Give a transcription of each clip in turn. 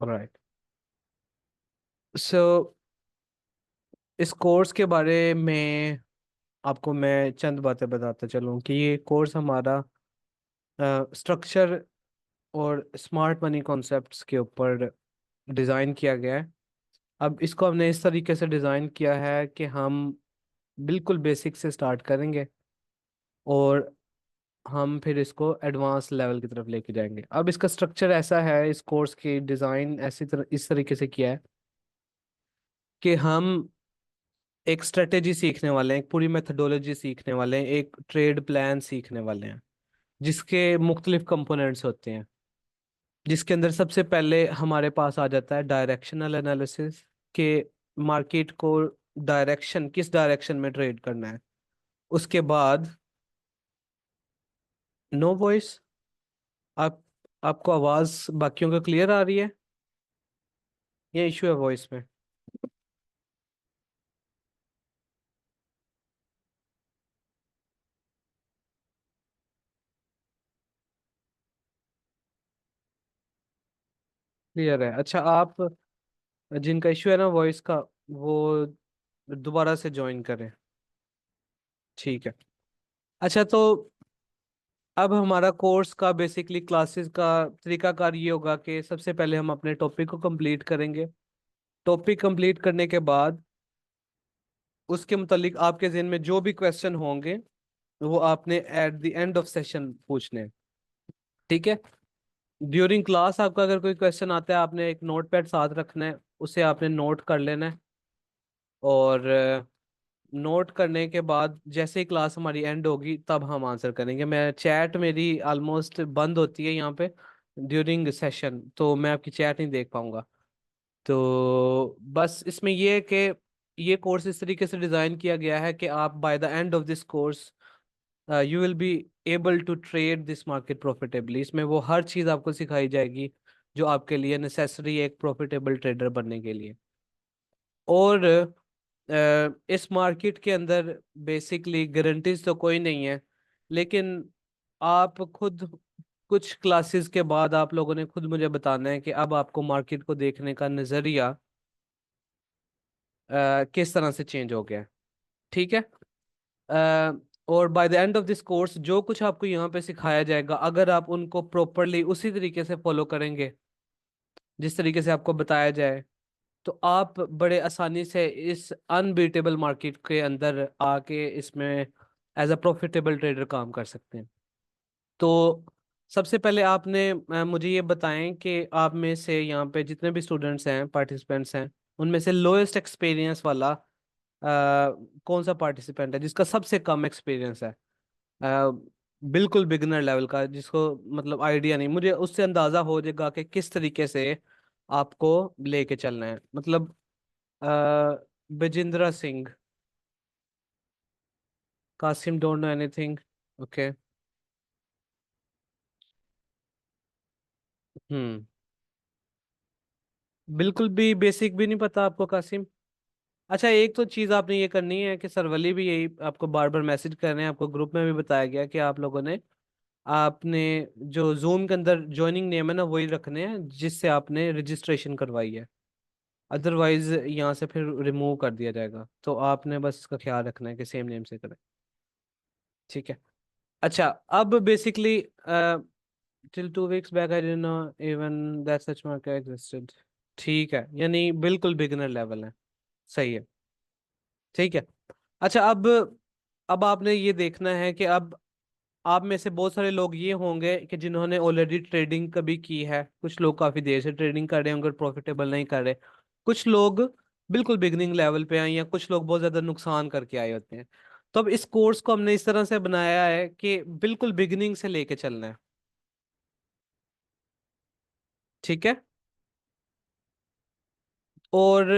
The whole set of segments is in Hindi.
राइट। सो इस कोर्स के बारे में आपको मैं चंद बातें बताता चलूँ कि ये कोर्स हमारा स्ट्रक्चर और स्मार्ट मनी कॉन्सेप्ट्स के ऊपर डिज़ाइन किया गया है। अब इसको हमने इस तरीके से डिज़ाइन किया है कि हम बिल्कुल बेसिक से स्टार्ट करेंगे और हम फिर इसको एडवांस लेवल की तरफ लेके जाएंगे। अब इसका स्ट्रक्चर ऐसा है, इस कोर्स की डिज़ाइन ऐसी तरह इस तरीके से किया है कि हम एक स्ट्रेटेजी सीखने वाले हैं, एक पूरी मेथडोलॉजी सीखने वाले हैं, एक ट्रेड प्लान सीखने वाले हैं जिसके मुख्तलिफ कंपोनेंट्स होते हैं। जिसके अंदर सबसे पहले हमारे पास आ जाता है डायरेक्शनल एनालिसिस के मार्केट को डायरेक्शन किस डायरेक्शन में ट्रेड करना है। उसके बाद नो वॉइस। आप आपको आवाज बाकियों का क्लियर आ रही है या इशू है वॉइस में? क्लियर है। अच्छा, आप जिनका इशू है ना वॉइस का, वो दोबारा से ज्वाइन करें। ठीक है। अच्छा, तो अब हमारा कोर्स का बेसिकली क्लासेस का तरीकाकार ये होगा कि सबसे पहले हम अपने टॉपिक को कंप्लीट करेंगे। टॉपिक कंप्लीट करने के बाद उसके मुतालिक आपके ज़हन में जो भी क्वेश्चन होंगे वो आपने at the end of session पूछने हैं। ठीक है। ड्यूरिंग क्लास आपका अगर कोई क्वेश्चन आता है, आपने एक नोट पैड साथ रखना है, उसे आपने नोट कर लेना है। और नोट करने के बाद जैसे ही क्लास हमारी एंड होगी तब हम आंसर करेंगे। मैं चैट मेरी ऑलमोस्ट बंद होती है यहाँ पे ड्यूरिंग सेशन, तो मैं आपकी चैट नहीं देख पाऊंगा। तो बस इसमें ये है कि ये कोर्स इस तरीके से डिज़ाइन किया गया है कि आप by the end of this course you will be able to trade this market profitably. इसमें वो हर चीज़ आपको सिखाई जाएगी जो आपके लिए नेसेसरी है एक प्रॉफिटेबल ट्रेडर बनने के लिए। और इस मार्केट के अंदर बेसिकली गारंटीज तो कोई नहीं है, लेकिन आप खुद कुछ क्लासेस के बाद आप लोगों ने खुद मुझे बताना है कि अब आपको मार्केट को देखने का नज़रिया किस तरह से चेंज हो गया है। ठीक है। अ, और bye the end of this course जो कुछ आपको यहाँ पे सिखाया जाएगा, अगर आप उनको प्रॉपरली उसी तरीके से फॉलो करेंगे जिस तरीके से आपको बताया जाए, तो आप बड़े आसानी से इस अनबीटेबल मार्केट के अंदर आके इसमें एज अ प्रॉफिटेबल ट्रेडर काम कर सकते हैं। तो सबसे पहले आपने मुझे ये बताएं कि आप में से यहाँ पे जितने भी स्टूडेंट्स हैं, पार्टिसिपेंट्स हैं, उनमें से लोएस्ट एक्सपीरियंस वाला कौन सा पार्टिसिपेंट है जिसका सबसे कम एक्सपीरियंस है? बिल्कुल बिगिनर लेवल का, जिसको मतलब आइडिया नहीं, मुझे उससे अंदाजा हो जाएगा कि किस तरीके से आपको लेके चलना है। मतलब Bijendra Singh, Kasim don't know anything. Okay. Hmm. बिल्कुल भी बेसिक भी नहीं पता आपको कासिम? अच्छा, एक तो चीज आपने ये करनी है कि सरवली भी यही आपको बार बार मैसेज कर रहे हैं, आपको ग्रुप में भी बताया गया कि आप लोगों ने आपने जो जूम के अंदर ज्वाइनिंग नेम है ना वही रखने हैं जिससे आपने रजिस्ट्रेशन करवाई है। अदरवाइज यहाँ से फिर रिमूव कर दिया जाएगा, तो आपने बस इसका ख्याल रखना है कि सेम नेम से करें। ठीक है। अच्छा, अब basically till 2 weeks back I didn't know even that such market existed. ठीक है, यानी बिल्कुल बिगिनर लेवल है। सही है। ठीक है। अच्छा, अब आपने ये देखना है कि अब आप में से बहुत सारे लोग ये होंगे कि जिन्होंने ऑलरेडी ट्रेडिंग कभी की है, कुछ लोग काफी देर से ट्रेडिंग कर रहे होंगे, प्रॉफिटेबल नहीं कर रहे। कुछ लोग बिल्कुल बिगनिंग लेवल पे आए, या कुछ लोग बहुत ज्यादा नुकसान करके आए होते हैं। तो अब इस कोर्स को हमने इस तरह से बनाया है कि बिल्कुल बिगिनिंग से लेके चलना है। ठीक है। और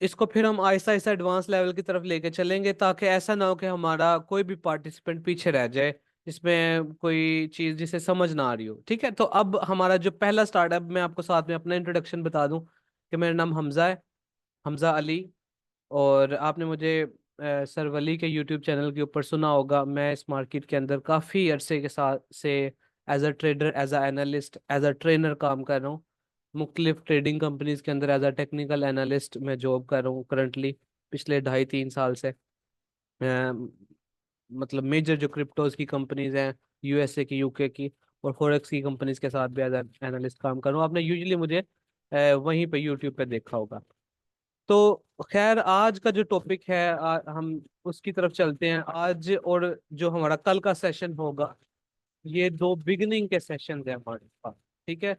इसको फिर हम आहिस्ता आहिस्ता एडवांस लेवल की तरफ लेके चलेंगे, ताकि ऐसा ना हो कि हमारा कोई भी पार्टिसिपेंट पीछे रह जाए जिसमें कोई चीज जिसे समझ ना आ रही हो। ठीक है। तो अब हमारा जो पहला स्टार्ट है, मैं आपको साथ में अपना इंट्रोडक्शन बता दूं कि मेरा नाम हमजा है, हमजा अली। और आपने मुझे सर वली के यूट्यूब चैनल के ऊपर सुना होगा। मैं इस मार्केट के अंदर काफ़ी अरसे के साथ से as a trader, as a analyst, as a trainer काम कर रहा हूँ। मुख्तलिफ ट्रेडिंग कंपनीज के अंदर एज अ टेक्निकल एनालिस्ट मैं जॉब कर रहा हूँ करंटली, पिछले 2.5-3 साल से। अम, मतलब मेजर जो क्रिप्टोज की कंपनीज हैं, यूएसए की, यूके की, और फॉरेक्स की कंपनीज के साथ भी एज एनालिस्ट काम कर रहा हूँ। आपने यूजुअली मुझे वहीं पे यूट्यूब पे देखा होगा। तो खैर, आज का जो टॉपिक है, हम उसकी तरफ चलते हैं। आज और जो हमारा कल का सेशन होगा, ये दो बिगिनिंग के सेशन है हमारे पास। ठीक है।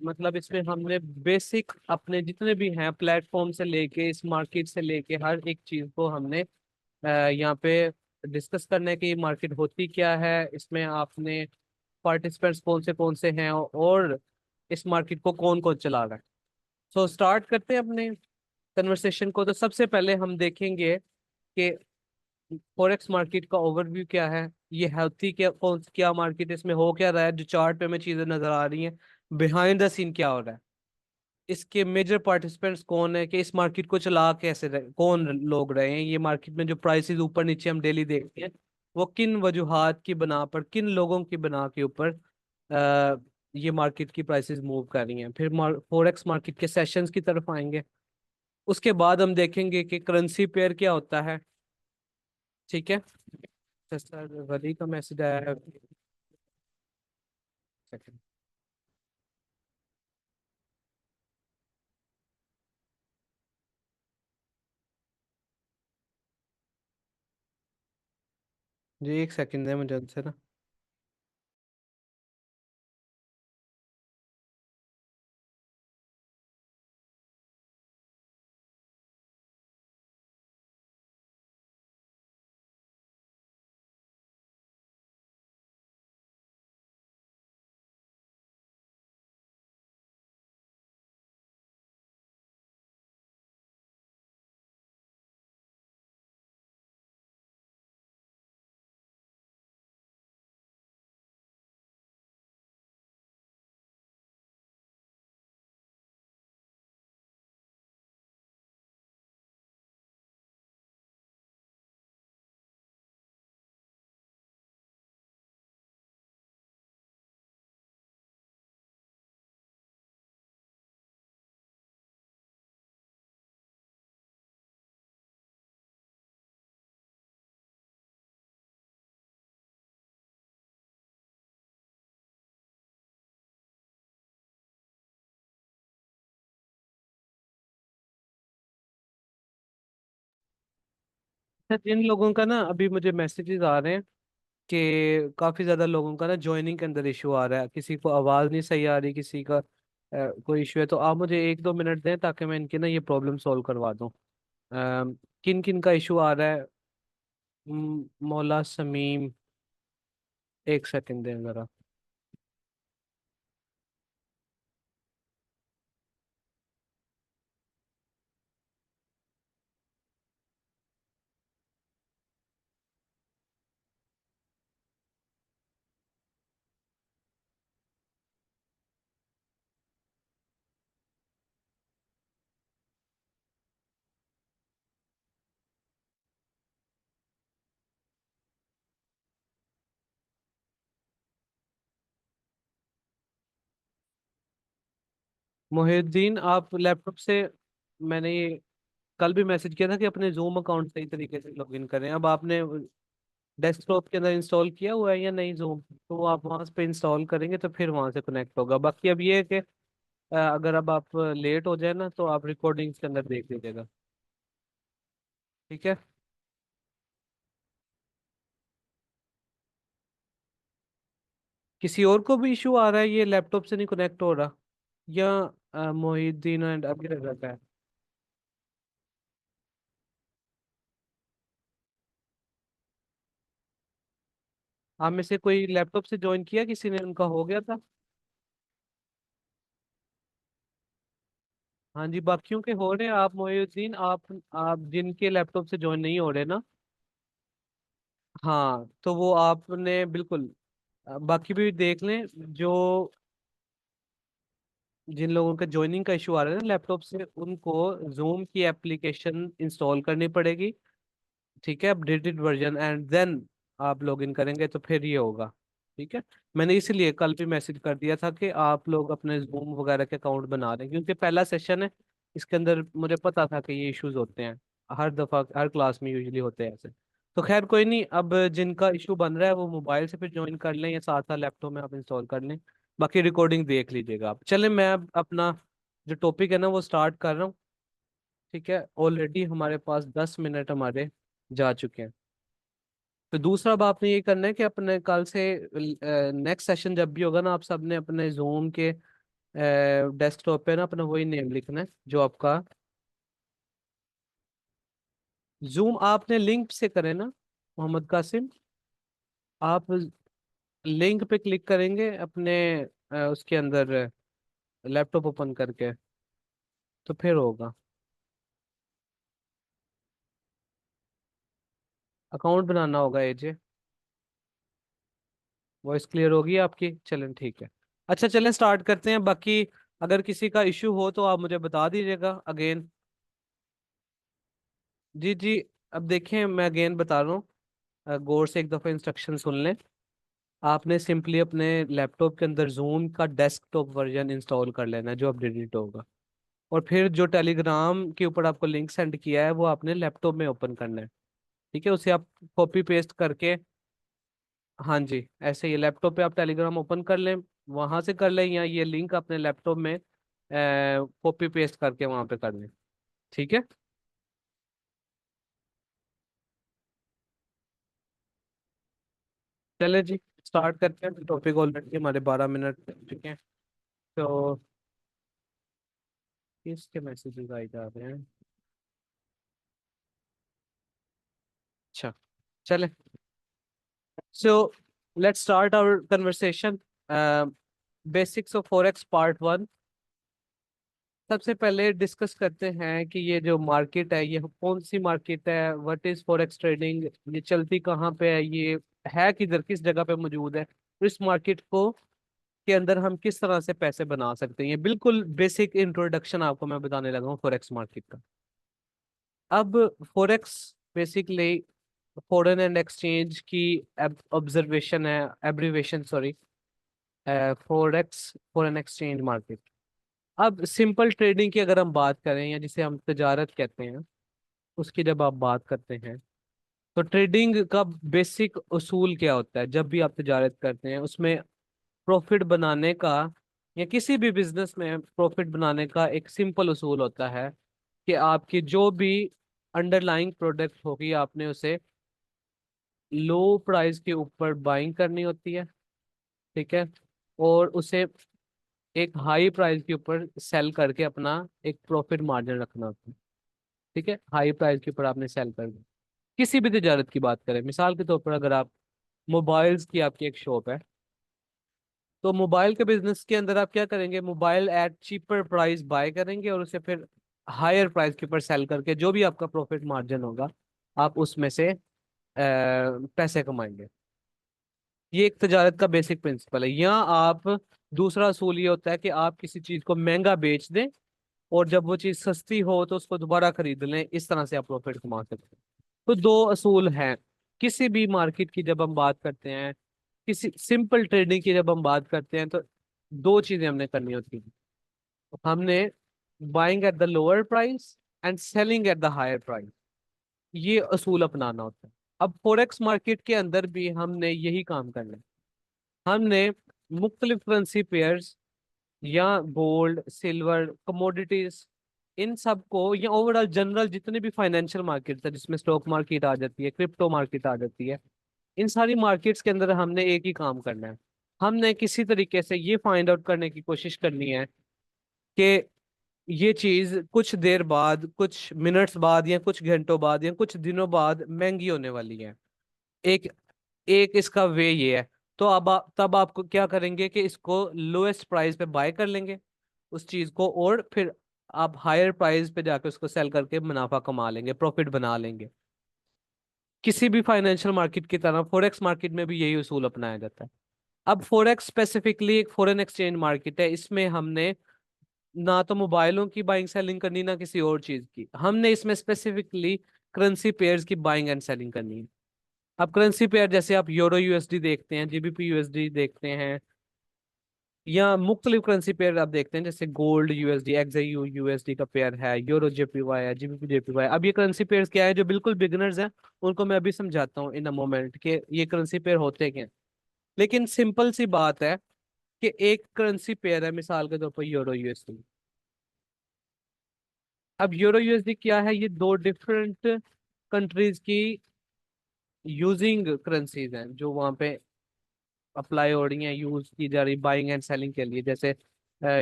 मतलब इसमें हमने बेसिक अपने जितने भी हैं प्लेटफॉर्म से लेके इस मार्केट से लेके हर एक चीज को हमने यहाँ पे डिस्कस करने की, मार्केट होती क्या है, इसमें आपने पार्टिसिपेंट्स कौन से हैं, और इस मार्केट को कौन कौन चला रहा है। सो स्टार्ट करते हैं अपने कन्वर्सेशन को। तो सबसे पहले हम देखेंगे कि फॉरेक्स मार्केट का ओवरव्यू क्या है, ये हेल्थी क्या, क्या मार्केट, इसमें हो क्या रहा है, जो चार्ट पे हमें चीजें नजर आ रही हैं, बिहाइंड द सीन क्या हो रहा है, इसके मेजर पार्टिसिपेंट्स कौन है, कि इस मार्केट को चला कैसे रहे, कौन लोग रहे हैं, ये मार्केट में जो प्राइसेस ऊपर नीचे हम डेली देखते हैं, वो किन वजूहात की बना पर, किन लोगों की बना के ऊपर ये मार्केट की प्राइसेस मूव कर रही हैं। फिर फॉरेक्स मार्केट के सेशंस की तरफ आएंगे। उसके बाद हम देखेंगे कि करेंसी पेयर क्या होता है। ठीक है। सर वली का मैसेज आया है। सेकंड। जी, एक सेकंड है मुझे उनसे ना। सर, जिन लोगों का ना अभी मुझे मैसेजेस आ रहे हैं कि काफी ज्यादा लोगों का ना ज्वाइनिंग के अंदर इशू आ रहा है, किसी को आवाज नहीं सही आ रही, किसी का कोई इशू है, तो आप मुझे 1-2 मिनट दें ताकि मैं इनकी ना ये प्रॉब्लम सॉल्व करवा दूं। किन किन का इशू आ रहा है? मौला समीम, एक सेकंड दें जरा। मोहिउद्दीन, आप लैपटॉप से, मैंने ये कल भी मैसेज किया था कि अपने जूम अकाउंट सही तरीके से लॉगिन करें। अब आपने डेस्कटॉप के अंदर इंस्टॉल किया हुआ है या नहीं जूम? तो वो आप वहां पे इंस्टॉल करेंगे तो फिर वहां से कनेक्ट होगा। बाकी अब ये है कि अगर अब आप लेट हो जाए ना तो आप रिकॉर्डिंग्स के अंदर देख लीजिएगा। ठीक है। किसी और को भी इशू आ रहा है, ये लैपटॉप से नहीं कनेक्ट हो रहा, या मोहिउद्दीन एंड अभी रहता है? आप में से कोई लैपटॉप से ज्वाइन किया, किसी ने, उनका हो गया था? हाँ जी, बाकियों के हो रहे हैं। आप मोहिउद्दीन, आप जिनके लैपटॉप से ज्वाइन नहीं हो रहे ना, हाँ, तो वो आपने बिल्कुल बाकी भी देख लें। जो जिन लोगों का ज्वाइनिंग का इशू आ रहा है ना लैपटॉप से, उनको जूम की एप्लीकेशन इंस्टॉल करनी पड़ेगी। ठीक है, अपडेटेड वर्जन, एंड देन आप लॉग इन करेंगे तो फिर ये होगा। ठीक है। मैंने इसीलिए कल भी मैसेज कर दिया था कि आप लोग अपने जूम वगैरह के अकाउंट बना दें, क्योंकि पहला सेशन है। इसके अंदर मुझे पता था कि ये इश्यूज होते हैं, हर दफा हर क्लास में यूजुअली होते हैं ऐसे। तो खैर कोई नहीं, अब जिनका इशू बन रहा है वो मोबाइल से फिर ज्वाइन कर लें या साथ साथ लैपटॉप में आप इंस्टॉल कर लें। बाकी रिकॉर्डिंग देख लीजिएगा आप। चलें, मैं अब अपना जो टॉपिक है ना वो स्टार्ट कर रहा हूँ। ठीक है, ऑलरेडी हमारे पास 10 मिनट हमारे जा चुके हैं। तो दूसरा अब आपने ये करना है कि अपने कल से नेक्स्ट सेशन जब भी होगा ना, आप सबने अपने जूम के डेस्कटॉप पे ना अपना वही नेम लिखना है जो आपका जूम आपने लिंक से करे ना, मोहम्मद कासिम। आप लिंक पे क्लिक करेंगे अपने उसके अंदर लैपटॉप ओपन करके, तो फिर होगा। अकाउंट बनाना होगा एजे। वॉइस क्लियर होगी आपकी? चलें ठीक है। अच्छा चलें स्टार्ट करते हैं। बाकी अगर किसी का इशू हो तो आप मुझे बता दीजिएगा अगेन। जी जी। अब देखें, मैं अगेन बता रहा हूँ, गौर से एक दफ़ा इंस्ट्रक्शन सुन लें। आपने सिंपली अपने लैपटॉप के अंदर जूम का डेस्कटॉप वर्जन इंस्टॉल कर लेना है जो अपडेटेड होगा। और फिर जो टेलीग्राम के ऊपर आपको लिंक सेंड किया है वो आपने लैपटॉप में ओपन करना है। ठीक है, उसे आप कॉपी पेस्ट करके, हाँ जी ऐसे ही लैपटॉप पे आप टेलीग्राम ओपन कर लें, वहां से कर लें, या ये लिंक अपने लैपटॉप में कॉपी पेस्ट करके वहां पे कर लें। ठीक है। चले जी, स्टार्ट करते हैं टॉपिक। ऑलरेडी हमारे 12 मिनट हो चुके हैं। तो किसके मैसेजेस आए जा रहे हैं? अच्छा, चले। So let's start our conversation. Basics of forex part 1। सबसे पहले डिस्कस करते हैं कि ये जो मार्केट है ये कौन सी मार्केट है, व्हाट इज फॉरेक्स ट्रेडिंग, ये चलती कहाँ पे ये है किधर, किस जगह पे मौजूद है, और इस मार्केट को के अंदर हम किस तरह से पैसे बना सकते हैं। ये बिल्कुल बेसिक इंट्रोडक्शन आपको मैं बताने लगा हूँ फॉरेक्स मार्केट का। अब forex basically foreign and exchange की ऑब्जर्वेशन है, abbreviation sorry, forex foreign exchange market. अब सिंपल ट्रेडिंग की अगर हम बात करें, या जिसे हम तजारत कहते हैं, उसकी जब आप बात करते हैं, तो ट्रेडिंग का बेसिक उसूल क्या होता है? जब भी आप तजारत करते हैं उसमें प्रॉफिट बनाने का, या किसी भी बिजनेस में प्रॉफिट बनाने का एक सिंपल उसूल होता है कि आपकी जो भी अंडरलाइंग प्रोडक्ट होगी आपने उसे लो प्राइस के ऊपर बाइंग करनी होती है। ठीक है। और उसे एक हाई प्राइस के ऊपर सेल करके अपना एक प्रॉफिट मार्जिन रखना होता है। ठीक है, हाई प्राइस के ऊपर आपने सेल कर दिया। किसी भी तजारत की बात करें, मिसाल के तौर पर अगर आप मोबाइल्स की आपकी एक शॉप है, तो मोबाइल के बिजनेस के अंदर आप क्या करेंगे? Mobile at cheaper price buy करेंगे और उसे फिर हायर प्राइस के ऊपर सेल करके जो भी आपका प्रॉफिट मार्जिन होगा आप उसमें से पैसे कमाएंगे। ये एक तजारत का बेसिक प्रिंसिपल है। या आप, दूसरा असूल ये होता है कि आप किसी चीज को महंगा बेच दें और जब वो चीज सस्ती हो तो उसको दोबारा खरीद लें, इस तरह से आप प्रॉफिट कमा सकते हैं। तो दो असूल हैं किसी भी मार्केट की जब हम बात करते हैं, किसी सिंपल ट्रेडिंग की जब हम बात करते हैं, तो दो चीजें हमने करनी होती हैं। हमने buying at the lower price and selling at the higher price, ये असूल अपनाना होता है। अब फोरेक्स मार्केट के अंदर भी हमने यही काम करना है। हमने मुख्तलिफ करेंसी पेयर्स या गोल्ड सिल्वर कमोडिटीज, इन सब को, या ओवरऑल जनरल जितने भी फाइनेंशियल मार्केट है जिसमें स्टॉक मार्केट आ जाती है, क्रिप्टो मार्केट आ जाती है, इन सारी मार्केट्स के अंदर हमने एक ही काम करना है। हमने किसी तरीके से ये फाइंड आउट करने की कोशिश करनी है कि ये चीज कुछ देर बाद, कुछ मिनट्स बाद, या कुछ घंटों बाद, या कुछ दिनों बाद महंगी होने वाली है। एक एक इसका वे ये है। तो अब तब आपको क्या करेंगे कि इसको लोएस्ट प्राइस पे बाय कर लेंगे उस चीज को, और फिर आप हायर प्राइस पे जाकर उसको सेल करके मुनाफा कमा लेंगे, प्रॉफिट बना लेंगे। किसी भी फाइनेंशियल मार्केट की तरह फॉरेक्स मार्केट में भी यही उसूल अपनाया जाता है। अब फॉरेक्स स्पेसिफिकली एक फॉरेन एक्सचेंज मार्केट है। इसमें हमने ना तो मोबाइलों की बाइंग सेलिंग करनी, ना किसी और चीज की। हमने इसमें स्पेसिफिकली करेंसी पेयर्स की बाइंग एंड सेलिंग करनी है। अब करेंसी पेयर जैसे आप यूरो यूएसडी देखते हैं, जीबीपी यूएसडी देखते हैं, या मुख्तलिफ करेंसी पेयर आप देखते हैं, जैसे गोल्ड यूएसडी, एक्सआईयू यूएसडी का पेयर है, यूरो जेपीवाई है, जीबीपी जेपीवाई। अब ये करेंसी पेयर्स क्या है, जो बिल्कुल बिगिनर्स हैं उनको मैं अभी समझाता हूँ इन अ मोमेंट कि ये करेंसी पेयर होते क्या हैं। लेकिन सिंपल सी बात है कि एक करेंसी पेयर है मिसाल के तौर पर यूरो यूएसडी। अब यूरो यूएसडी क्या है, ये दो डिफरेंट कंट्रीज की यूजिंग करेंसीज हैं जो वहां पे अप्लाई हो रही हैं, यूज की जा रही बाइंग एंड सेलिंग के लिए। जैसे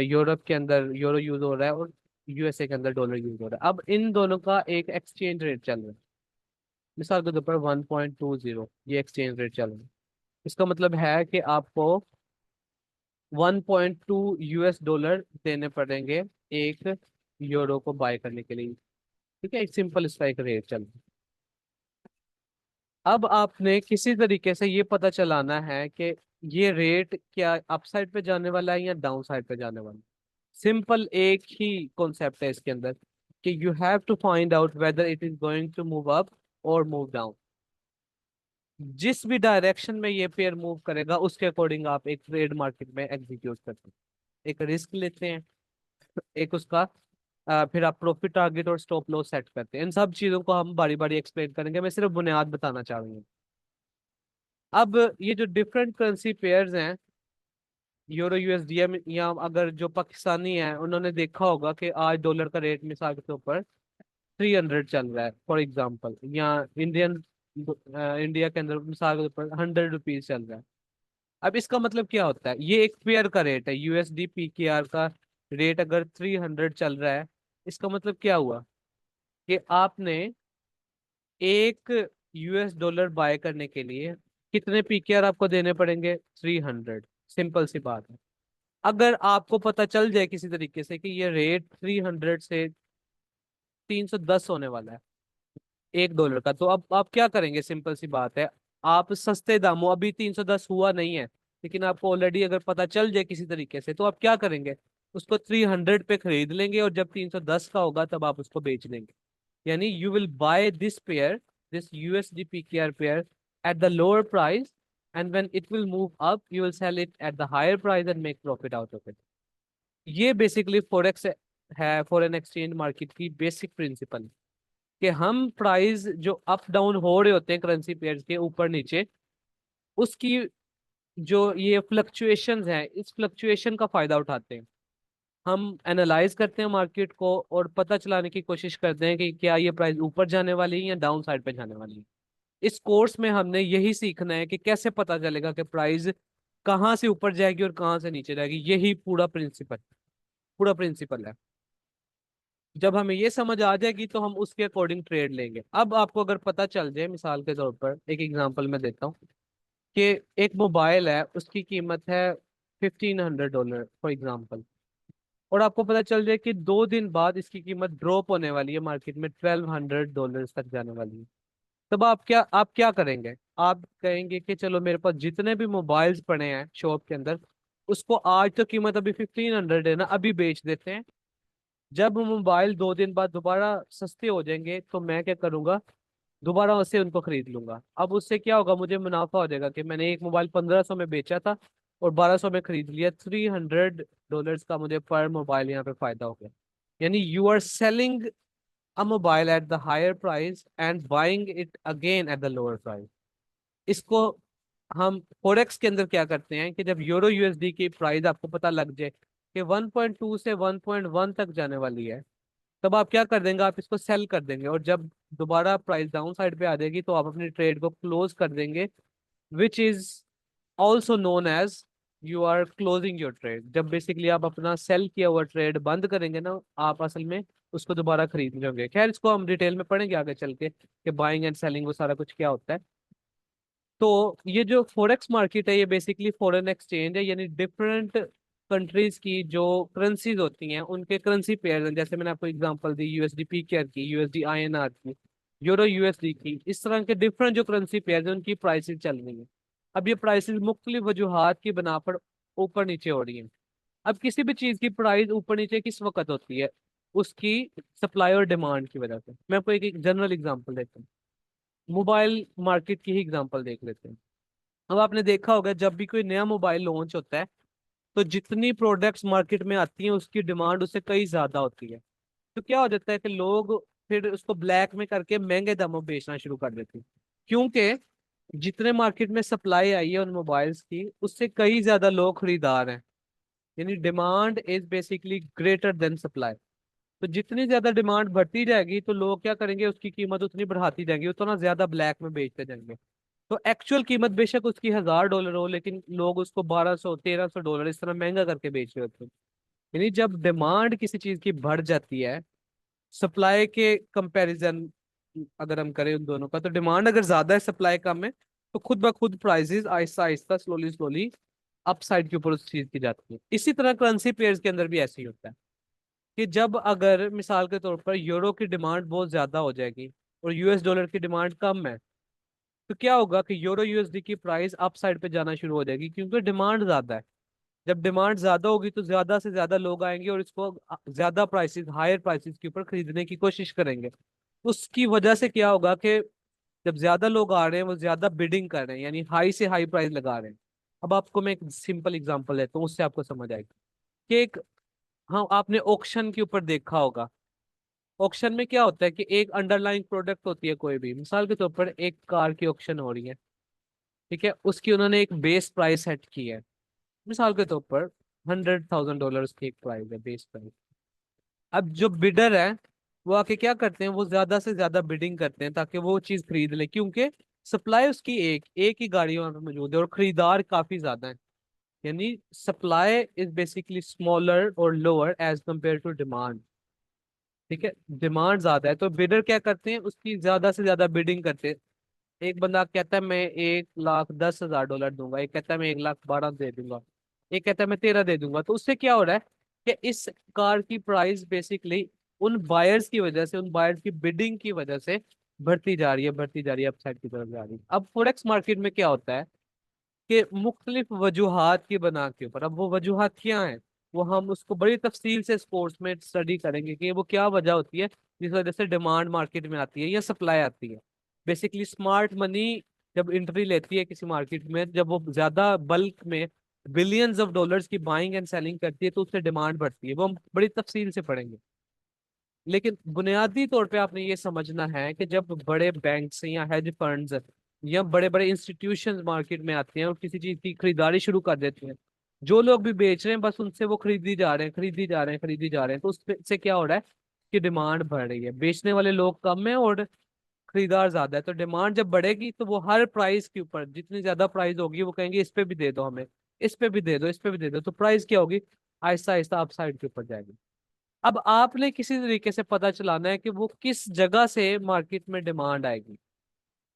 यूरोप के अंदर यूरो यूज हो रहा है और यूएसए के अंदर डॉलर यूज हो रहा है। अब इन दोनों का एक एक्सचेंज रेट चल रहा है, मिसाल के तौर पर 1.20 ये एक्सचेंज रेट चल रहा है। इसका मतलब है कि आपको 1.2 यूएस डॉलर देने पड़ेंगे एक यूरो को बाय करने के लिए। ठीक है, एक सिंपल इसका एक रेट चल रहा है। अब आपने किसी तरीके से ये पता चलाना है कि ये रेट क्या अप साइड पे जाने वाला है या डाउन साइड पे जाने वाला है। सिंपल एक ही कॉन्सेप्ट है इसके अंदर कि you have to find out whether it is going to move up और मूव डाउन। जिस भी डायरेक्शन में ये पेयर मूव करेगा उसके अकॉर्डिंग आप एक ट्रेड मार्केट में एग्जीक्यूट करते हैं, एक रिस्क लेते हैं, एक उसका फिर आप प्रॉफिट टारगेट और स्टॉप लॉस सेट करते हैं। इन सब चीजों को हम बारी बारी एक्सप्लेन करेंगे, मैं सिर्फ बुनियाद बताना चाह रही हूँ। अब ये जो डिफरेंट करेंसी पेयर्स हैं, यूरो यूएसडीएम, या अगर जो पाकिस्तानी है उन्होंने देखा होगा कि आज डॉलर का रेट मिसाल के तौर पर 300 चल रहा है फॉर एग्जांपल, या इंडियन इंडिया के अंदर मिसाल के तौर पर 100 रुपीज चल रहा है। अब इसका मतलब क्या होता है, ये एक पेयर का रेट है, यूएसडी पीकेआर का रेट अगर 300 चल रहा है, इसका मतलब क्या हुआ कि आपने एक यूएस डॉलर बाय करने के लिए कितने पीकेआर आपको देने पड़ेंगे, 300। सिंपल सी बात है। अगर आपको पता चल जाए किसी तरीके से कि ये रेट 300 से 310 होने वाला है एक डॉलर का, तो अब आप क्या करेंगे, सिंपल सी बात है। आप सस्ते दामों, अभी 310 हुआ नहीं है, लेकिन आपको ऑलरेडी अगर पता चल जाए किसी तरीके से, तो आप क्या करेंगे, उसको 300 पे खरीद लेंगे और जब 310 का होगा तब आप उसको बेच देंगे। यानी you will buy this pair, this USD PKR pair at the lower price, and when it will move up you will sell it at the higher price and make profit out of it. ये बेसिकली फॉरेक्स है, फॉरेन एक्सचेंज मार्केट की बेसिक प्रिंसिपल, कि हम प्राइस जो अप डाउन हो रहे होते हैं करेंसी पेयर्स के ऊपर नीचे, उसकी जो ये फ्लक्चुएशंस हैं, इस फ्लक्चुएशन का फायदा उठाते हैं। हम एनालाइज करते हैं मार्केट को और पता चलाने की कोशिश करते हैं कि क्या ये प्राइस ऊपर जाने वाली है या डाउन साइड पे जाने वाली है। इस कोर्स में हमने यही सीखना है कि कैसे पता चलेगा कि प्राइस कहाँ से ऊपर जाएगी और कहाँ से नीचे जाएगी। यही पूरा प्रिंसिपल है। जब हमें ये समझ आ जाएगी तो हम उसके अकॉर्डिंग ट्रेड लेंगे। अब आपको अगर पता चल जाए, मिसाल के तौर पर एक एग्जांपल मैं देता हूँ कि एक मोबाइल है, उसकी कीमत है $1500 फॉर एग्जांपल, और आपको पता चल जाए कि 2 दिन बाद इसकी कीमत ड्रॉप होने वाली है, मार्केट में $1200 तक जाने वाली है। तब आप क्या करेंगे, आप कहेंगे कि चलो मेरे पास जितने भी मोबाइल्स पड़े हैं शॉप के अंदर, उसको आज तो कीमत अभी 1500 है ना, अभी बेच देते हैं। जब मोबाइल 2 दिन बाद दोबारा सस्ते हो जाएंगे तो मैं क्या करूंगा, दोबारा उससे उनको खरीद लूंगा। अब उससे क्या होगा, मुझे मुनाफा हो जाएगा कि मैंने एक मोबाइल 1500 में बेचा था और 1200 में खरीद लिया, $300 का मुझे पर मोबाइल यहाँ पे फायदा हो गया। यानी you are selling a mobile at the higher price and buying it again at the lower price. इसको हम फोरेक्स के अंदर क्या करते हैं कि जब यूरो यूएसडी की प्राइस आपको पता लग जाए कि 1.2 से 1.1 तक जाने वाली है, तब आप क्या कर देंगे, आप इसको सेल कर देंगे, और जब दोबारा प्राइस डाउन साइड पे आ जाएगी तो आप अपनी ट्रेड को क्लोज कर देंगे, which is also known as you are closing your trade. जब बेसिकली आप अपना सेल किया हुआ ट्रेड बंद करेंगे ना, आप असल में उसको दोबारा खरीद लेंगे। खैर, इसको हम डिटेल में पढ़ेंगे आगे चल के कि बाइंग एंड सेलिंग वो सारा कुछ क्या होता है। तो ये जो फॉरेक्स मार्केट है, ये बेसिकली फॉरेन एक्सचेंज है, यानी डिफरेंट कंट्रीज की जो करेंसीज होती हैं उनके करेंसी पेयर हैं। जैसे मैंने आपको एग्जांपल दी यूएसडी पीकेआर की, यूएसडी आईएनआर की, यूरो यूएसडी की, इस तरह के डिफरेंट जो करेंसी पेयर हैं उनकी प्राइसेस चल रही हैं। अब ये प्राइसेस मुख्तलिफ वजूहात की बना पर ऊपर नीचे हो रही हैं। अब किसी भी चीज की प्राइस ऊपर नीचे किस वक्त होती है, उसकी सप्लाई और डिमांड की वजह से। मैं आपको एक जनरल एग्जांपल देता हूँ। मोबाइल मार्केट की ही एग्जांपल देख लेते हैं। अब आपने देखा होगा जब भी कोई नया मोबाइल लॉन्च होता है तो जितनी प्रोडक्ट्स मार्केट में आती हैं उसकी डिमांड उससे कई ज्यादा होती है। तो क्या हो जाता है कि लोग फिर उसको ब्लैक में करके महंगे दामों में बेचना शुरू कर देते हैं, क्योंकि जितने मार्केट में सप्लाई आई है उन मोबाइल्स की उससे कई ज्यादा लोग खरीदार हैं। यानी demand is basically greater than supply. तो जितनी ज्यादा डिमांड बढ़ती जाएगी तो लोग क्या करेंगे, उसकी कीमत उतनी बढ़ाती जाएंगे, उतना ज्यादा ब्लैक में बेचते जाएंगे। तो एक्चुअल कीमत बेशक उसकी $1000 हो, लेकिन लोग उसको 1200 1300 इस तरह महंगा करके बेच रहे होते हैं। यानी जब डिमांड किसी चीज की बढ़ जाती है सप्लाई के कंपैरिजन अगर हम करें उन दोनों का, तो डिमांड अगर ज्यादा है सप्लाई कम है तो खुद ब खुद prices Aahista Aahista slowly slowly upside के ऊपर उस चीज की जाती है। इसी तरह करेंसी पेयर्स के अंदर भी ऐसे ही होता है कि जब अगर मिसाल के तौर पर यूरो की डिमांड बहुत ज्यादा हो जाएगी और US डॉलर की डिमांड कम है, तो क्या होगा कि यूरो USD की प्राइस अप साइड पे जाना शुरू हो जाएगी, क्योंकि डिमांड ज्यादा है। जब डिमांड ज्यादा होगी तो ज्यादा से ज्यादा लोग आएंगे और इसको ज्यादा प्राइसेस हायर प्राइसेस के ऊपर खरीदने की कोशिश करेंगे। उसकी वजह से क्या होगा कि जब ज्यादा लोग आ रहे हैं वो ज्यादा बिडिंग कर रहे हैं, यानी हाई से हाई प्राइस लगा रहे हैं। अब आपको मैं एक सिंपल एग्जांपल देता हूँ, उससे आपको समझ आएगा कि एक, हाँ आपने ऑक्शन के ऊपर देखा होगा। ऑक्शन में क्या होता है कि एक अंडरलाइंग प्रोडक्ट होती है कोई भी, मिसाल के तौर पर एक कार की ऑक्शन हो रही है, ठीक है, उसकी उन्होंने एक बेस प्राइस सेट की है। मिसाल के तौर पर $100,000 की एक प्राइस है, बेस प्राइस। अब जो बिडर है वो आके क्या करते हैं, वो ज्यादा से ज्यादा बिडिंग करते हैं ताकि वो चीज खरीद ले, क्योंकि सप्लाई उसकी एक एक ही गाड़ी वहां पे मौजूद है और खरीदार काफी ज्यादा है। यानी सप्लाई इज बेसिकली स्मॉलर और lower as compare to demand. ठीक है, डिमांड ज्यादा है तो बिडर क्या करते हैं, उसकी ज्यादा से ज्यादा बिडिंग करते हैं। एक बंदा कहता है मैं $1,10,000 दूंगा, एक कहता है मैं 1,12,000 दे दूंगा, एक कहता है मैं 13 दे दूंगा। तो उससे क्या हो रहा है कि इस कार की प्राइस बेसिकली उन बायर्स की वजह से, उन बायर्स की बिडिंग की वजह से बढ़ती जा रही है, बढ़ती जा रही है, अपसाइड की तरफ जा रही है। अब फोरेक्स मार्केट में क्या होता है कि मुख्तलिफ वजूहात की बना के ऊपर, अब वो वजूहात क्या हैं वो हम उसको बड़ी तफसील से स्पोर्ट्स में स्टडी करेंगे कि वो क्या वजह होती है जिस वजह से डिमांड मार्केट में आती है या सप्लाई आती है। बेसिकली स्मार्ट मनी जब एंट्री लेती है किसी मार्केट में, जब वो ज्यादा बल्क में बिलियंस ऑफ डॉलर्स की बाइंग एंड सेलिंग करती है तो उससे डिमांड बढ़ती है, वो हम बड़ी तफसील से पढ़ेंगे। लेकिन बुनियादी तौर पे आपने ये समझना है कि जब बड़े बैंक्स या हेज फंड्स या बड़े बड़े इंस्टीट्यूशंस मार्केट में आते हैं और किसी चीज की खरीदारी शुरू कर देते हैं, जो लोग भी बेच रहे हैं बस उनसे वो खरीदी जा रहे हैं, खरीदी जा रहे हैं, खरीदी जा रहे हैं, तो उससे क्या हो रहा है कि डिमांड बढ़ रही है, बेचने वाले लोग कम है और खरीदार ज्यादा है। तो डिमांड जब बढ़ेगी तो वो हर प्राइस के ऊपर जितनी ज्यादा प्राइस होगी वो कहेंगे इस पे भी दे दो हमें, इस पे भी दे दो, इस पे भी दे दो, तो प्राइस क्या होगी, आहिस्ता आहिस्ता अपसाइड के ऊपर जाएगी। अब आपने किसी तरीके से पता चलाना है कि वो किस जगह से मार्केट में डिमांड आएगी।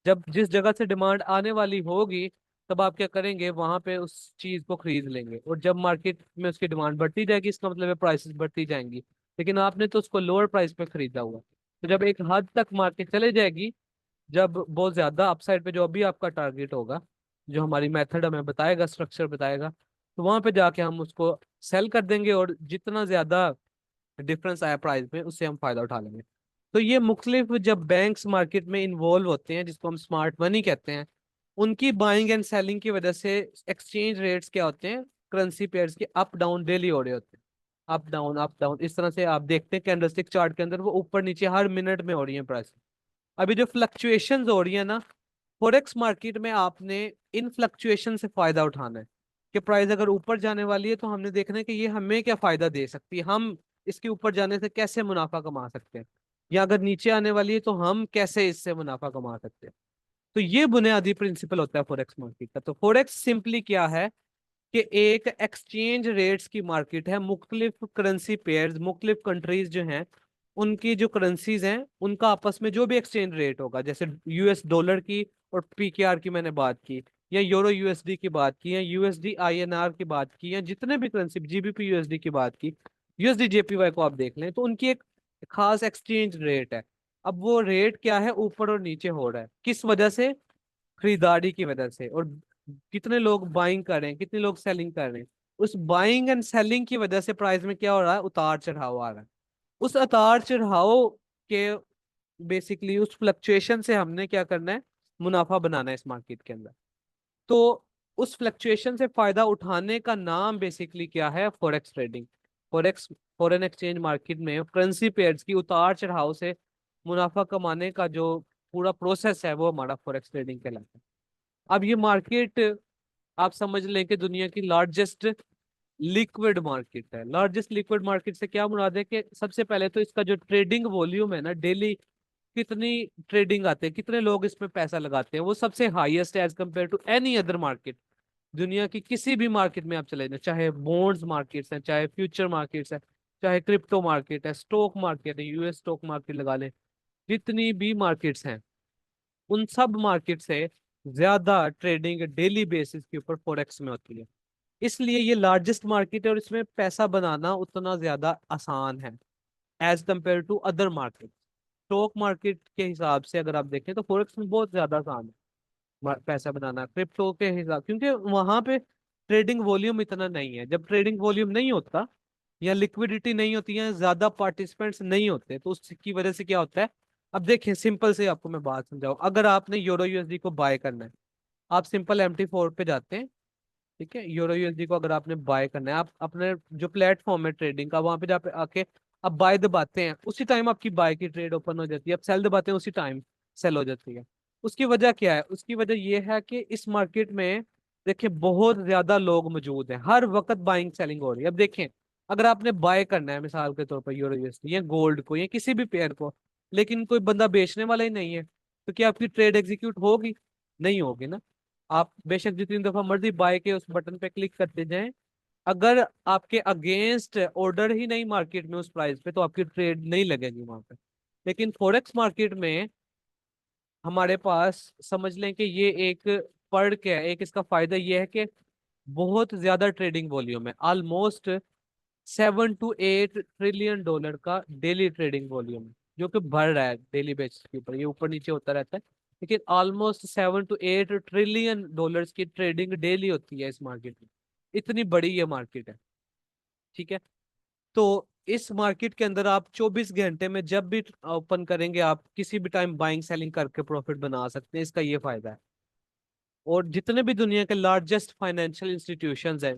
जब जिस जगह से डिमांड आने वाली होगी तब आप क्या करेंगे, वहां पे उस चीज को खरीद लेंगे, और जब मार्केट में उसकी डिमांड बढ़ती जाएगी इसका मतलब है प्राइसेस बढ़ती जाएंगी, लेकिन आपने तो उसको लोअर प्राइस पे खरीदा हुआ। तो जब एक हद तक मार्केट चले जाएगी, जब बहुत ज्यादा अपसाइड पे जो अभी आपका टारगेट होगा, जो हमारी मेथड हमें बताएगा, स्ट्रक्चर बताएगा, तो वहां पे जाके हम उसको सेल कर देंगे और जितना ज्यादा डिफरेंस आया प्राइस में उससे हम फायदा उठा लेंगे। तो ये मुख्तलिफ जब बैंक्स मार्केट में इन्वॉल्व होते हैं जिसको हम स्मार्ट मनी कहते हैं, उनकी बाइंग एंड सेलिंग की वजह से एक्सचेंज रेट्स क्या होते हैं, करेंसी पेयर्स के अप डाउन डेली हो रहे होते हैं, अप डाउन अप डाउन, इस तरह से आप देखते हैं कैंडलस्टिक चार्ट के अंदर वो ऊपर नीचे हर मिनट में हो रही है प्राइस। अभी जो फ्लक्चुएशंस हो रही है ना फोरेक्स मार्केट में, आपने इन फ्लक्चुएशन से फायदा उठाना है कि प्राइस अगर ऊपर जाने वाली है तो हमने देखना है कि ये हमें क्या फायदा दे सकती है, हम इसके ऊपर जाने से कैसे मुनाफा कमा सकते हैं, या अगर नीचे आने वाली है तो हम कैसे इससे मुनाफा कमा सकते हैं। तो ये बुनियादी प्रिंसिपल होता है फोरेक्स मार्केट का। तो फोरेक्स सिंपली क्या है कि एक एक्सचेंज रेट्स की मार्केट है, मुख्तलिफ करेंसी पेयर्स, मुख्तलिफ कंट्रीज जो हैं उनकी जो करेंसीज हैं उनका आपस में जो भी एक्सचेंज रेट होगा, जैसे US डॉलर की और PKR की मैंने बात की, या यूरो USD की बात की, या USD INR की बात की, या जितने भी करेंसी GBP USD की बात की, USD JPY को आप देख लें तो उनकी एक खास एक्सचेंज रेट है। अब वो रेट क्या है, ऊपर और नीचे हो रहा है, किस वजह से, खरीदारी की वजह से, और कितने लोग बाइंग कर रहे हैं, कितने लोग सेलिंग कर रहे हैं, उस बाइंग एंड सेलिंग की वजह से प्राइस में क्या हो रहा है, उतार चढ़ाव आ रहा है। उस उतार चढ़ाव के बेसिकली उस फ्लक्चुएशन से हमने क्या करना है, मुनाफा बनाना है इस मार्केट के अंदर। तो उस फ्लक्चुएशन से फायदा उठाने का नाम बेसिकली क्या है, forex trading. Forex, foreign exchange market में करेंसी पेयर्स की उतार चढ़ाव से मुनाफा कमाने का जो पूरा प्रोसेस है वो हमारा फॉरेक्स ट्रेडिंग कहलाता है। अब ये मार्केट आप समझ लें कि दुनिया की लार्जेस्ट लिक्विड मार्केट है। लार्जेस्ट लिक्विड मार्केट से क्या मुराद है कि सबसे पहले तो इसका जो ट्रेडिंग वॉल्यूम है ना, डेली कितनी ट्रेडिंग आते हैं, कितने लोग इसमें पैसा लगाते हैं, वो सबसे हाईएस्ट है as compare to any other market. दुनिया की किसी भी मार्केट में आप चले जाए, चाहे बॉन्ड्स मार्केट्स हैं, चाहे फ्यूचर मार्केट्स है, चाहे क्रिप्टो मार्केट है, स्टॉक मार्केट है, यूएस स्टॉक मार्केट लगा लें, जितनी भी मार्केट्स हैं उन सब मार्केट से ज्यादा ट्रेडिंग डेली बेसिस के ऊपर फॉरेक्स में होती है। इसलिए ये लार्जेस्ट मार्केट है और इसमें पैसा बनाना उतना ज्यादा आसान है as compare to other market. Stock market के हिसाब से अगर आप देखें तो फॉरेक्स में बहुत ज्यादा आसान है पैसा बनाना क्रिप्टो के हिसाब, क्योंकि वहां पे ट्रेडिंग वॉल्यूम इतना नहीं है। जब ट्रेडिंग वॉल्यूम नहीं होता या लिक्विडिटी नहीं होती है, ज्यादा पार्टिसिपेंट्स नहीं होते, तो उसकी वजह से क्या होता है। अब देखें, सिंपल से आपको मैं बात समझाऊं, अगर आपने यूरो यूएसडी को बाय करना है, आप सिंपल MT4 पे जाते हैं, ठीक है। यूरो यूएसडी को अगर आपने बाय करना है, आप अपने जो प्लेटफॉर्म है ट्रेडिंग का, वहां पे जाके आके आप बाय दबाते हैं, उसी टाइम आपकी बाय की ट्रेड ओपन हो जाती है। आप सेल दबाते हैं, उसी टाइम सेल हो जाती है। उसकी वजह क्या है, उसकी वजह यह है कि इस मार्केट में देखिए बहुत ज्यादा लोग मौजूद हैं, हर वक्त बाइंग सेलिंग हो रही है। अब देखें, अगर आपने बाय करना है मिसाल के तौर पर यूरो यूएसडी या गोल्ड को या किसी भी पेयर को, लेकिन कोई बंदा बेचने वाला ही नहीं है, तो क्या आपकी ट्रेड एग्जीक्यूट होगी? नहीं होगी ना। आप बेशक जितनी दफा मर्जी बाय के उस बटन पे क्लिक करते जाएं, अगर आपके अगेंस्ट ऑर्डर ही नहीं मार्केट में उस प्राइस पे, तो आपकी ट्रेड नहीं लगेगी वहां पे। लेकिन फॉरेक्स मार्केट में हमारे पास समझ लें कि ये एक पढ़ के है, एक इसका फायदा ये है कि बहुत ज्यादा ट्रेडिंग वॉल्यूम है। ऑलमोस्ट 7 to 8 ट्रिलियन डॉलर का डेली ट्रेडिंग वॉल्यूम है, जो कि बढ़ रहा है डेली बेसिस के ऊपर, ये ऊपर नीचे होता रहता है। लेकिन ऑलमोस्ट 7 to 8 ट्रिलियन डॉलर्स की ट्रेडिंग डेली होती है इस मार्केट में। इतनी बड़ी ये मार्केट है, ठीक है। तो इस मार्केट के अंदर आप 24 घंटे में जब भी ओपन करेंगे, आप किसी भी टाइम बाइंग सेलिंग करके प्रॉफिट बना सकते हैं, इसका ये फायदा है। और जितने भी दुनिया के लार्जेस्ट फाइनेंशियल इंस्टीट्यूशंस हैं,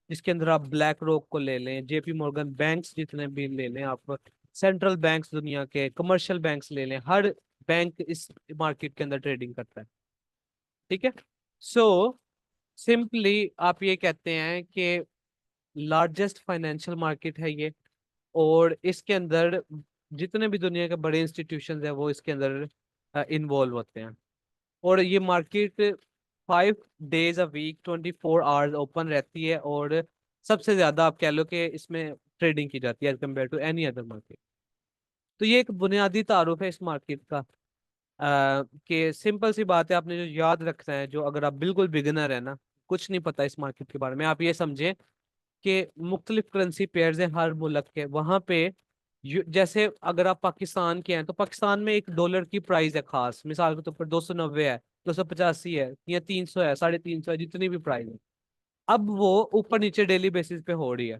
जिसके अंदर आप ब्लैक रॉक को ले लें, JP मॉर्गन बैंक्स जितने भी ले लें आप, सेंट्रल बैंक्स दुनिया के, कमर्शियल बैंक्स ले लें, हर बैंक इस मार्केट के अंदर ट्रेडिंग करता है, ठीक है। सो सिंपली आप ये कहते हैं कि लार्जेस्ट फाइनेंशियल मार्केट है ये, और इसके अंदर जितने भी दुनिया के बड़े इंस्टीट्यूशंस हैं वो इसके अंदर इन्वॉल्व होते हैं। और ये market 5 days a week 24 hours open रहती है, और सबसे ज्यादा आप कह लो कि इसमें ट्रेडिंग की जाती है as compare to any other market. तो ये एक बुनियादी तारुफ है इस मार्केट का। कि सिंपल सी बात है, आपने जो याद रखना है, जो अगर आप बिल्कुल बिगिनर है ना, कुछ नहीं पता इस मार्केट के बारे में, आप ये समझें कि मुख्तलिफ करेंसी पेयर्स हैं हर मुल्क के, वहां पे जैसे अगर आप पाकिस्तान के हैं तो पाकिस्तान में $1 की प्राइस है खास, मिसाल के तौर पर 290 है, 285 है, या 300 है, 350 है, जितनी भी प्राइस है, अब वो ऊपर नीचे डेली बेसिस पे हो रही है।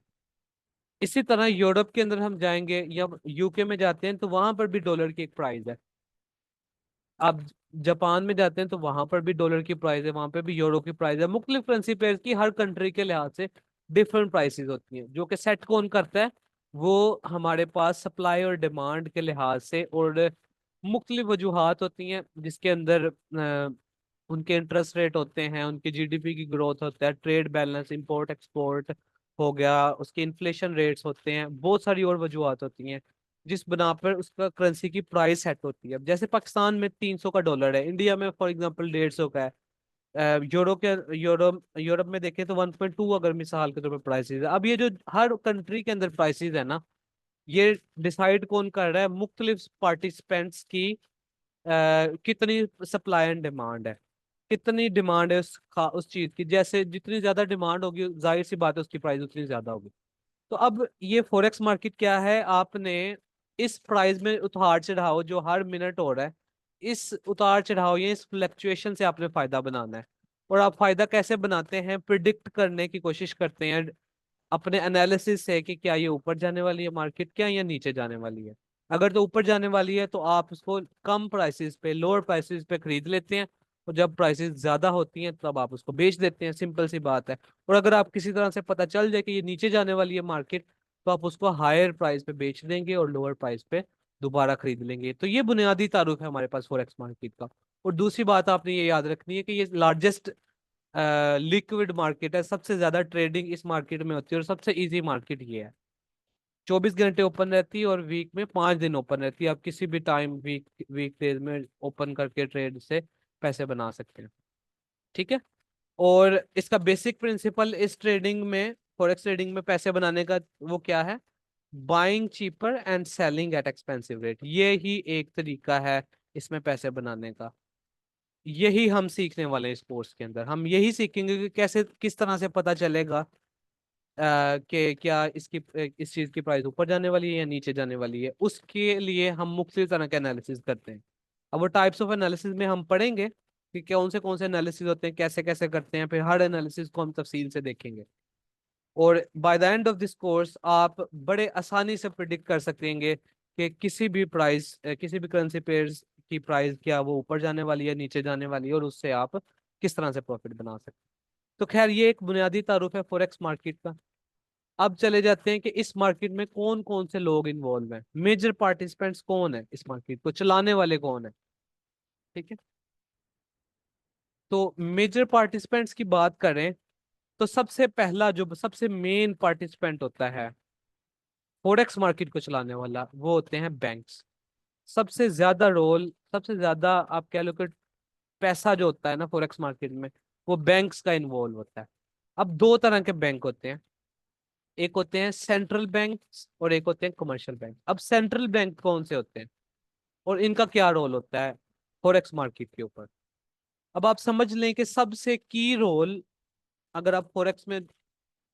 इसी तरह यूरोप के अंदर हम जाएंगे या UK में जाते हैं तो वहां पर भी डॉलर की एक प्राइस है। आप जापान में जाते हैं तो वहां पर भी डॉलर की प्राइस है, वहां पर भी यूरो की प्राइस है। मुख्तलिफ करेंसी पेयर की हर कंट्री के लिहाज से डिफरेंट प्राइसेस होती हैं, जो कि सेट कौन करता है, वो हमारे पास सप्लाई और डिमांड के लिहाज से, और मुख्तलिफ वजूहात होती हैं जिसके अंदर उनके इंटरेस्ट रेट होते हैं, उनकी GDP की ग्रोथ होता है, ट्रेड बैलेंस, इंपोर्ट एक्सपोर्ट हो गया, उसके इन्फ्लेशन रेट्स होते हैं, बहुत सारी और वजूहात होती हैं जिस बना पर उसका करेंसी की प्राइस सेट होती है। अब जैसे पाकिस्तान में 300 का डॉलर है, इंडिया में फॉर एग्जांपल 150 का है। यूरोप में देखें तो 1.2 अगर मिसाल के तौर पर प्राइसेस है। अब ये जो हर कंट्री के अंदर प्राइसेस है ना, ये डिसाइड कौन कर रहा है, मुख्तलिफ पार्टिसिपेंट्स की कितनी सप्लाई एंड डिमांड है, कितनी डिमांड है उस चीज की। जैसे जितनी ज्यादा डिमांड होगी, जाहिर सी बात है उसकी प्राइस उतनी ज्यादा होगी। तो अब ये फॉरेक्स मार्केट क्या है, आपने इस प्राइस में उतार चढ़ाव जो हर मिनट हो रहा है, इस उतार चढ़ाव या इस फ्लक्चुएशन से आपने फायदा बनाना है। और आप फायदा कैसे बनाते हैं, प्रिडिक्ट करने की कोशिश करते हैं अपने एनालिसिस से कि क्या ये ऊपर जाने वाली है मार्केट, क्या या नीचे जाने वाली है। अगर तो ऊपर जाने वाली है तो आप उसको कम प्राइसेस पे, लोअर प्राइसेस पे खरीद लेते हैं, और जब प्राइसेस ज्यादा होती हैं तब आप उसको बेच देते हैं, सिंपल सी बात है। और अगर आप किसी तरह से पता चल जाए कि ये नीचे जाने वाली है मार्केट, तो आप उसको हायर प्राइस पे बेच देंगे और लोअर प्राइस पे दोबारा खरीद लेंगे। तो ये बुनियादी तारुफ है हमारे पास फॉरेक्स मार्केट का। और दूसरी बात आपने ये याद रखनी है कि ये लार्जेस्ट लिक्विड मार्केट है, सबसे ज्यादा ट्रेडिंग इस मार्केट में होती है, और सबसे इजी मार्केट ये है। 24 घंटे ओपन रहती है और वीक में 5 दिन ओपन रहती है। आप किसी भी टाइम वीक डेज में ओपन करके ट्रेड से पैसे बना सकते हैं। ठीक है। और इसका बेसिक प्रिंसिपल इस ट्रेडिंग में, फॉरेक्स ट्रेडिंग में पैसे बनाने का, वो क्या है? Buying cheaper and selling eight expensive rate. ये ही एक तरीका है इसमें पैसे बनाने का। यही हम सीखने वाले हैं इस कोर्स के अंदर। हम यही सीखेंगे कि कैसे, किस तरह से पता चलेगा कि क्या इसकी इस चीज की प्राइस ऊपर जाने वाली है या नीचे जाने वाली है। उसके लिए हम मुख्तलिफ तरह के एनालिसिस करते हैं। अब वो टाइप्स ऑफ एनालिसिस में हम पढ़ेंगे कि कौन से एनालिसिस होते हैं, कैसे कैसे करते हैं, फिर हर एनालिसिस को हम तफसील से देखेंगे। और bye the end of this course आप बड़े आसानी से प्रिडिक्ट कर सकेंगे कि किसी भी करेंसी पेयर्स की प्राइस क्या वो ऊपर जाने वाली है, नीचे जाने वाली है, और उससे आप किस तरह से प्रॉफिट बना सकते हैं। तो खैर, ये एक बुनियादी तारुफ है फॉरेक्स मार्केट का। अब चले जाते हैं कि इस मार्केट में कौन कौन से लोग इन्वॉल्व हैं, मेजर पार्टिसिपेंट्स कौन है, इस मार्केट को चलाने वाले कौन है। ठीक है। तो मेजर पार्टिसिपेंट्स की बात करें तो सबसे पहला जो सबसे मेन पार्टिसिपेंट होता है फॉरेक्स मार्केट को चलाने वाला, वो होते हैं बैंक्स। सबसे ज्यादा आप कह लो कि पैसा जो होता है ना फॉरेक्स मार्केट में, वो बैंक्स का इन्वॉल्व होता है। अब दो तरह के बैंक होते हैं, एक होते हैं सेंट्रल बैंक और एक होते हैं कमर्शियल बैंक। अब सेंट्रल बैंक कौन से होते हैं और इनका क्या रोल होता है फॉरेक्स मार्केट के ऊपर? अब आप समझ लें कि सबसे की रोल, अगर आप फॉरेक्स में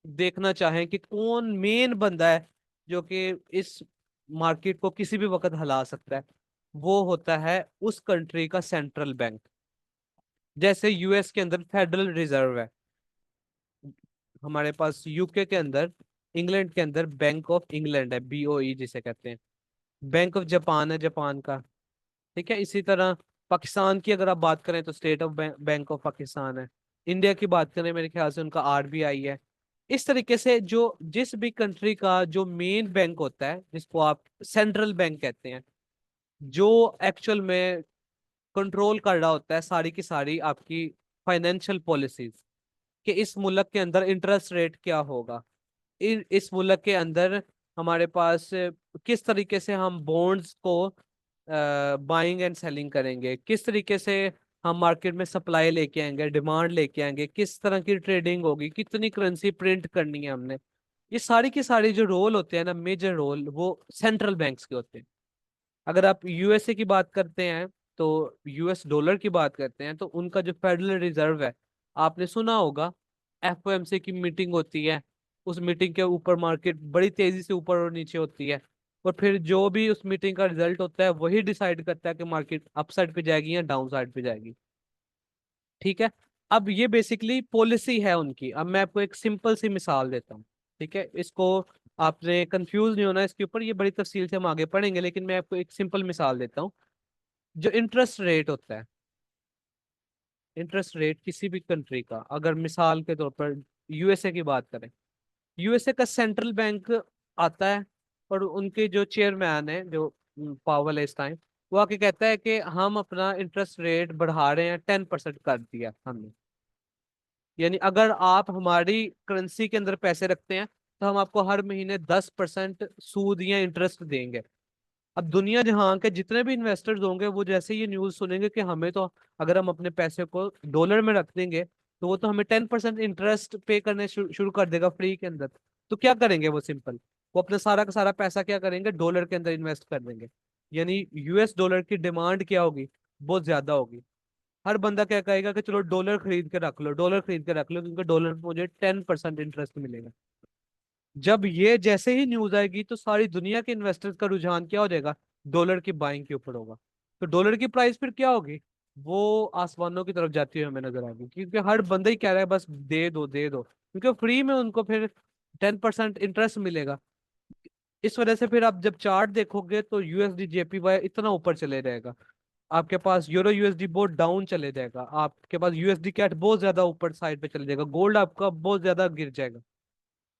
देखना चाहें कि कौन मेन बंदा है जो कि इस मार्केट को किसी भी वक्त हिला सकता है, वो होता है उस कंट्री का सेंट्रल बैंक। जैसे यूएस के अंदर फेडरल रिजर्व है, हमारे पास यूके के अंदर, इंग्लैंड के अंदर बैंक ऑफ इंग्लैंड है, बीओई जिसे कहते हैं। बैंक ऑफ जापान है जापान का। ठीक है। इसी तरह पाकिस्तान की अगर आप बात करें तो state of bank of Pakistan है। इंडिया की बात करें, मेरे ख्याल से उनका आरबीआई है। इस तरीके से जो जिस भी कंट्री का जो मेन बैंक होता है, जिसको आप सेंट्रल बैंक कहते हैं, जो एक्चुअल में कंट्रोल कर रहा होता है सारी की सारी आपकी फाइनेंशियल पॉलिसीज, कि इस मुल्क के अंदर इंटरेस्ट रेट क्या होगा, इस मुल्क के अंदर हमारे पास किस तरीके से हम बॉन्ड्स को बाइंग एंड सेलिंग करेंगे, किस तरीके से हम मार्केट में सप्लाई लेके आएंगे, डिमांड लेके आएंगे, किस तरह की ट्रेडिंग होगी, कितनी करेंसी प्रिंट करनी है हमने। ये सारी की सारी जो रोल होते हैं ना, मेजर रोल, वो सेंट्रल बैंक्स के होते हैं। अगर आप यूएसए की बात करते हैं, तो यूएस डॉलर की बात करते हैं, तो उनका जो फेडरल रिजर्व है, आपने सुना होगा, एफओएमसी की मीटिंग होती है, उस मीटिंग के ऊपर मार्केट बड़ी तेजी से ऊपर और नीचे होती है, और फिर जो भी उस मीटिंग का रिजल्ट होता है वही डिसाइड करता है कि मार्केट अप साइड पे जाएगी या डाउन साइड पे जाएगी। ठीक है। अब ये बेसिकली पॉलिसी है उनकी। अब मैं आपको एक सिंपल सी मिसाल देता हूँ। ठीक है। इसको आपने कंफ्यूज नहीं होना इसके ऊपर, ये बड़ी तफसील से हम आगे पढ़ेंगे, लेकिन मैं आपको एक सिंपल मिसाल देता हूँ। जो इंटरेस्ट रेट होता है, इंटरेस्ट रेट किसी भी कंट्री का, अगर मिसाल के तौर पर यूएसए की बात करें, यूएसए का सेंट्रल बैंक आता है, और उनके जो चेयरमैन है, जो पावल है इस टाइम, वो आके कहता है कि हम अपना इंटरेस्ट रेट बढ़ा रहे हैं, 10% कर दिया हमने। यानी अगर आप हमारी करेंसी के अंदर पैसे रखते हैं तो हम आपको हर महीने 10% सूद या इंटरेस्ट देंगे। अब दुनिया जहां के जितने भी इन्वेस्टर्स होंगे, वो जैसे ये न्यूज सुनेंगे कि हमें तो, अगर हम अपने पैसे को डॉलर में रख देंगे तो वो तो हमें 10% इंटरेस्ट पे करने शुरू कर देगा फ्री के अंदर। तो क्या करेंगे वो? सिंपल, वो अपना सारा का सारा पैसा क्या करेंगे, डॉलर के अंदर इन्वेस्ट कर देंगे। यानी यूएस डॉलर की डिमांड क्या होगी? बहुत ज्यादा होगी। हर बंदा क्या कहेगा कि चलो डॉलर खरीद के रख लो, डॉलर खरीद के रख लो, क्योंकि डॉलर पे मुझे 10% इंटरेस्ट मिलेगा। जब ये जैसे ही न्यूज आएगी तो सारी दुनिया के इन्वेस्टर्स का रुझान क्या हो जाएगा? डॉलर की बाइंग के ऊपर होगा। तो डॉलर की प्राइस फिर क्या होगी? वो आसमानों की तरफ जाती हुई हमें नजर आएगी, क्योंकि हर बंदा ही कह रहा है बस दे दो दे दो, क्योंकि फ्री में उनको फिर 10% इंटरेस्ट मिलेगा। इस वजह से फिर आप जब चार्ट देखोगे तो यूएसडी जेपीवाई इतना ऊपर चले जाएगा, आपके पास यूरो यूएसडी बहुत डाउन चले जाएगा, आपके पास यूएसडी कैट बहुत ज्यादा ऊपर साइड पे चले जाएगा, गोल्ड आपका बहुत ज्यादा गिर जाएगा।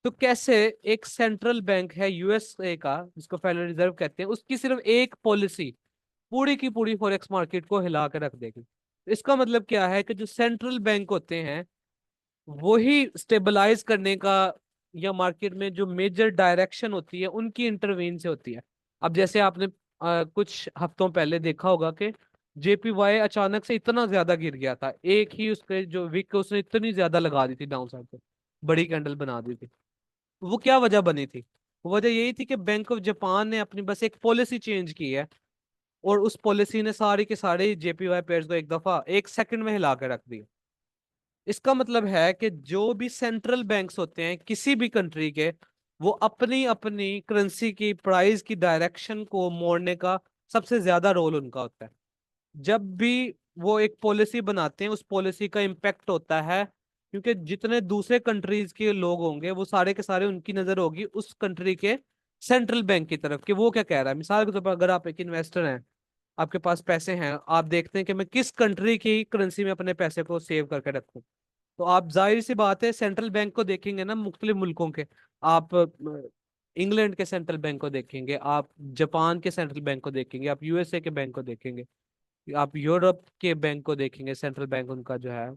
तो कैसे एक सेंट्रल बैंक है यूएसए का जिसको फेडरल रिजर्व कहते हैं, उसकी सिर्फ एक पॉलिसी पूरी की पूरी फॉरेक्स मार्केट को हिला के रख देगी। इसका मतलब क्या है कि जो सेंट्रल बैंक होते हैं वही स्टेबलाइज करने का, या मार्केट में जो मेजर डायरेक्शन होती है उनकी इंटरवीन से होती है। अब जैसे आपने कुछ हफ्तों पहले देखा होगा कि जेपीवाई अचानक से इतना ज्यादा गिर गया था, एक ही उसके जो विक उसने इतनी ज्यादा लगा दी थी डाउन साइड पे, बड़ी कैंडल बना दी थी। वो क्या वजह बनी थी? वो वजह यही थी कि बैंक ऑफ जापान ने अपनी बस एक पॉलिसी चेंज की है, और उस पॉलिसी ने सारी के सारे जेपीवाई पेयर्स को एक दफा एक सेकंड में हिला के रख दिया। इसका मतलब है कि जो भी सेंट्रल बैंक्स होते हैं किसी भी कंट्री के, वो अपनी अपनी करेंसी की प्राइस की डायरेक्शन को मोड़ने का सबसे ज्यादा रोल उनका होता है। जब भी वो एक पॉलिसी बनाते हैं उस पॉलिसी का इम्पेक्ट होता है, क्योंकि जितने दूसरे कंट्रीज के लोग होंगे वो सारे के सारे उनकी नजर होगी उस कंट्री के सेंट्रल बैंक की तरफ कि वो क्या कह रहा है। मिसाल के तौर पर अगर आप एक इन्वेस्टर हैं, आपके पास पैसे हैं, आप देखते हैं कि मैं किस कंट्री की करेंसी में अपने पैसे को सेव करके रखूं, तो आप जाहिर सी बात है सेंट्रल बैंक को देखेंगे ना, मुख्तलिफ मुल्कों के। आप इंग्लैंड के सेंट्रल बैंक को देखेंगे, आप जापान के सेंट्रल बैंक को देखेंगे, आप यूएसए के बैंक को देखेंगे, आप यूरोप के बैंक को देखेंगे, सेंट्रल बैंक उनका जो है,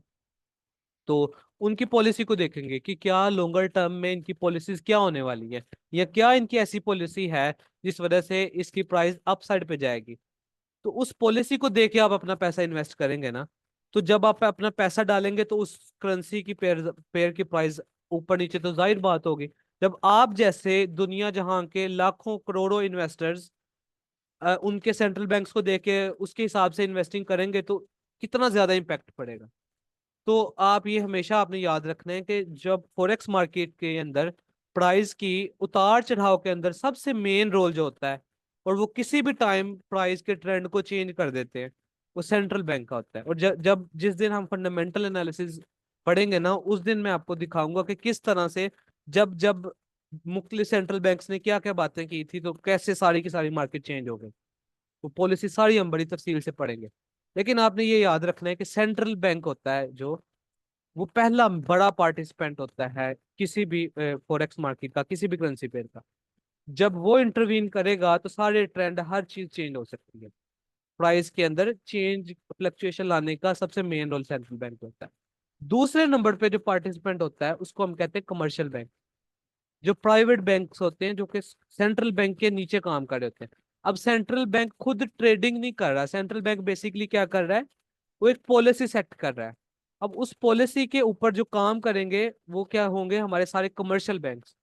तो उनकी पॉलिसी को देखेंगे कि क्या लॉन्गर टर्म में इनकी पॉलिसीज क्या होने वाली है, या क्या इनकी ऐसी पॉलिसी है जिस वजह से इसकी प्राइस अपसाइड पे जाएगी। तो उस पॉलिसी को देख के आप अपना पैसा इन्वेस्ट करेंगे ना, तो जब आप अपना पैसा डालेंगे तो उस करेंसी की पेयर पेयर की प्राइस ऊपर नीचे तो जाहिर बात होगी। जब आप जैसे दुनिया जहां के लाखों करोड़ों इन्वेस्टर्स उनके सेंट्रल बैंक्स को देख के उसके हिसाब से इन्वेस्टिंग करेंगे तो कितना ज्यादा इम्पैक्ट पड़ेगा। तो आप ये हमेशा आपने याद रखना है कि जब फॉरेक्स मार्केट के अंदर प्राइस की उतार चढ़ाव के अंदर सबसे मेन रोल जो होता है, और वो किसी भी टाइम प्राइस के ट्रेंड को चेंज कर देते हैं, वो सेंट्रल बैंक का होता है। और जब जिस दिन हम फंडामेंटल एनालिसिस पढ़ेंगे ना, उस दिन मैं आपको दिखाऊंगा कि किस तरह से जब जब मुख्तलिफ सेंट्रल बैंक्स ने क्या क्या बातें की थी तो कैसे सारी की सारी मार्केट चेंज हो गई। वो पॉलिसी सारी हम बड़ी तफसील से पढ़ेंगे। लेकिन आपने ये याद रखना है कि सेंट्रल बैंक होता है जो वो पहला बड़ा पार्टिसिपेंट होता है किसी भी फॉरेक्स मार्केट का, किसी भी करेंसी पेयर का। जब वो इंटरवीन करेगा तो सारे ट्रेंड हर चीज चेंज हो सकती है। प्राइस के अंदर चेंज फ्लक्चुएशन लाने का सबसे मेन रोल सेंट्रल बैंक होता है। दूसरे नंबर पे जो पार्टिसिपेंट होता है उसको हम कहते हैं कमर्शियल बैंक, जो प्राइवेट बैंक्स होते हैं जो कि सेंट्रल बैंक के नीचे काम कर रहे होते हैं। अब सेंट्रल बैंक खुद ट्रेडिंग नहीं कर रहा, सेंट्रल बैंक बेसिकली क्या कर रहा है, वो एक पॉलिसी सेट कर रहा है। अब उस पॉलिसी के ऊपर जो काम करेंगे वो क्या होंगे, हमारे सारे कमर्शियल बैंक्स।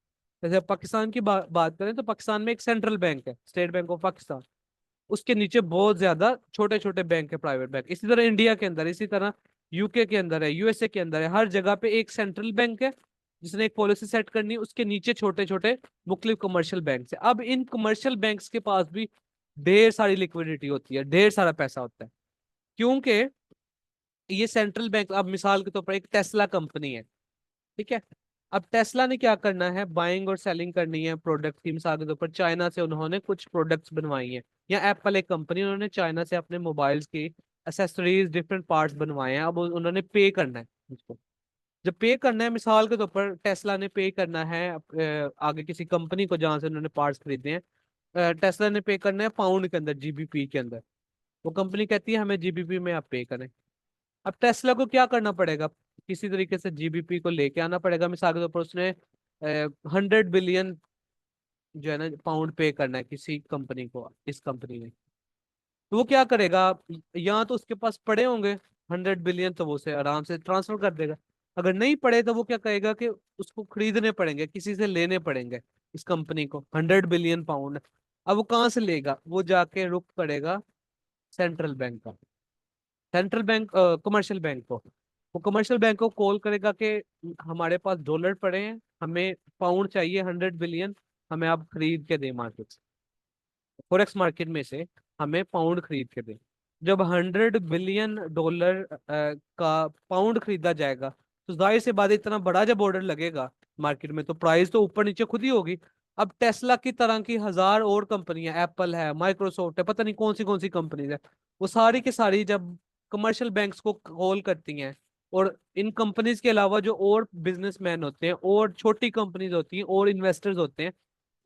जैसे पाकिस्तान की बात करें तो पाकिस्तान में एक सेंट्रल बैंक है, स्टेट बैंक ऑफ पाकिस्तान। उसके नीचे बहुत ज्यादा छोटे छोटे बैंक है, प्राइवेट बैंक। इसी तरह इंडिया के अंदर, इसी तरह यूके के अंदर है, यूएसए के अंदर है, हर जगह पे एक सेंट्रल बैंक है जिसने एक पॉलिसी सेट करनी है, उसके नीचे छोटे छोटे मुख्तलिफ कमर्शियल बैंक है। अब इन कमर्शियल बैंक्स के पास भी ढेर सारी लिक्विडिटी होती है, ढेर सारा पैसा होता है, क्योंकि ये सेंट्रल बैंक, अब मिसाल के तौर पर एक टेस्ला कंपनी है, ठीक है। अब टेस्ला ने क्या करना है, बाइंग और सेलिंग करनी है प्रोडक्ट की। मिसाल के तौर पर चाइना से उन्होंने कुछ प्रोडक्ट्स बनवाई हैं, या एप्पल एक कंपनी, उन्होंने चाइना से अपने मोबाइल्स की एसेसरीज डिफरेंट पार्ट्स बनवाए हैं, अब उन्होंने पे करना है उसको। जब पे करना है, मिसाल के तौर पर टेस्ला ने पे करना है आगे किसी कंपनी को जहां से उन्होंने पार्ट्स खरीदे हैं, टेस्ला ने पे करना है पाउंड के अंदर, जीबीपी के अंदर। वो कंपनी कहती है हमें जीबीपी में आप पे करें। अब टेस्ला को क्या करना पड़ेगा, किसी तरीके से जीबीपी को लेके आना पड़ेगा। मिसाल के तौर पर उसने 100 बिलियन जो है ना पाउंड पे करना है किसी कंपनी को, इस कंपनी ने। तो वो क्या करेगा, या तो उसके पास पड़े होंगे 100 बिलियन, तो वो उसे आराम से ट्रांसफर कर देगा। अगर नहीं पड़े तो वो क्या कहेगा कि उसको खरीदने पड़ेंगे, किसी से लेने पड़ेंगे इस कंपनी को 100 बिलियन पाउंड। अब वो कहाँ से लेगा, वो जाके रुख पड़ेगा सेंट्रल बैंक का, सेंट्रल बैंक कमर्शियल बैंक को। वो कमर्शियल बैंक को कॉल करेगा कि हमारे पास डॉलर पड़े हैं, हमें पाउंड चाहिए 100 बिलियन, हमें आप खरीद के दें मार्केट से, फॉरेक्स मार्केट में से हमें पाउंड खरीद के दें। जब 100 बिलियन डॉलर का पाउंड खरीदा जाएगा तो जाहिर सी बात है, इतना बड़ा जब ऑर्डर लगेगा मार्केट में तो प्राइस तो ऊपर नीचे खुद ही होगी। अब टेस्ला की तरह की हजार और कंपनियां, एप्पल है, माइक्रोसॉफ्ट है, पता नहीं कौन सी कंपनीज है, वो सारी की सारी जब कमर्शियल बैंक्स को कॉल करती हैं, और इन कंपनीज के अलावा जो और बिजनेसमैन होते हैं और छोटी कंपनीज होती हैं और इन्वेस्टर्स होते हैं,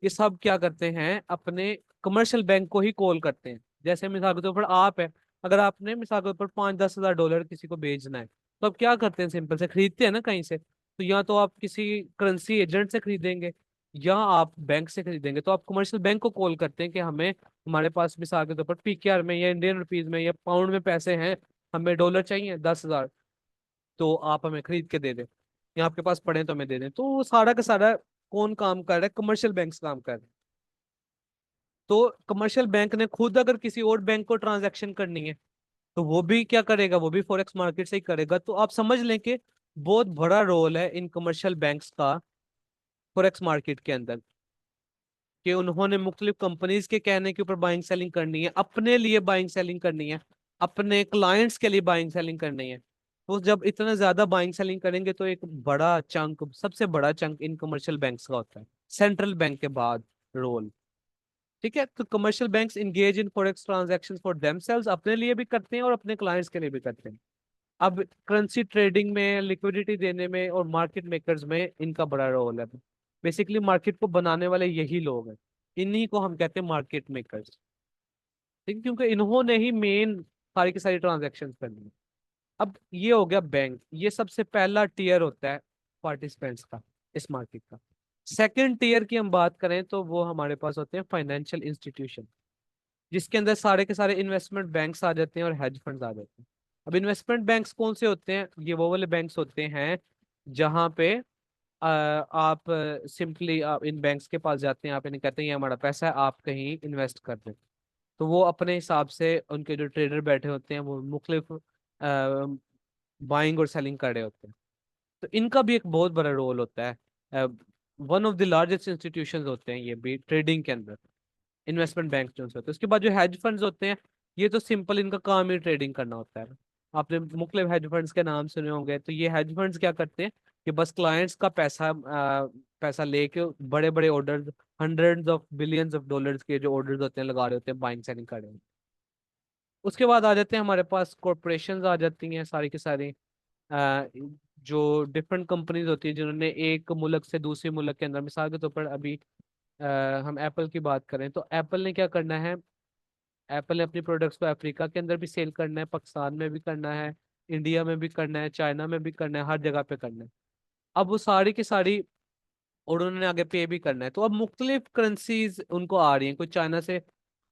ये सब क्या करते हैं, अपने कमर्शियल बैंक को ही कॉल करते हैं। जैसे मिसाल के तौर पर आप है, अगर आपने मिसाल के तौर पर 5-10 हज़ार डॉलर किसी को भेजना है, तो आप क्या करते हैं, सिंपल से खरीदते हैं ना कहीं से, तो या तो आप किसी करेंसी एजेंट से खरीदेंगे या आप बैंक से खरीदेंगे, तो आप कमर्शियल बैंक को कॉल करते हैं कि हमें, हमारे पास मिसाल के तौर पर पीकेआर में या इंडियन रुपीज में या पाउंड में पैसे हैं, हमें डॉलर चाहिए 10 हज़ार, तो आप हमें खरीद के दे दें, या आपके पास पड़े तो हमें दे दें। तो वो सारा का सारा कौन काम कर रहा है, कमर्शियल बैंक्स काम कर रहे हैं। तो कमर्शियल बैंक ने खुद अगर किसी और बैंक को ट्रांजैक्शन करनी है, तो वो भी क्या करेगा, वो भी फॉरेक्स मार्केट से ही करेगा। तो आप समझ लें कि बहुत बड़ा रोल है इन कमर्शियल बैंक्स का फॉरेक्स मार्केट के अंदर, कि उन्होंने मुख्तलिफ कंपनीज के कहने के ऊपर बाइंग सेलिंग करनी है, अपने लिए बाइंग सेलिंग करनी है, अपने क्लाइंट्स के लिए बाइंग सेलिंग करनी है। तो जब इतना ज्यादा बाइंग सेलिंग करेंगे तो एक बड़ा चंक, सबसे बड़ा चंक इन कमर्शियल बैंक्स का होता है, सेंट्रल बैंक के बाद रोल। ठीक है, तो commercial banks engage in forex transactions for themselves, अपने लिए भी करते हैं और अपने क्लाइंट्स के लिए भी करते हैं। अब करेंसी ट्रेडिंग में, लिक्विडिटी देने में और मार्केट मेकर्स में इनका बड़ा रोल है। बेसिकली मार्केट को बनाने वाले यही लोग हैं, इन्हीं को हम कहते हैं मार्केट मेकर्स। ठीक है, क्योंकि इन्होंने ही मेन सारी की सारी ट्रांजेक्शन करनी है। अब ये हो गया बैंक, ये सबसे पहला टीयर होता है पार्टिसिपेंट्स का, इस मार्केट का। सेकंड टीयर की हम बात करें तो वो हमारे पास होते हैं फाइनेंशियल इंस्टीट्यूशन, जिसके अंदर सारे के सारे इन्वेस्टमेंट बैंक्स आ जाते हैं और हेज फंड्स आ जाते हैं। अब इन्वेस्टमेंट बैंक्स कौन से होते हैं, ये वो वाले बैंक्स होते हैं जहां पे आप सिंपली आप इन बैंक्स के पास जाते हैं, आप इन्हें कहते हैं ये हमारा पैसा है, आप कहीं इन्वेस्ट कर दें। तो वो अपने हिसाब से, उनके जो ट्रेडर बैठे होते हैं वो मुख्तलिफ बाइंग और सेलिंग कर रहे होते हैं। तो इनका भी एक बहुत बड़ा रोल होता है। One of the largest institutions होते हैं ये भी ट्रेडिंग के अंदर, इन्वेस्टमेंट बैंक जो होते हैं। उसके बाद जो हेज फंड्स होते हैं, ये तो सिंपल इनका काम ही ट्रेडिंग करना होता है। आपने मुख्तलिफ हेज फंड्स के नाम सुने होंगे, तो ये हेज फंड्स क्या करते हैं कि बस क्लाइंट्स का पैसा लेके बड़े बड़े order, hundreds of billions of dollars के जो ऑर्डर्स होते हैं लगा रहे होते हैं, बाइंग सेलिंग कर रहे हैं। उसके बाद आ जाते हैं हमारे पास कॉरपोरेशंस आ जाती हैं सारी की सारी, अ, जो डिफरेंट कंपनीज होती है जिन्होंने एक मुल्क से दूसरे मुल्क के अंदर, मिसाल के तौर पर अभी अ, हम एप्पल की बात करें तो एप्पल ने क्या करना है, एप्पल ने अपनी प्रोडक्ट्स को अफ्रीका के अंदर भी सेल करना है, पाकिस्तान में भी करना है, इंडिया में भी करना है, चाइना में भी करना है, हर जगह पे करना है। अब वो सारी की सारी, और उन्होंने आगे पे भी करना है, तो अब मुख्तलिफ करेंसीज उनको आ रही हैं, कुछ चाइना से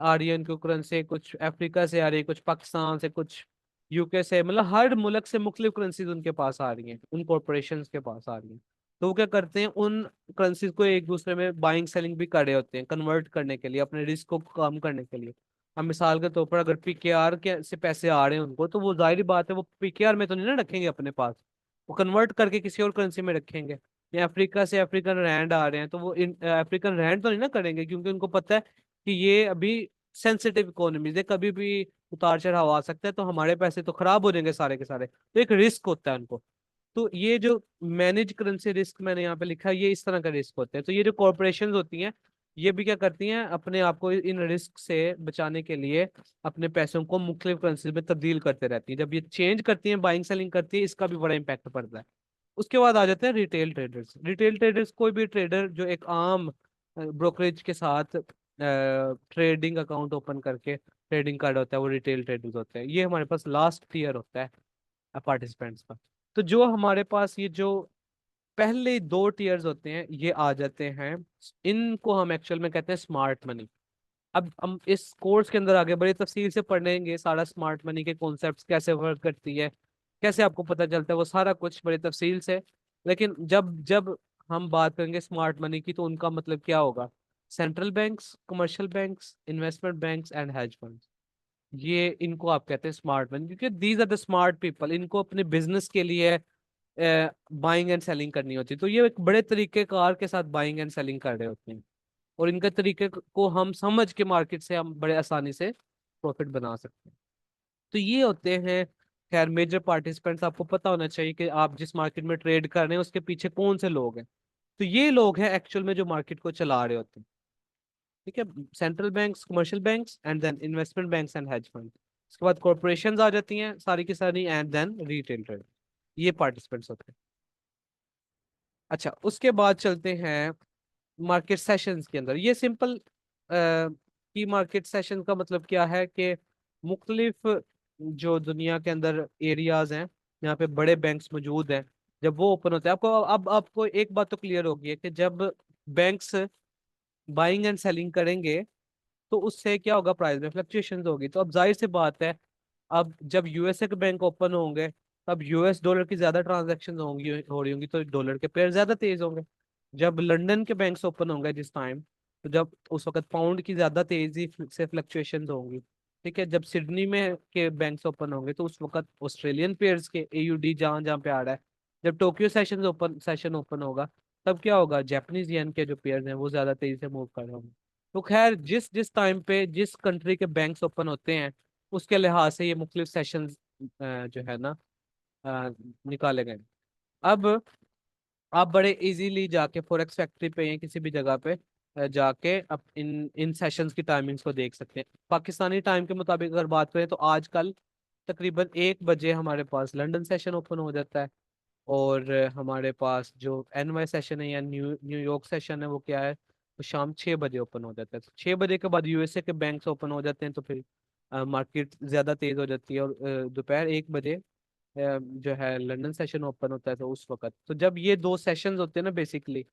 आ रही है उनको करेंसी, कुछ अफ्रीका से आ रही है, कुछ पाकिस्तान से, कुछ यूके से, मतलब हर मुल्क से मुख्तलिफ करेंसीज उनके पास आ रही हैं, उन कॉरपोरेशन के पास आ रही हैं। तो वो क्या करते हैं, उन करेंसीज को एक दूसरे में बाइंग सेलिंग भी कर रहे होते हैं, कन्वर्ट करने के लिए, अपने रिस्क को कम करने के लिए। अब मिसाल के तौर पर अगर पीकेआर के से पैसे आ रहे हैं उनको, तो वो जाहिर बात है वो पीकेआर में तो नहीं ना रखेंगे अपने पास, वो कन्वर्ट करके किसी और करेंसी में रखेंगे। या अफ्रीका से अफ्रीकन रैंड आ रहे हैं, तो वो अफ्रीकन रैंड तो नहीं ना करेंगे, क्योंकि उनको पता है कि ये अभी सेंसिटिव इकोनॉमीज है, कभी भी उतार चढ़ाव आ सकता है, तो हमारे पैसे तो खराब हो जाएंगे सारे के सारे, तो एक रिस्क होता है उनको। तो ये जो मैनेज करेंसी रिस्क मैंने यहाँ पे लिखा है, ये इस तरह का रिस्क होते हैं। तो ये जो कॉरपोरेशन होती हैं, ये भी क्या करती हैं, अपने आप को इन रिस्क से बचाने के लिए अपने पैसों को मुख्तलिफ करेंसी में तब्दील करते रहती हैं। जब ये चेंज करती हैं, बाइंग सेलिंग करती है, इसका भी बड़ा इंपैक्ट पड़ता है। उसके बाद आ जाते हैं रिटेल ट्रेडर्स। रिटेल ट्रेडर्स कोई भी ट्रेडर जो एक आम ब्रोकरेज के साथ ट्रेडिंग अकाउंट ओपन करके ट्रेडिंग कार्ड होता है, वो रिटेल ट्रेडर्स होते हैं। ये हमारे पास लास्ट ईयर होता है पार्टिसिपेंट्स का। तो जो हमारे पास ये जो पहले दो टीयर्स होते हैं, ये आ जाते हैं, इनको हम एक्चुअल में कहते हैं स्मार्ट मनी। अब हम इस कोर्स के अंदर आगे बड़ी तफसील से पढ़ेंगे सारा, स्मार्ट मनी के कॉन्सेप्ट्स कैसे वर्क करती है, कैसे आपको पता चलता है, वो सारा कुछ बड़ी तफसील से। लेकिन जब जब हम बात करेंगे स्मार्ट मनी की, तो उनका मतलब क्या होगा, central banks, commercial banks, investment banks and hedge funds, ये इनको आप कहते हैं स्मार्ट मनी, क्योंकि these are the smart people, इनको अपने बिजनेस के लिए बाइंग एंड सेलिंग करनी होती है। तो ये एक बड़े तरीके कार के साथ बाइंग एंड सेलिंग कर रहे होते हैं, और इनके तरीके को हम समझ के मार्केट से हम बड़े आसानी से प्रॉफिट बना सकते हैं। तो ये होते हैं खैर मेजर पार्टिसिपेंट्स। आपको पता होना चाहिए कि आप जिस मार्केट में ट्रेड कर रहे हैं उसके पीछे कौन से लोग हैं। तो ये लोग हैं एक्चुअल में जो मार्केट को चला रहे होते हैं। ठीक है, central banks, commercial banks, and then investment banks and hedge fund. उसके बाद कॉर्पोरेशंस आ जाती हैं सारी की सारी, एंड देन रिटेल ट्रेड। ये पार्टिसिपेंट्स होते हैं। अच्छा, उसके बाद चलते हैं मार्केट सेशंस के अंदर। ये सिंपल की मार्केट सेशन का मतलब क्या है कि मुख्तलिफ जो दुनिया के अंदर एरियाज हैं, यहाँ पे बड़े बैंक्स मौजूद हैं, जब वो ओपन होते हैं, आपको अब आपको एक बात तो क्लियर होगी है कि जब बैंक्स बाइंग एंड सेलिंग करेंगे तो उससे क्या होगा, प्राइस में फ्लक्चुएशंस होगी। तो अब जाहिर सी बात है, अब जब यूएसए के बैंक ओपन होंगे, तब यूएस डॉलर की ज्यादा ट्रांजैक्शन होंगी, हो रही होंगी, तो डॉलर के पेयर ज्यादा तेज होंगे। जब लंदन के बैंक्स ओपन होंगे जिस टाइम, तो जब उस वक्त पाउंड की ज्यादा तेजी से फ्लक्चुएशंस होंगी। ठीक है, जब सिडनी में के बैंक्स ओपन होंगे तो उस वक्त ऑस्ट्रेलियन पेयर्स के एयूडी जहां जहां पे आ रहा है। जब टोक्यो सेशन ओपन होगा, तब क्या होगा, जापानीज येन के जो पेयर्स हैं वो ज्यादा तेजी से मूव कर रहे होंगे। तो खैर, जिस जिस टाइम पे जिस कंट्री के बैंक्स ओपन होते हैं, उसके लिहाज से ये मुख्तलिफ सेशंस जो है ना निकाले गए। अब आप बड़े इजीली जाके फॉरेक्स फैक्ट्री पे या किसी भी जगह पे जाके अब इन इन सेशंस की टाइमिंग्स को देख सकते हैं। पाकिस्तानी टाइम के मुताबिक अगर बात करें तो आजकल तकरीबन 1 बजे हमारे पास लंदन सेशन ओपन हो जाता है। और हमारे पास जो एनवाई सेशन है या न्यूयॉर्क सेशन है, वो क्या है, वो शाम 6 बजे ओपन हो जाता है। तो 6 बजे के बाद यूएसए के बैंक्स ओपन हो जाते हैं, तो फिर मार्केट ज्यादा तेज हो जाती है। और दोपहर 1 बजे जो है लंदन सेशन ओपन होता है। तो उस वक्त, तो जब ये दो सेशंस होते हैं ना बेसिकली,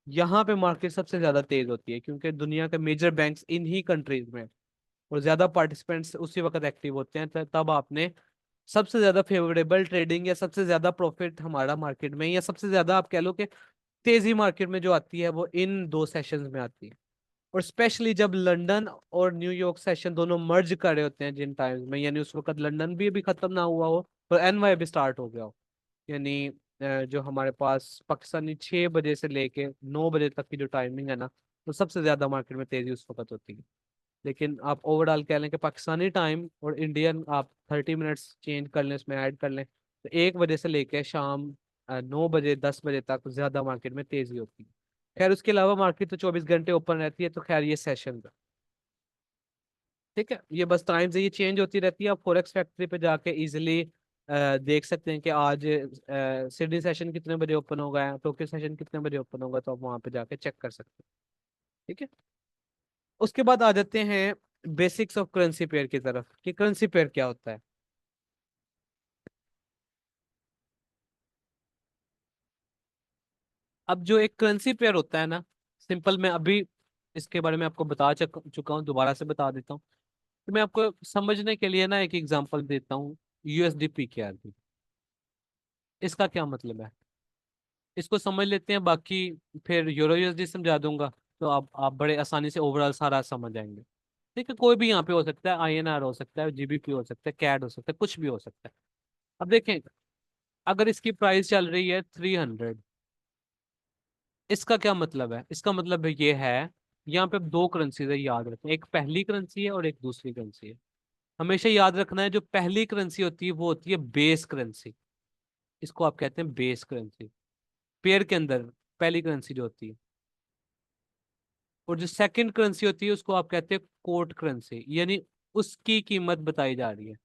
यहाँ पे मार्केट सबसे ज्यादा तेज होती है, क्योंकि दुनिया के मेजर बैंक्स इन ही कंट्रीज में, और ज्यादा पार्टिसिपेंट्स उसी वक्त एक्टिव होते हैं। तब आपने सबसे ज्यादा फेवरेबल ट्रेडिंग या सबसे ज्यादा प्रॉफिट हमारा मार्केट में, या सबसे ज्यादा आप कह लो कि तेजी मार्केट में जो आती है, वो इन दो सेशंस में आती है। और स्पेशली जब लंदन और न्यूयॉर्क सेशन दोनों मर्ज कर रहे होते हैं जिन टाइम्स में, यानी उस वक्त लंदन भी अभी खत्म ना हुआ हो और एनवाई भी स्टार्ट हो गया हो, यानी जो हमारे पास पाकिस्तानी 6 बजे से लेके 9 बजे तक की जो टाइमिंग है ना, तो सबसे ज्यादा मार्केट में तेजी उस वक्त होती है। लेकिन आप ओवरऑल कह लें कि पाकिस्तानी टाइम और इंडियन आप 30 मिनट्स चेंज कर लें, उसमें ऐड कर लें, तो 1 बजे से लेके शाम 9 बजे 10 बजे तक ज्यादा मार्केट में तेजी होती है। खैर, उसके अलावा मार्केट तो 24 घंटे ओपन रहती है। तो खैर, ये सेशन, ठीक है, ये बस टाइम से ये चेंज होती रहती है। आप फॉरेक्स फैक्ट्री पे जाके इजिली देख सकते हैं कि आज सिडनी सेशन कितने बजे ओपन होगा है, टोक्यो सेशन कितने बजे ओपन होगा, तो आप वहां पे जाके चेक कर सकते हैं। ठीक है, उसके बाद आ जाते हैं बेसिक्स ऑफ करेंसी पेयर की तरफ, कि करेंसी पेयर क्या होता है। अब जो एक करेंसी पेयर होता है ना, सिंपल मैं अभी इसके बारे में आपको बता चुका हूँ, दोबारा से बता देता हूँ। तो मैं आपको समझने के लिए ना एक एग्जांपल देता हूँ, यूएसडीपी क्या है। इसका क्या मतलब है, इसको समझ लेते हैं, बाकी फिर यूरो यूएसडी समझा दूंगा, तो आप बड़े आसानी से ओवरऑल सारा समझ जाएंगे। ठीक है, कोई भी यहाँ पे हो सकता है, आईएनआर हो सकता है, जीबीपी हो सकता है, कैड हो सकता है, कुछ भी हो सकता है। अब देखें, अगर इसकी प्राइस चल रही है 300, इसका क्या मतलब है, इसका मतलब है ये है, यहाँ पे दो करेंसीज है, याद रखें, एक पहली करेंसी है और एक दूसरी करेंसी है। हमेशा याद रखना है, जो पहली करेंसी होती है वो होती है बेस करेंसी, इसको आप कहते हैं बेस करेंसी, पेयर के अंदर पहली करेंसी जो होती है। और जो सेकंड करेंसी होती है उसको आप कहते हैं कोट करेंसी, यानी उसकी कीमत बताई जा रही है,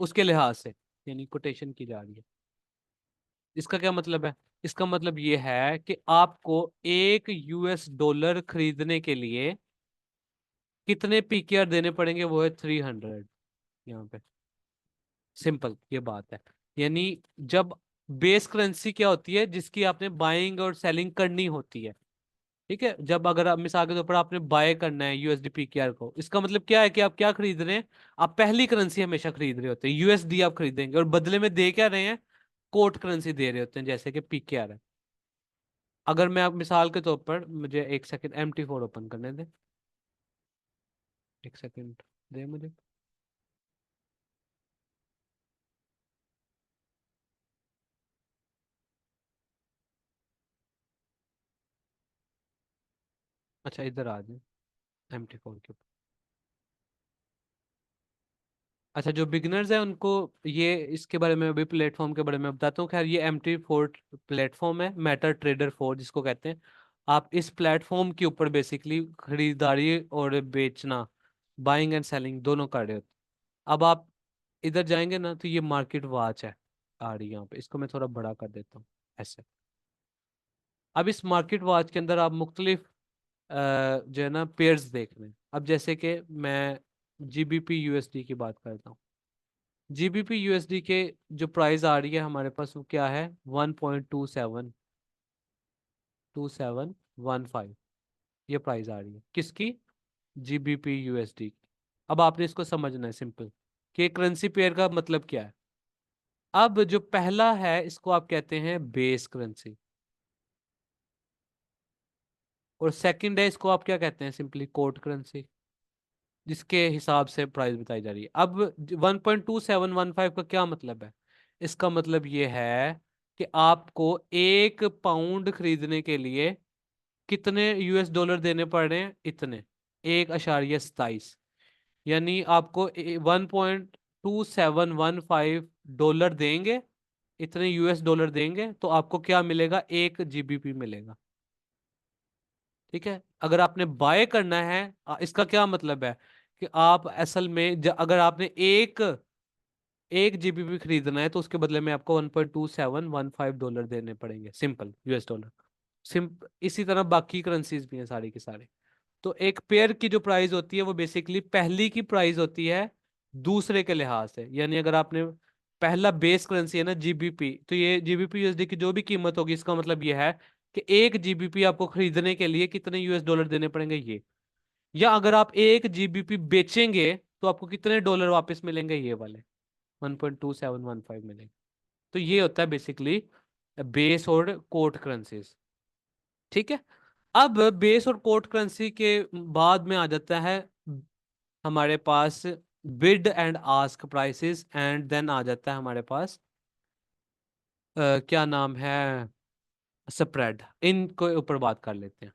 उसके लिहाज से, यानी कोटेशन की जा रही है। इसका क्या मतलब है, इसका मतलब ये है कि आपको एक यूएस डॉलर खरीदने के लिए कितने पीकेआर देने पड़ेंगे, वो है 300 यहाँ पे। सिंपल ये बात है। यानी जब बेस करेंसी क्या होती है, जिसकी आपने बाइंग और सेलिंग करनी होती है। ठीक है, जब अगर आप मिसाल के तौर पर आपने बाय करना है यूएसडी पीकेआर को, इसका मतलब क्या है कि आप क्या खरीद रहे हैं, आप पहली करेंसी हमेशा खरीद रहे होते हैं, यूएसडी आप खरीदेंगे, और बदले में दे क्या रहे हैं, कोट करेंसी दे रहे होते हैं, जैसे कि पीकेआर है। अगर मैं आप मिसाल के तौर पर, मुझे एक सेकंड MT4 ओपन करने दें, एक सेकंड दे मुझे। अच्छा, इधर आ जाए MT4 के ऊपर। अच्छा, जो बिगनर्स है उनको ये इसके बारे में अभी प्लेटफॉर्म के बारे में बताता हूँ। खैर, ये MT4 प्लेटफॉर्म है, मेटा ट्रेडर 4 जिसको कहते हैं। आप इस प्लेटफॉर्म के ऊपर बेसिकली खरीदारी और बेचना, बाइंग एंड सेलिंग दोनों कर रहे होते हैं। अब आप इधर जाएंगे ना तो ये मार्केट वॉच है आ रही है यहाँ पे, इसको मैं थोड़ा बड़ा कर देता हूँ ऐसे। अब इस मार्केट वॉच के अंदर आप मुख्तलिफ जो है ना पेयर्स देख रहे हैं। अब जैसे कि मैं GBP USD की बात करता हूँ। GBP USD के जो प्राइस आ रही है हमारे पास वो क्या है, 1.2715। ये प्राइस आ रही है किसकी, GBP USD की। अब आपने इसको समझना है सिंपल, कि करेंसी पेयर का मतलब क्या है। अब जो पहला है इसको आप कहते हैं बेस करेंसी, और सेकंड है इसको आप क्या कहते हैं, सिंपली कोट करेंसी, जिसके हिसाब से प्राइस बताई जा रही है। अब 1.2715 का क्या मतलब है, इसका मतलब ये है कि आपको 1 पाउंड खरीदने के लिए कितने US डॉलर देने पड़ रहे हैं, इतने 1.27। यानी आपको 1.2715 देंगे, इतने US डॉलर देंगे तो आपको क्या मिलेगा, 1 GBP मिलेगा। ठीक है। अगर आपने बाय करना है, इसका क्या मतलब है कि आप असल में अगर आपने एक एक GBP खरीदना है तो उसके बदले में आपको 1.2715 देने पड़ेंगे, सिंपल US डॉलर। इसी तरह बाकी करेंसीज भी हैं सारी की सारी। तो एक पेयर की जो प्राइस होती है वो बेसिकली पहली की प्राइस होती है दूसरे के लिहाज से। यानी अगर आपने पहला बेस करेंसी है ना GBP, तो ये GBP USD की जो भी कीमत होगी इसका मतलब ये है कि 1 GBP आपको खरीदने के लिए कितने US डॉलर देने पड़ेंगे ये। या अगर आप 1 GBP बेचेंगे तो आपको कितने डॉलर वापस मिलेंगे, ये वाले 1.2715 मिलेंगे। तो ये होता है बेसिकली बेस और कोट करेंसीज। ठीक है। अब बेस और कोट करेंसी के बाद में आ जाता है हमारे पास bid and ask prices, and then आ जाता है हमारे पास क्या नाम है, स्प्रेड। इनको ऊपर बात कर लेते हैं।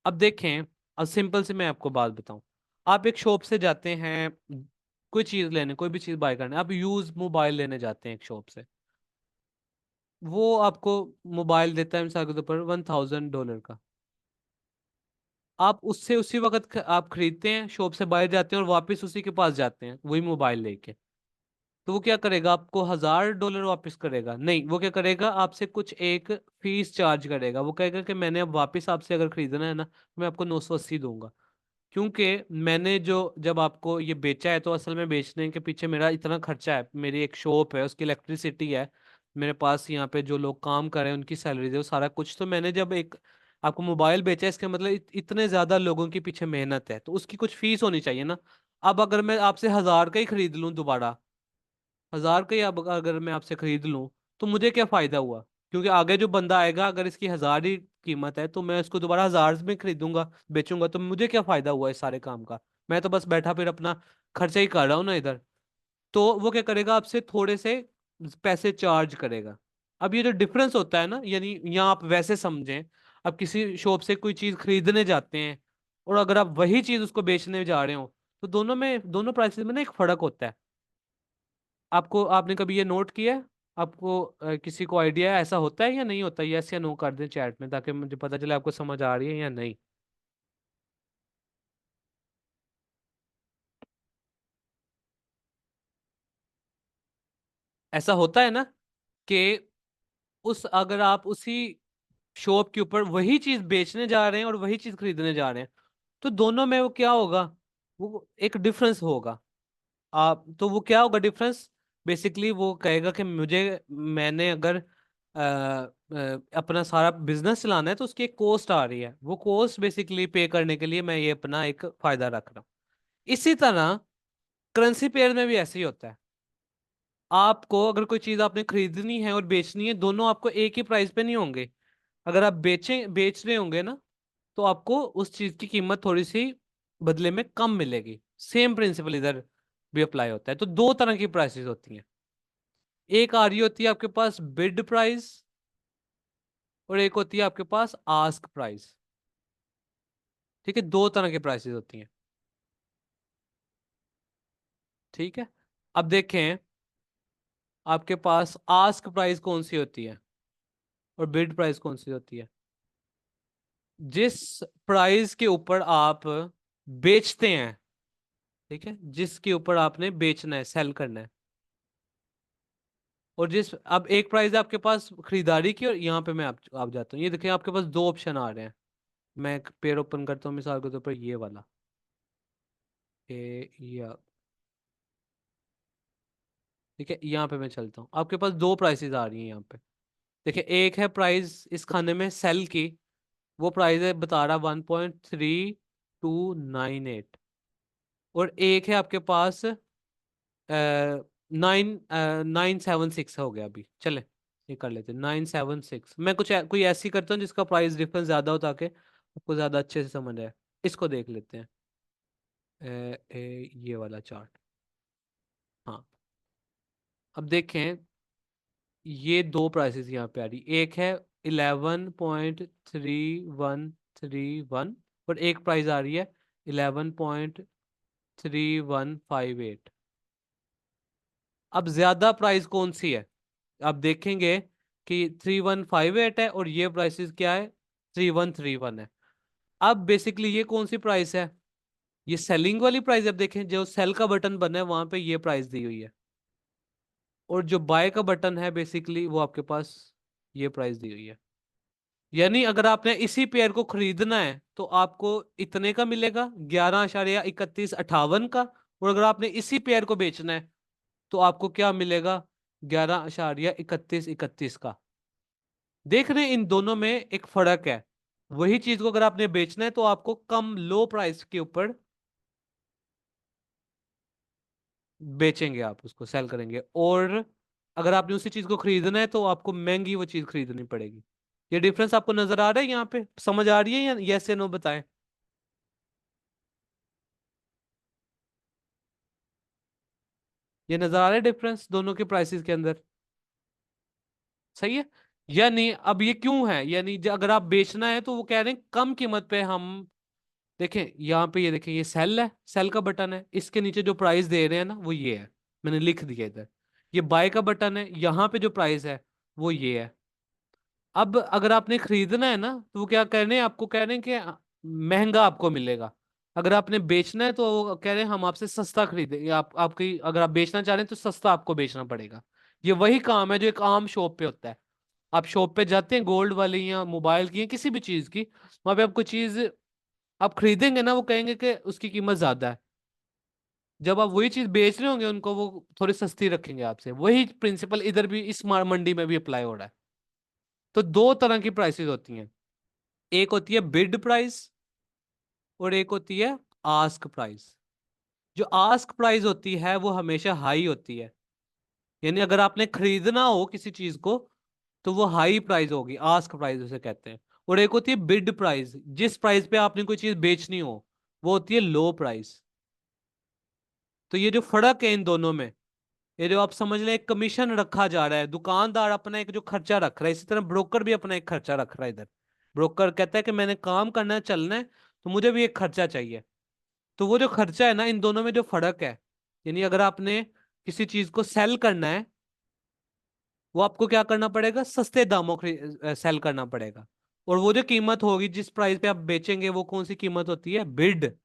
अब देखें, अब सिंपल से मैं आपको बात बताऊं। आप एक शॉप से जाते हैं कोई चीज लेने, कोई भी चीज बाय करने, आप यूज मोबाइल लेने जाते हैं एक शॉप से। वो आपको मोबाइल देता है मिसाल के तौर पर $1000 का। आप उससे उसी वक्त आप खरीदते हैं, शॉप से बाहर जाते हैं और वापस उसी के पास जाते हैं वही मोबाइल लेके। तो वो क्या करेगा, आपको $1000 वापस करेगा? नहीं, वो क्या करेगा, आपसे कुछ एक फीस चार्ज करेगा। वो कहेगा कि मैंने अब वापस आपसे अगर खरीदना है ना, मैं आपको 980 दूंगा। क्योंकि मैंने जो जब आपको ये बेचा है तो असल में बेचने के पीछे मेरा इतना खर्चा है, मेरी एक शॉप है उसकी इलेक्ट्रिसिटी है, मेरे पास यहाँ पे जो लोग काम कर रहे हैं उनकी सैलरी है, वो सारा कुछ। तो मैंने जब एक आपको मोबाइल बेचा है इसका मतलब इतने ज्यादा लोगों के पीछे मेहनत है, तो उसकी कुछ फीस होनी चाहिए ना। अब अगर मैं आपसे 1000 का ही खरीद लूं दोबारा, 1000 का ही अब अगर मैं आपसे खरीद लूं, तो मुझे क्या फायदा हुआ? क्योंकि आगे जो बंदा आएगा अगर इसकी 1000 ही कीमत है तो मैं इसको दोबारा 1000 में खरीदूंगा बेचूंगा, तो मुझे क्या फायदा हुआ इस सारे काम का? मैं तो बस बैठा फिर अपना खर्चा ही कर रहा हूँ ना इधर। तो वो क्या करेगा, आपसे थोड़े से पैसे चार्ज करेगा। अब ये जो डिफरेंस होता है ना, यानी यहाँ आप वैसे समझें, अब किसी शॉप से कोई चीज खरीदने जाते हैं और अगर आप वही चीज उसको बेचने जा रहे हो, तो दोनों प्राइसेस में ना एक फर्क होता है। आपको आपने कभी ये नोट किया है? आपको किसी को आइडिया है ऐसा होता है या नहीं होता? यस या नो कर दें चैट में ताकि मुझे पता चले आपको समझ आ रही है या नहीं। ऐसा होता है ना कि उस अगर आप उसी शॉप के ऊपर वही चीज बेचने जा रहे हैं और वही चीज खरीदने जा रहे हैं, तो दोनों में वो क्या होगा, वो एक डिफरेंस होगा। आप तो वो क्या होगा डिफरेंस, बेसिकली वो कहेगा कि मैंने अगर अपना सारा बिजनेस चलाना है तो उसकी एक कॉस्ट आ रही है, वो कॉस्ट बेसिकली पे करने के लिए मैं ये अपना एक फायदा रख रहा हूँ। इसी तरह करेंसी पेयर में भी ऐसे ही होता है। आपको अगर कोई चीज आपने खरीदनी है और बेचनी है, दोनों आपको एक ही प्राइस पे नहीं होंगे। अगर आप बेच रहे होंगे ना, तो आपको उस चीज की कीमत थोड़ी सी बदले में कम मिलेगी। सेम प्रिंसिपल इधर भी अप्लाई होता है। तो दो तरह की प्राइसेस होती हैं, एक आ रही होती है आपके पास बिड प्राइस, और एक होती है आपके पास आस्क प्राइस। ठीक है, दो तरह की प्राइसेस होती हैं। ठीक है। अब देखें आपके पास आस्क प्राइस कौन सी होती है और बिड प्राइस कौन सी होती है। जिस प्राइस के ऊपर आप बेचते हैं, ठीक है, जिसके ऊपर आपने बेचना है, सेल करना है, और जिस अब एक प्राइस है आपके पास खरीदारी की, और यहाँ पे मैं आप जाता हूँ, ये देखिए आपके पास दो ऑप्शन आ रहे हैं। मैं एक पेयर ओपन करता हूँ मिसाल के तौर पर ये वाला, या ठीक है, यहाँ पे मैं चलता हूँ, आपके पास दो प्राइसेस आ रही हैं यहाँ पे। देखिए एक है प्राइस इस खाने में सेल की, वो प्राइस है बता रहा 1.3298, और एक है आपके पास 9,976 हो गया अभी, चले ये कर लेते 976। मैं कुछ कोई ऐसी करता हूँ जिसका प्राइस डिफरेंस ज्यादा हो ताकि आपको ज्यादा अच्छे से समझ आए। इसको देख लेते हैं, ये वाला चार्ट। हाँ, अब देखें ये दो प्राइसेस यहाँ पे आ रही, एक है 11.3131, और एक प्राइस आ रही है 11.3158। अब ज्यादा प्राइस कौन सी है। आप देखेंगे कि 3158 है और ये प्राइसेस क्या है, 3131 है। अब बेसिकली ये कौन सी प्राइस है, ये सेलिंग वाली प्राइस। अब देखें जो सेल का बटन बना है वहां पे ये प्राइस दी हुई है, और जो बाय का बटन है बेसिकली वो आपके पास ये प्राइस दी हुई है। यानी अगर आपने इसी पेयर को खरीदना है तो आपको इतने का मिलेगा, 11.3158 का, और अगर आपने इसी पेयर को बेचना है तो आपको क्या मिलेगा, 11.3131 का। देख रहे हैं इन दोनों में एक फर्क है। वही चीज को अगर आपने बेचना है तो आपको कम लो प्राइस के ऊपर बेचेंगे, आप उसको सेल करेंगे, और अगर आपने उसी चीज को खरीदना है तो आपको महंगी वो चीज खरीदनी पड़ेगी। ये डिफरेंस आपको नजर आ रहा है यहाँ पे, समझ आ रही है या यस या नो बताएं। ये नजर आ रहा है डिफरेंस दोनों के प्राइसेस के अंदर, सही है या नहीं। अब ये क्यों है, यानी अगर आप बेचना है तो वो कह रहे हैं कम कीमत पे हम, देखें यहाँ पे, ये देखें ये सेल है, सेल का बटन है, इसके नीचे जो प्राइस दे रहे हैं ना वो ये है, मैंने लिख दिया इधर। ये बाय का बटन है, यहाँ पे जो प्राइस है वो ये है। अब अगर आपने खरीदना है ना तो वो क्या कह रहे हैं, आपको कह रहे हैं कि महंगा आपको मिलेगा। अगर आपने बेचना है तो वो कह रहे हैं हम आपसे सस्ता खरीदे, या आपकी अगर आप बेचना चाह रहे हैं तो सस्ता आपको बेचना पड़ेगा। ये वही काम है जो एक आम शॉप पे होता है। आप शॉप पे जाते हैं गोल्ड वाली या मोबाइल की या किसी भी चीज की, वहां पे आपको चीज आप खरीदेंगे ना, वो कहेंगे कि उसकी कीमत ज्यादा है। जब आप वही चीज बेच रहे होंगे उनको, वो थोड़ी सस्ती रखेंगे आपसे। वही प्रिंसिपल इधर भी इस मंडी में भी अप्लाई हो रहा है। तो दो तरह की प्राइसेस होती हैं, एक होती है बिड प्राइस और एक होती है आस्क प्राइस। जो आस्क प्राइस होती है वो हमेशा हाई होती है, यानी अगर आपने खरीदना हो किसी चीज को तो वो हाई प्राइस होगी, आस्क प्राइस उसे कहते हैं। और एक होती है बिड प्राइस, जिस प्राइस पे आपने कोई चीज बेचनी हो वो होती है लो प्राइस। तो ये जो फर्क है इन दोनों में, ये जो आप समझ लें एक कमीशन रखा जा रहा है, दुकानदार अपना एक जो खर्चा रख रहा है, इसी तरह ब्रोकर भी अपना एक खर्चा रख रहा है इधर। ब्रोकर कहता है कि मैंने काम करना है, चलना है, तो मुझे भी एक खर्चा चाहिए। तो वो जो खर्चा है ना, इन दोनों में जो फर्क है, यानी अगर आपने किसी चीज को सेल करना है वो आपको क्या करना पड़ेगा, सस्ते दामों सेल करना पड़ेगा। और वो जो कीमत होगी जिस प्राइस पे आप बेचेंगे वो कौन सी कीमत होती है, बिड।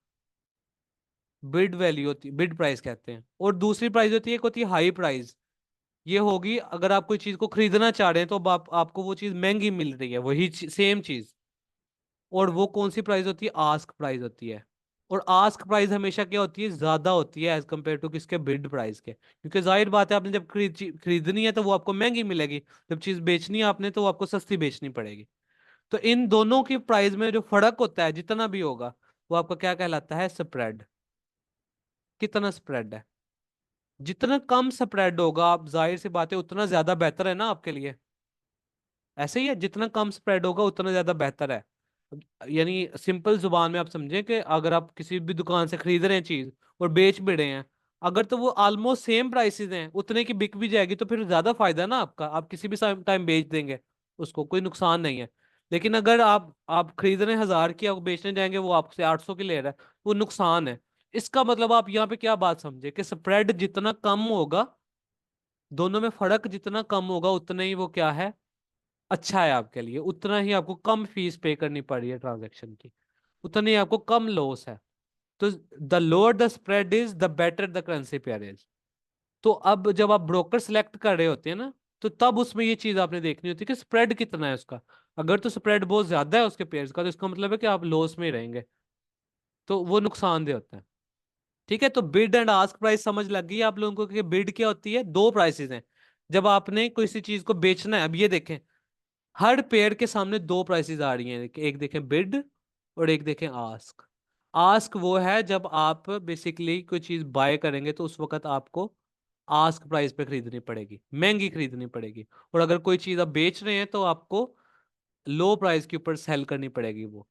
बिड वैल्यू होती है, बिड प्राइस कहते हैं। और दूसरी प्राइस होती है, एक होती है हाई प्राइस। ये होगी अगर आप कोई चीज को खरीदना चाह रहे हैं तो अब आपको वो चीज महंगी मिल रही है, वही सेम चीज। और वो कौन सी प्राइस होती है, आस्क प्राइस होती है। और आस्क प्राइस हमेशा क्या होती है, ज्यादा होती है एज कम्पेयर टू किसके, बिड प्राइस के, क्योंकि जाहिर बात है आपने जब खरीदनी है तो वो आपको महंगी मिलेगी, जब चीज बेचनी है आपने तो वो आपको सस्ती बेचनी पड़ेगी। तो इन दोनों की प्राइस में जो फर्क होता है जितना भी होगा, वो आपका क्या कहलाता है, स्प्रेड। कितना स्प्रेड है, जितना कम स्प्रेड होगा, आप जाहिर सी बात है उतना ज्यादा बेहतर है ना आपके लिए। ऐसे ही है, जितना कम स्प्रेड होगा उतना ज्यादा बेहतर है। यानी सिंपल जुबान में आप समझें कि अगर आप किसी भी दुकान से खरीद रहे हैं चीज और बेच भी रहे हैं, अगर तो वो ऑलमोस्ट सेम प्राइसेस हैं, उतने की बिक भी जाएगी, तो फिर ज्यादा फायदा है ना आपका, आप किसी भी टाइम बेच देंगे, उसको कोई नुकसान नहीं है। लेकिन अगर आप खरीद रहे हैं 1000 की, आप बेचने जाएंगे वो आपसे 800 की ले रहा है, वो नुकसान है। इसका मतलब आप यहाँ पे क्या बात समझे कि स्प्रेड जितना कम होगा, दोनों में फर्क जितना कम होगा, उतना ही वो क्या है, अच्छा है आपके लिए, उतना ही आपको कम फीस पे करनी पड़ रही है ट्रांजेक्शन की, उतनी आपको कम लॉस है। तो the lower the spread is the better the currency pair is. तो अब जब आप ब्रोकर सिलेक्ट कर रहे होते हैं ना, तो तब उसमें ये चीज आपने देखनी होती है कि स्प्रेड कितना है उसका। अगर तो स्प्रेड बहुत ज्यादा है उसके पेयर्स का, तो इसका मतलब है कि आप लॉस में ही रहेंगे, तो वो नुकसानदेह होता है। ठीक है, तो बिड एंड आस्क प्राइस समझ लग गई आप लोगों को कि बिड क्या होती है, दो प्राइसेस हैं। जब आपने किसी चीज को बेचना है, अब ये देखें, हर पेयर के सामने दो प्राइसेस आ रही हैं, एक देखें बिड और एक देखें आस्क। आस्क वो है जब आप बेसिकली कोई चीज बाय करेंगे तो उस वक्त आपको आस्क प्राइस पे खरीदनी पड़ेगी, महंगी खरीदनी पड़ेगी। और अगर कोई चीज आप बेच रहे हैं तो आपको लो प्राइस के ऊपर सेल करनी पड़ेगी, वो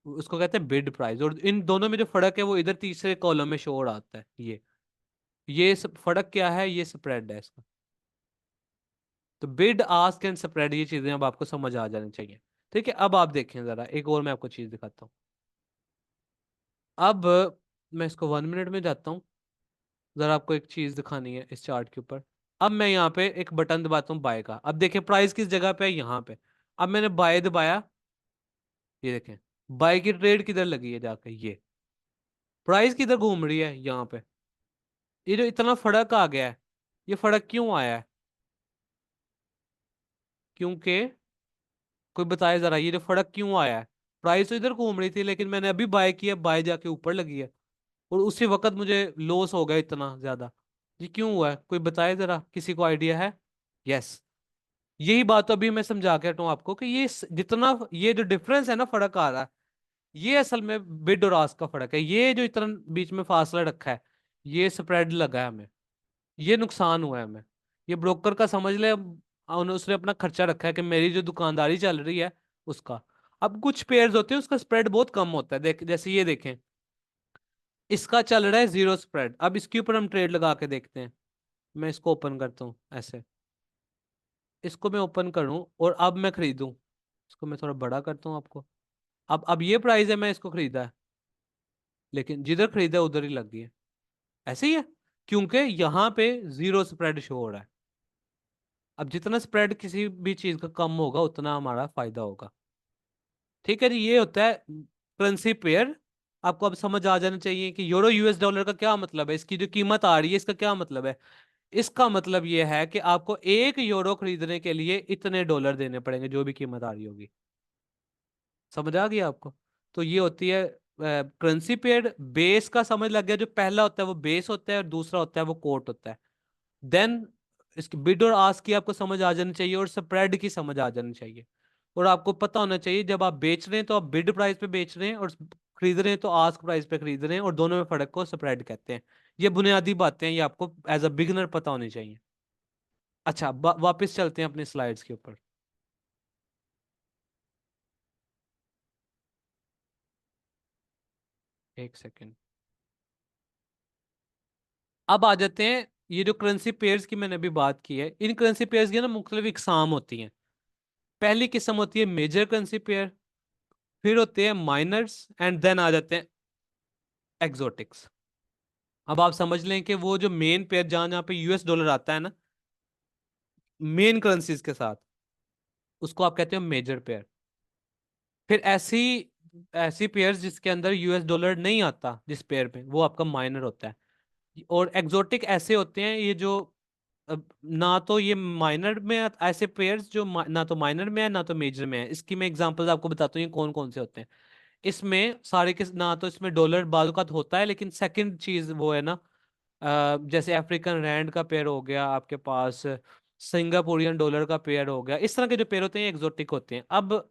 उसको कहते हैं बिड प्राइस। और इन दोनों में जो फर्क है वो इधर तीसरे कॉलम में शो हो आता है। फर्क क्या है, ये स्प्रेड है इसका। तो बिड आस्क एंड स्प्रेड, ये चीजें अब आपको समझ आ जानी चाहिए। ठीक है, अब आप देखें जरा, एक और मैं आपको चीज दिखाता हूँ। अब मैं इसको 1 मिनट में जाता हूँ, जरा आपको एक चीज दिखानी है इस चार्ट के ऊपर। अब मैं यहाँ पे एक बटन दबाता हूँ बाय का, अब देखें प्राइस किस जगह पे है, यहाँ पे। अब मैंने बाय दबाया, ये देखें बाय की ट्रेड किधर लगी है जाके, ये प्राइस किधर घूम रही है यहाँ पे। ये जो इतना फर्क आ गया है, ये फर्क क्यों आया है? क्योंकि कोई बताए जरा, ये जो फर्क क्यों आया है? प्राइस तो इधर घूम रही थी, लेकिन मैंने अभी बाय किया, बाय जाके ऊपर लगी है, और उसी वक्त मुझे लॉस हो गया इतना ज्यादा। ये क्यों हुआ है, कोई बताए जरा, किसी को आइडिया है? यस, यही बात तो अभी मैं समझा के हटा हूं आपको कि जितना ये जो डिफरेंस है ना, फर्क आ रहा है, ये असल में बिड और आस्क का फर्क है। ये जो इतना बीच में फासला रखा है, ये स्प्रेड लगा है हमें, ये नुकसान हुआ है हमें। ये ब्रोकर का समझ ले, उसने अपना खर्चा रखा है कि मेरी जो दुकानदारी चल रही है उसका। अब कुछ पेयर्स होते हैं उसका स्प्रेड बहुत कम होता है, जैसे ये देखें, इसका चल रहा है जीरो स्प्रेड। अब इसके ऊपर हम ट्रेड लगा के देखते हैं। मैं इसको ओपन करता हूँ ऐसे, इसको मैं ओपन करूँ और अब मैं खरीदूं, इसको मैं थोड़ा बड़ा करता हूँ आपको। अब ये प्राइस है, मैं इसको खरीदा है, लेकिन जिधर खरीदा है उधर ही लग गई है। ऐसे ही है, क्योंकि यहाँ पे जीरो स्प्रेड शो हो रहा है। अब जितना स्प्रेड किसी भी चीज का कम होगा, उतना हमारा फायदा होगा। ठीक है जी, ये होता है करेंसी पेयर। आपको अब समझ आ जाना चाहिए कि यूरो यूएस डॉलर का क्या मतलब है, इसकी जो कीमत आ रही है इसका क्या मतलब है। इसका मतलब ये है कि आपको 1 यूरो खरीदने के लिए इतने डॉलर देने पड़ेंगे, जो भी कीमत आ रही होगी। समझ आ गई आपको? तो ये होती है करेंसी पेयर। बेस का समझ लग गया, जो पहला होता है वो बेस होता है और दूसरा होता है वो कोट होता है। देन इसकी बिड और आस्क की आपको समझ आ जानी चाहिए, और स्प्रेड की समझ आ जानी चाहिए। और आपको पता होना चाहिए, जब आप बेच रहे हैं तो आप बिड प्राइस पे बेच रहे हैं, और खरीद रहे हैं तो आस्क प्राइस पे खरीद रहे हैं, और दोनों में फर्क को स्प्रेड कहते हैं। ये बुनियादी बातें हैं, ये आपको एज अ बिगनर पता होनी चाहिए। अच्छा, वापस चलते हैं अपनी स्लाइड्स के ऊपर। एक सेकेंड। अब आ जाते हैं, ये जो करेंसी पेयर्स की मैंने अभी बात की है, इन करेंसी पेयर्स की ना मुख्तलिफ इकसाम होती हैं। पहली किस्म होती है मेजर करेंसी पेयर, फिर होते हैं माइनर्स, एंड देन आ जाते हैं एक्सोटिक्स। अब आप समझ लें कि वो जो मेन पेयर, जहां जहां पे यूएस डॉलर आता है ना मेन करेंसीज के साथ, उसको आप कहते हो मेजर पेयर। फिर ऐसी ऐसी पेयर्स जिसके अंदर यूएस डॉलर नहीं आता, जिस पेयर में, वो आपका माइनर होता है। और एक्सोटिक ऐसे होते हैं ये जो ना तो ये माइनर में ऐसे पेयर्स जो ना तो माइनर में है ना तो मेजर में है। इसकी मैं एग्जांपल्स आपको बताता हूँ ये कौन कौन से होते हैं। इसमें सारे के ना तो इसमें डॉलर बाजुकात होता है, लेकिन सेकंड चीज वो है ना, जैसे अफ्रीकन रैंड का पेयर हो गया आपके पास, सिंगापुरियन डॉलर का पेयर हो गया। इस तरह के जो पेयर होते हैं एग्जोटिक होते हैं। अब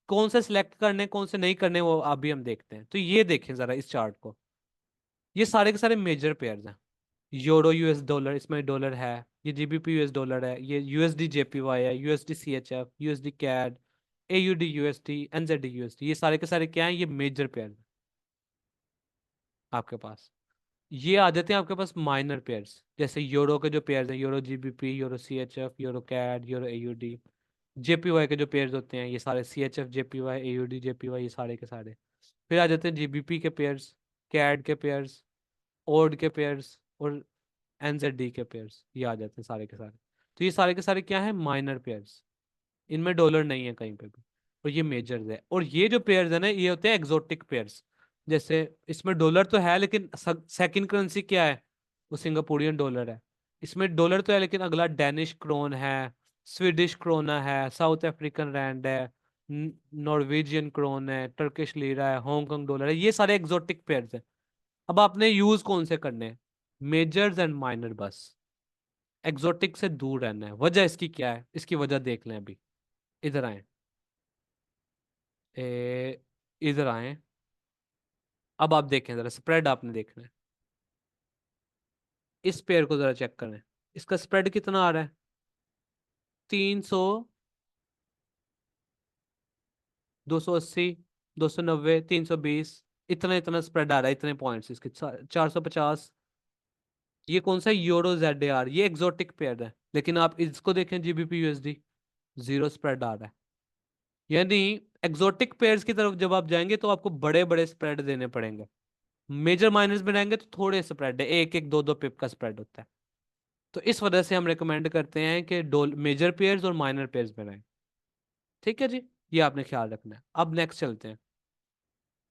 कौन से सिलेक्ट करने कौन से नहीं करने, वो अभी हम देखते हैं। तो ये देखें जरा इस चार्ट को, ये सारे के सारे मेजर पेयर्स हैं। यूरो यूएस डॉलर, इसमें डॉलर है। ये जीबीपी यूएस डॉलर है, ये यूएसडी जेपीवाई है, USD CHF, USD CAD, AUD USD, NZD USD, ये सारे के सारे क्या हैं, ये मेजर पेयर आपके पास। ये आ जाते हैं आपके पास माइनर पेयर्स, जैसे यूरो के जो पेयर्स हैं, euro GBP, euro CHF, euro CAD, euro AUD. JPY के जो पेयर्स होते हैं, ये सारे सीएचएफ जेपीवाई एयूडी जेपीवाई, ये सारे के सारे। फिर आ जाते हैं जीबीपी के पेयर्स। कैड के पेयर्स, ओड के पेयर्स और एनजेड के पेयर्स, ये आ जाते हैं सारे के सारे। तो ये सारे के सारे क्या है, माइनर पेयर्स, इनमें डॉलर नहीं है कहीं पे भी। और ये मेजर्स है, और ये जो पेयर्स है ना, ये होते हैं एग्जोटिक पेयर्स। जैसे इसमें डॉलर तो है, लेकिन सेकंड करेंसी क्या है, वो सिंगापुरियन डॉलर है। इसमें डॉलर तो है, लेकिन अगला डेनिश क्रोन है, स्वीडिश क्रोना है, साउथ अफ्रीकन रैंड है, नॉर्वेजियन क्रोन है, टर्किश लीरा है, हांगकांग डॉलर है, ये सारे एग्जोटिक पेयर्स हैं। अब आपने यूज कौन से करने हैं, मेजर्स एंड माइनर बस। एग्जोटिक से दूर रहना है। वजह इसकी क्या है, इसकी वजह देख लें अभी। इधर आए, इधर आए। अब आप देखें जरा, स्प्रेड आपने देखना है। इस पेयर को जरा चेक करें, इसका स्प्रेड कितना आ रहा है, 300, 280, 290, 320, इतना इतना स्प्रेड आ रहा है, इतने पॉइंट्स इसके, 450। ये कौन सा यूरो ZAR, ये एक्सोटिक पेयर है। लेकिन आप इसको देखें, GBP USD, जीरो स्प्रेड आ रहा है। यानी एक्सोटिक पेयर्स की तरफ जब आप जाएंगे तो आपको बड़े बड़े स्प्रेड देने पड़ेंगे। मेजर माइनस में रहेंगे तो थोड़े स्प्रेड है, एक एक दो दो पिप का स्प्रेड होता है। तो इस वजह से हम रेकमेंड करते हैं कि डोल मेजर पेयर्स और माइनर पेयर्स में रहें। ठीक है जी, ये आपने ख्याल रखना है। अब नेक्स्ट चलते हैं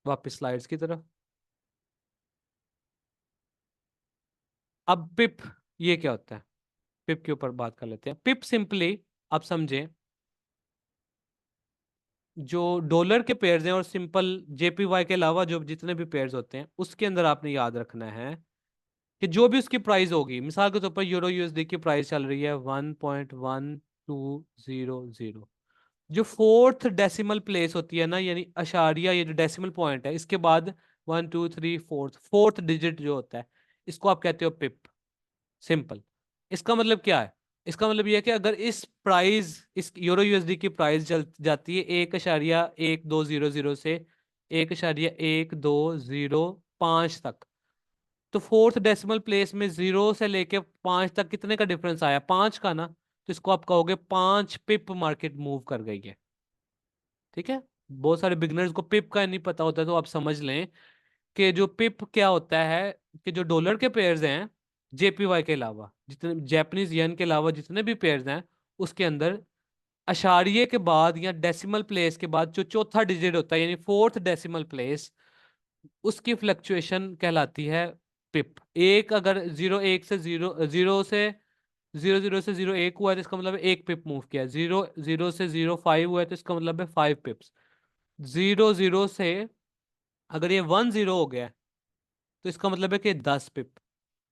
वापस स्लाइड्स की तरफ। अब पिप, ये क्या होता है, पिप के ऊपर बात कर लेते हैं। पिप सिंपली आप समझें, जो डॉलर के पेयर्स हैं और सिंपल JPY के अलावा जो जितने भी पेयर्स होते हैं, उसके अंदर आपने याद रखना है कि जो भी उसकी प्राइस होगी, मिसाल के तौर पर यूरो USD की प्राइस चल रही है 1.1200, जो फोर्थ डेसिमल प्लेस होती है ना, यानी अशारिया, ये जो डेसिमल पॉइंट है इसके बाद 1 2 3 फोर्थ डिजिट जो होता है, इसको आप कहते हो पिप। सिंपल। इसका मतलब क्या है, इसका मतलब ये है कि अगर इस प्राइस, इस यूरो USD की प्राइस चल जाती है 1.1200 से 1.1205 तक, तो फोर्थ डेसिमल प्लेस में जीरो से लेके 5 तक कितने का डिफरेंस आया, 5 का ना, तो इसको आप कहोगे 5 पिप मार्केट मूव कर गई है। ठीक है। बहुत सारे बिगनर्स को पिप का नहीं पता होता है, तो आप समझ लें कि जो पिप क्या होता है, कि जो डॉलर के पेयर्स हैं, JPY के अलावा जितने, जापानीज येन के अलावा जितने भी पेयर्स हैं, उसके अंदर अशारिये के बाद या डेसिमल प्लेस के बाद जो चौथा डिजिट होता है, यानी फोर्थ डेसिमल प्लेस, उसकी फ्लक्चुएशन कहलाती है पिप। एक अगर जीरो एक से जीरो जीरो से जीरो जीरो से जीरो एक हुआ है तो इसका मतलब है एक पिप मूव किया है। जीरो जीरो से 0.5 हुआ है तो इसका मतलब है 5 पिप्स। जीरो जीरो से अगर ये 1 0 हो गया है, तो इसका मतलब है कि 10 पिप।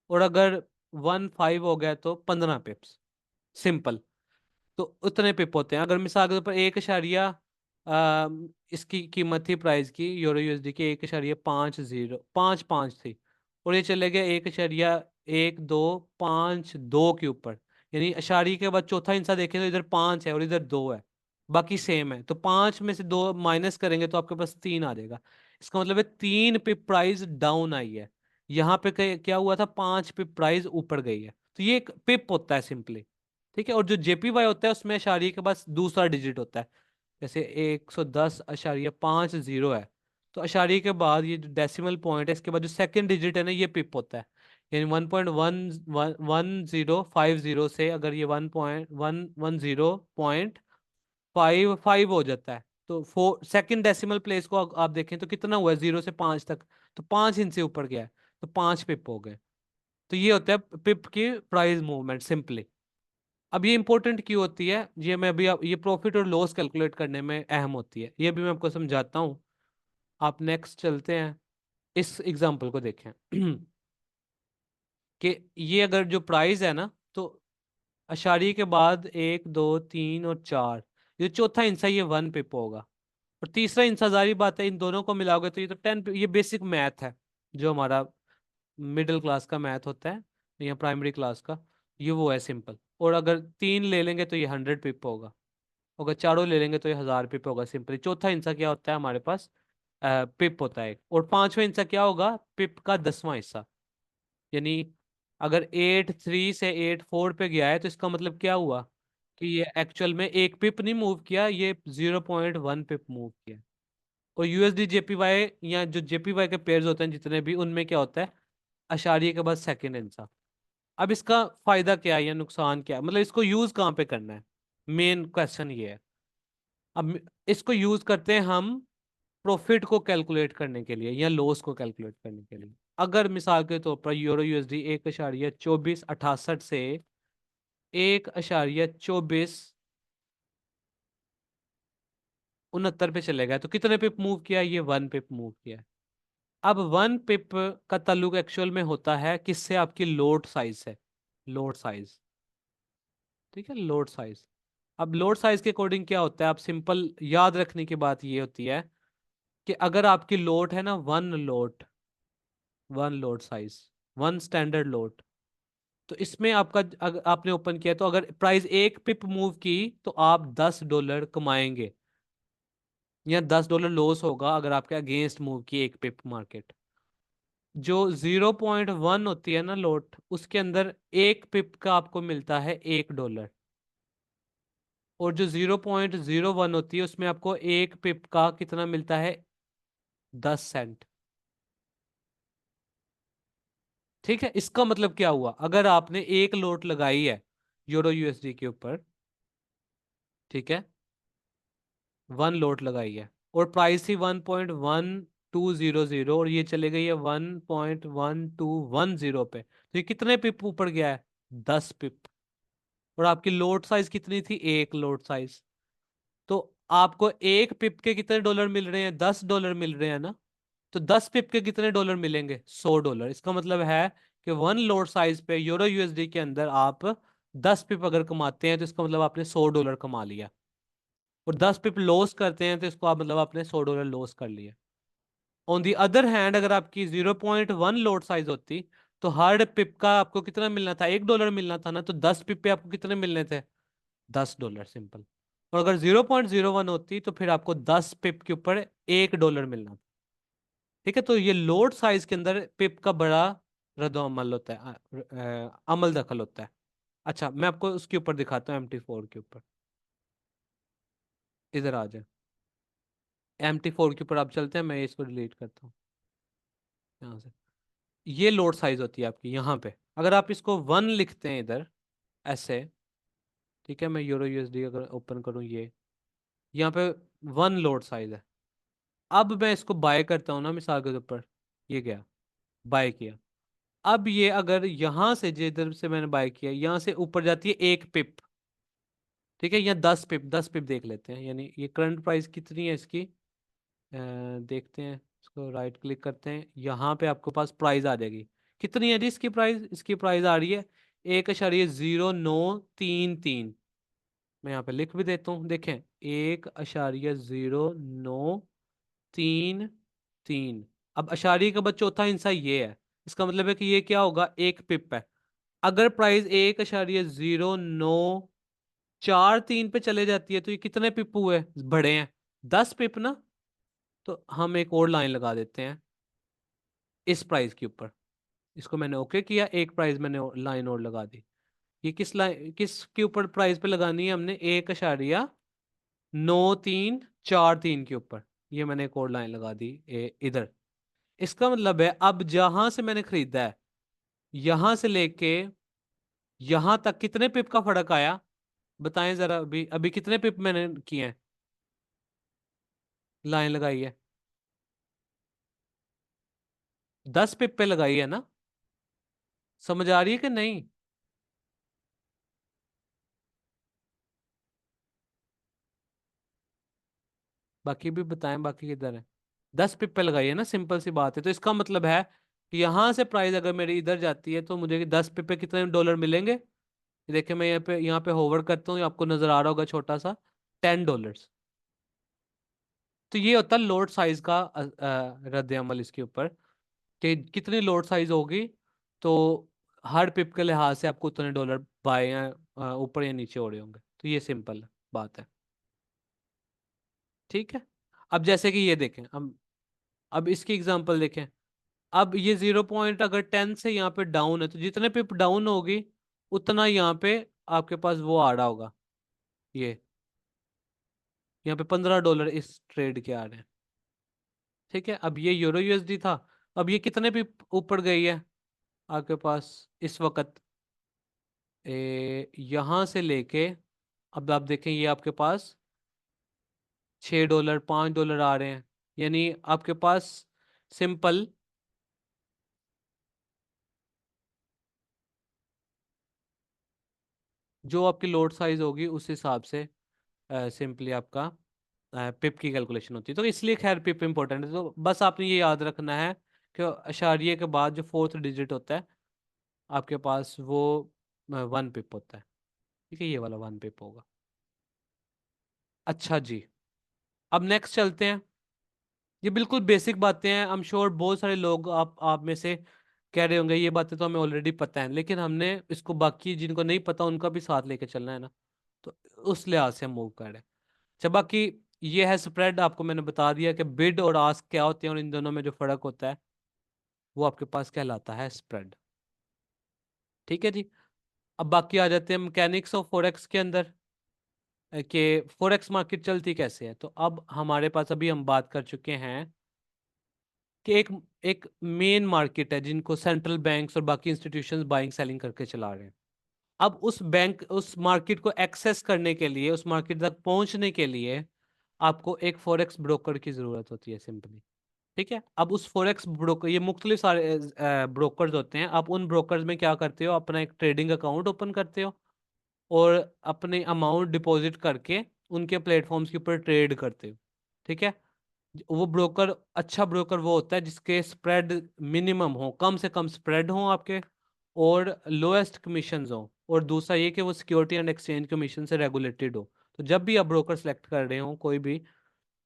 और अगर 1 5 हो गया तो 15 पिप्स। सिंपल। तो उतने पिप होते हैं। अगर मिसाल के तौर पर 1 इसकी कीमत थी प्राइस की यूरो USD की, 1.50 5 5 थी, और ये चले गए 1.1252 के ऊपर, यानी अशारी के बाद चौथा हिस्सा देखें तो इधर 5 है और इधर 2 है, बाकी सेम है, तो 5 में से 2 माइनस करेंगे तो आपके पास 3 आ जाएगा। इसका मतलब है 3 पिप प्राइस डाउन आई है। यहाँ पे क्या हुआ था, 5 पिप प्राइस ऊपर गई है। तो ये एक पिप होता है सिंपली। ठीक है। और जो JPY होता है उसमें अशारिये के पास दूसरा डिजिट होता है, जैसे 110.50 है, तो अशारिये के बाद ये जो डेसिमल पॉइंट है इसके बाद जो सेकंड डिजिट है ना, ये पिप होता है। यानी 1.1050 से अगर ये 1.110.55 हो जाता है, तो सेकंड डेसिमल प्लेस को आप देखें तो कितना हुआ है, 0 से 5 तक, तो 5 इंच से ऊपर गया है, तो 5 पिप हो गए। तो ये होता है पिप की प्राइस मूवमेंट सिंपली। अब ये इंपॉर्टेंट क्यों होती है, ये मैं अभी ये प्रॉफिट और लॉस कैलकुलेट करने में अहम होती है, ये भी मैं आपको समझाता हूँ। आप नेक्स्ट चलते हैं, इस एग्जांपल को देखें कि ये अगर जो प्राइस है ना, तो अशारी के बाद 1 2 3 और 4, ये चौथा हिस्सा ये 1 पिप होगा, और तीसरा हिस्सा, जारी बात है इन दोनों को मिलाओगे तो ये तो 10। ये बेसिक मैथ है, जो हमारा मिडिल क्लास का मैथ होता है या प्राइमरी क्लास का, ये वो है सिंपल। और अगर 3 ले लेंगे तो ये 100 पिप होगा, अगर चारों ले लेंगे तो ये 1000 पिप होगा सिंपली। चौथा हिस्सा क्या होता है हमारे पास, पिप होता है। और पांचवा हिस्सा क्या होगा, पिप का 10वां हिस्सा। यानी अगर 8 3 से 8 4 पे गया है तो इसका मतलब क्या हुआ, कि ये एक्चुअल में एक पिप नहीं मूव किया, ये 0.1 पिप मूव किया। और यूएसडी जेपीवाई या जो जेपीवाई के पेयर्स होते हैं जितने भी, उनमें क्या होता है, अशारिये के बाद सेकंड आंसर। अब इसका फायदा क्या है या नुकसान क्या है, मतलब इसको यूज कहाँ पे करना है, मेन क्वेश्चन ये है। अब इसको यूज करते हैं हम प्रॉफिट को कैलकुलेट करने के लिए या लॉस को कैलकुलेट करने के लिए। अगर मिसाल के तौर पर यूरो यूएसडी 1,2468 से 1,2469 पे चले गए तो कितने पिप मूव किया, ये 1 पिप मूव किया है। अब 1 पिप का ताल्लुक एक्चुअल में होता है किससे, आपकी लोड साइज से। लोड साइज, ठीक है, लोड साइज। अब लोड साइज के अकॉर्डिंग क्या होता है, आप सिंपल याद रखने की बात ये होती है कि अगर आपकी लोड है ना, one load size, one standard load, तो इसमें आपका अगर आपने ओपन किया तो अगर प्राइस 1 पिप मूव की तो आप $10 कमाएंगे, या $10 लॉस होगा अगर आपके अगेंस्ट मूव की 1 पिप मार्केट। जो 0.1 होती है ना लोट, उसके अंदर 1 पिप का आपको मिलता है $1। और जो 0.01 होती है उसमें आपको 1 पिप का कितना मिलता है, 10 सेंट। ठीक है, इसका मतलब क्या हुआ, अगर आपने एक लोट लगाई है यूरो यूएसडी के ऊपर, ठीक है, 1 लोट लगाई है और प्राइस थी 1.1200 और ये चले गई है 1.1210 पे, तो ये कितने पिप ऊपर गया है, 10 पिप। और आपकी लोट साइज कितनी थी, एक लोट साइज। तो आपको 1 पिप के कितने डॉलर मिल रहे हैं, $10 मिल रहे हैं ना। तो 10 पिप के कितने डॉलर मिलेंगे, $100। इसका मतलब है कि 1 लोड साइज पे यूरो यूएसडी के अंदर आप 10 पिप अगर कमाते हैं तो इसका मतलब आपने $100 कमा लिया। और 10 पिप लॉस करते हैं तो इसको आप मतलब आपने $100 लॉस कर लिया। ऑन दी अदर हैंड अगर आपकी 0.1 लोड साइज होती तो हर पिप का आपको कितना मिलना था, $1 मिलना था ना, तो 10 पिप पे आपको कितने मिलने थे, $10 सिंपल। और अगर 0.01 होती तो फिर आपको 10 पिप के ऊपर $1 मिलना। ठीक है, तो ये लोड साइज के अंदर पिप का बड़ा रद्द अमल होता है, अमल दखल होता है। अच्छा, मैं आपको उसके ऊपर दिखाता हूँ, MT4 के ऊपर। इधर आ जाए, MT4 के ऊपर आप चलते हैं, मैं इसको डिलीट करता हूँ यहाँ से। ये लोड साइज होती है आपकी यहाँ पे, अगर आप इसको 1 लिखते हैं इधर ऐसे, ठीक है, मैं यूरो यूएसडी अगर ओपन करूँ, ये यहाँ पे 1 लोड साइज है। अब मैं इसको बाय करता हूँ ना मिसाल के तौर पर, ये गया, बाय किया। अब ये अगर यहाँ से जिधर से मैंने बाय किया यहाँ से ऊपर जाती है 1 पिप, ठीक है, या 10 पिप, 10 पिप देख लेते हैं, यानी ये करंट प्राइस कितनी है इसकी, देखते हैं, इसको राइट क्लिक करते हैं, यहाँ पे आपके पास प्राइस आ जाएगी। कितनी है जी इसकी प्राइस, इसकी प्राइस आ रही है 1,0933। मैं यहाँ पे लिख भी देता हूँ, देखें, 1,0933। अब अशारिये का बाद चौथा हिस्सा ये है, इसका मतलब है कि ये क्या होगा, 1 पिप है। अगर प्राइस 1,0943 पे चले जाती है तो ये कितने पिप हुए, बड़े हैं, 10 पिप ना। तो हम एक और लाइन लगा देते हैं इस प्राइस के ऊपर, इसको मैंने ओके किया, एक प्राइस मैंने लाइन और लगा दी। ये किस लाइन, किस के ऊपर प्राइस पे लगानी है हमने, 1,9343 के ऊपर। ये मैंने एक और लाइन लगा दी इधर। इसका मतलब है अब जहां से मैंने खरीदा है, यहां से लेके यहां तक कितने पिप का फर्क आया, बताएं जरा, अभी अभी कितने पिप मैंने किए हैं, लाइन लगाई है, 10 पिप पे लगाई है ना। समझ आ रही है कि नहीं, बाकी भी बताएं, बाकी किधर है, 10 पिप पे लगाई है ना, सिंपल सी बात है। तो इसका मतलब है कि यहां से प्राइस अगर मेरी इधर जाती है तो मुझे 10 पिप पे कितने डॉलर मिलेंगे। देखिए, मैं यहाँ पे होवर करता हूँ, आपको नजर आ रहा होगा छोटा सा, $10। तो ये होता है लोड साइज का रद्द अमल इसके ऊपर, कि कितनी लोड साइज होगी तो हर पिप के लिहाज से आपको उतने डॉलर बाय या ऊपर या नीचे हो रहे होंगे। तो ये सिंपल बात है, ठीक है। अब जैसे कि ये देखें, अब इसकी एग्जांपल देखें। अब ये 0 पॉइंट अगर 10 से यहाँ पे डाउन है तो जितने पिप डाउन होगी उतना यहाँ पे आपके पास वो आ रहा होगा, ये यहाँ पे $15 इस ट्रेड के आ रहे हैं। ठीक है, अब ये यूरो यूएसडी था। अब ये कितने भी ऊपर गई है आपके पास इस वक्त, यहां से लेके, अब आप देखें ये आपके पास $6 $5 आ रहे हैं। यानी आपके पास सिंपल जो आपकी लोड साइज होगी उस हिसाब से सिंपली आपका पिप की कैलकुलेशन होती है। तो इसलिए खैर पिप इंपॉर्टेंट है। तो बस आपने ये याद रखना है कि अशारिये के बाद जो फोर्थ डिजिट होता है आपके पास वो 1 पिप होता है। ठीक है, ये वाला 1 पिप होगा। अच्छा जी, अब नेक्स्ट चलते हैं। ये बिल्कुल बेसिक बातें हैं, आई एम श्योर बहुत सारे लोग आप में से कह रहे होंगे ये बातें तो हमें ऑलरेडी पता है, लेकिन हमने इसको बाकी जिनको नहीं पता उनका भी साथ लेके चलना है ना, तो उस लिहाज से हम मूव कर रहे हैं। अच्छा, बाकी ये है स्प्रेड, आपको मैंने बता दिया कि बिड और आस्क क्या होते हैं और इन दोनों में जो फर्क होता है वो आपके पास कहलाता है स्प्रेड। ठीक है जी। अब बाकी आ जाते हैं मैकेनिक्स ऑफ फॉरेक्स के अंदर, कि फॉरेक्स मार्केट चलती कैसे है। तो अब हमारे पास अभी हम बात कर चुके हैं कि एक एक मेन मार्केट है जिनको सेंट्रल बैंक्स और बाकी इंस्टीट्यूशंस बाइंग सेलिंग करके चला रहे हैं। अब उस मार्केट को एक्सेस करने के लिए, उस मार्केट तक पहुंचने के लिए आपको एक फॉरेक्स ब्रोकर की जरूरत होती है सिंपली। ठीक है, अब उस फॉरेक्स ब्रोकर, ये मुख्तलिफ सारे ब्रोकर्स होते हैं। आप उन ब्रोकर्स में क्या करते हो, अपना एक ट्रेडिंग अकाउंट ओपन करते हो और अपने अमाउंट डिपॉजिट करके उनके प्लेटफॉर्म्स के ऊपर ट्रेड करते हो। ठीक है, वो ब्रोकर, अच्छा ब्रोकर वो होता है जिसके स्प्रेड मिनिमम हो, कम से कम स्प्रेड हो आपके, और लोएस्ट कमीशंस हो, और दूसरा ये कि वो सिक्योरिटी एंड एक्सचेंज कमीशन से रेगुलेटेड हो। तो जब भी आप ब्रोकर सेलेक्ट कर रहे हो कोई भी,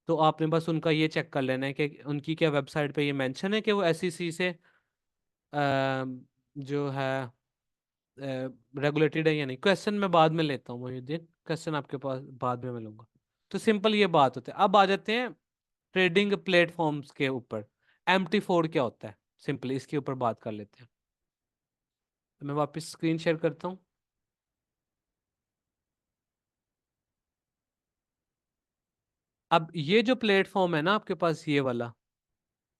तो आपने बस उनका ये चेक कर लेना है कि उनकी क्या वेबसाइट पे ये मेंशन है कि वो एसईसी से जो है रेगुलेटेड है या नहीं। क्वेश्चन मैं बाद में लेता हूँ मोहिउद्दीन, क्वेश्चन आपके पास बाद में मैं लूंगा। तो सिंपल ये बात होती है। अब आ जाते हैं ट्रेडिंग प्लेटफॉर्म्स के ऊपर। MT4 क्या होता है, सिंपली इसके ऊपर बात कर लेते हैं। तो मैं वापस स्क्रीन शेयर करता हूँ। अब ये जो प्लेटफॉर्म है ना आपके पास, ये वाला,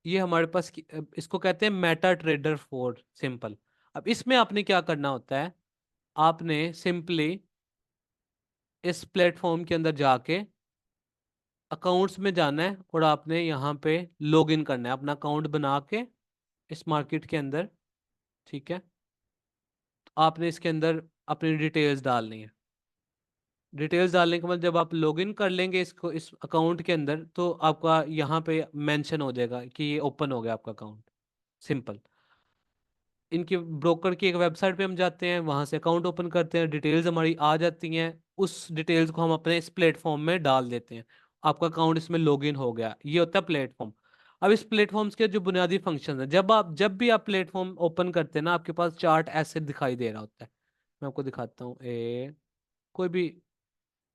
ये हमारे पास इसको कहते हैं मेटा ट्रेडर 4 सिंपल। अब इसमें आपने क्या करना होता है, आपने सिंपली इस प्लेटफॉर्म के अंदर जाके अकाउंट्स में जाना है और आपने यहाँ पे लॉग इन करना है अपना अकाउंट बना के इस मार्केट के अंदर। ठीक है, तो आपने इसके अंदर अपनी डिटेल्स डालनी है। डिटेल्स डालने के बाद जब आप लॉगिन कर लेंगे इसको, इस अकाउंट के अंदर, तो आपका यहाँ पे मेंशन हो जाएगा कि ये ओपन हो गया आपका अकाउंट। सिंपल, इनके ब्रोकर की एक वेबसाइट पे हम जाते हैं, वहां से अकाउंट ओपन करते हैं, डिटेल्स हमारी आ जाती हैं। उस डिटेल्स को हम अपने इस प्लेटफॉर्म में डाल देते हैं, आपका अकाउंट इसमें लॉगिन हो गया। ये होता है प्लेटफॉर्म। अब इस प्लेटफॉर्म्स के जो बुनियादी फंक्शन है, जब भी आप प्लेटफॉर्म ओपन करते हैं ना, आपके पास चार्ट ऐसे दिखाई दे रहा होता है। मैं आपको दिखाता हूँ, कोई भी,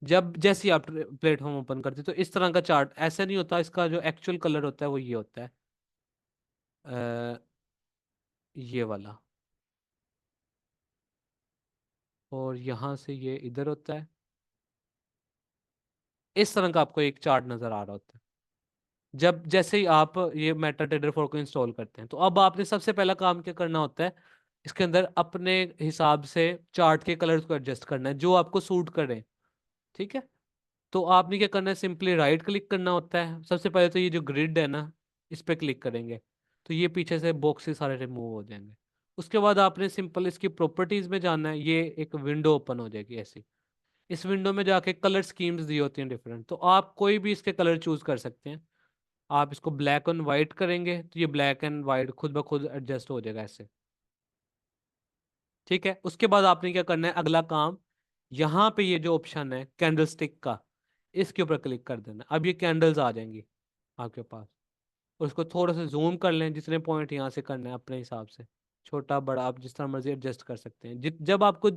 जब जैसे ही आप प्लेटफॉर्म ओपन करते हैं तो इस तरह का चार्ट ऐसा नहीं होता। इसका जो एक्चुअल कलर होता है वो ये होता है, ये वाला, और यहाँ से ये इधर होता है। इस तरह का आपको एक चार्ट नजर आ रहा होता है जब जैसे ही आप ये मेटा ट्रेडर 4 को इंस्टॉल करते हैं। तो अब आपने सबसे पहला काम क्या करना होता है, इसके अंदर अपने हिसाब से चार्ट के कलर्स को एडजस्ट करना है जो आपको सूट करे। ठीक है, तो आपने क्या करना है, सिंपली राइट क्लिक करना होता है। सबसे पहले तो ये जो ग्रिड है ना, इस पे क्लिक करेंगे तो ये पीछे से बॉक्सेस सारे रिमूव हो जाएंगे। उसके बाद आपने सिंपल इसकी प्रॉपर्टीज में जाना है, ये एक विंडो ओपन हो जाएगी ऐसी। इस विंडो में जाके कलर स्कीम्स दी होती हैं डिफरेंट, तो आप कोई भी इसके कलर चूज कर सकते हैं। आप इसको ब्लैक एंड वाइट करेंगे तो ये ब्लैक एंड वाइट खुद ब खुद एडजस्ट हो जाएगा ऐसे। ठीक है, उसके बाद आपने क्या करना है, अगला काम, यहाँ पे ये जो ऑप्शन है कैंडल स्टिक का, इसके ऊपर क्लिक कर देना। अब ये कैंडल्स आ जाएंगी आपके पास, और उसको थोड़ा सा जूम कर लें, जितने पॉइंट यहाँ से करना है अपने हिसाब से, छोटा बड़ा आप जिस तरह मर्जी एडजस्ट कर सकते हैं। जब आपको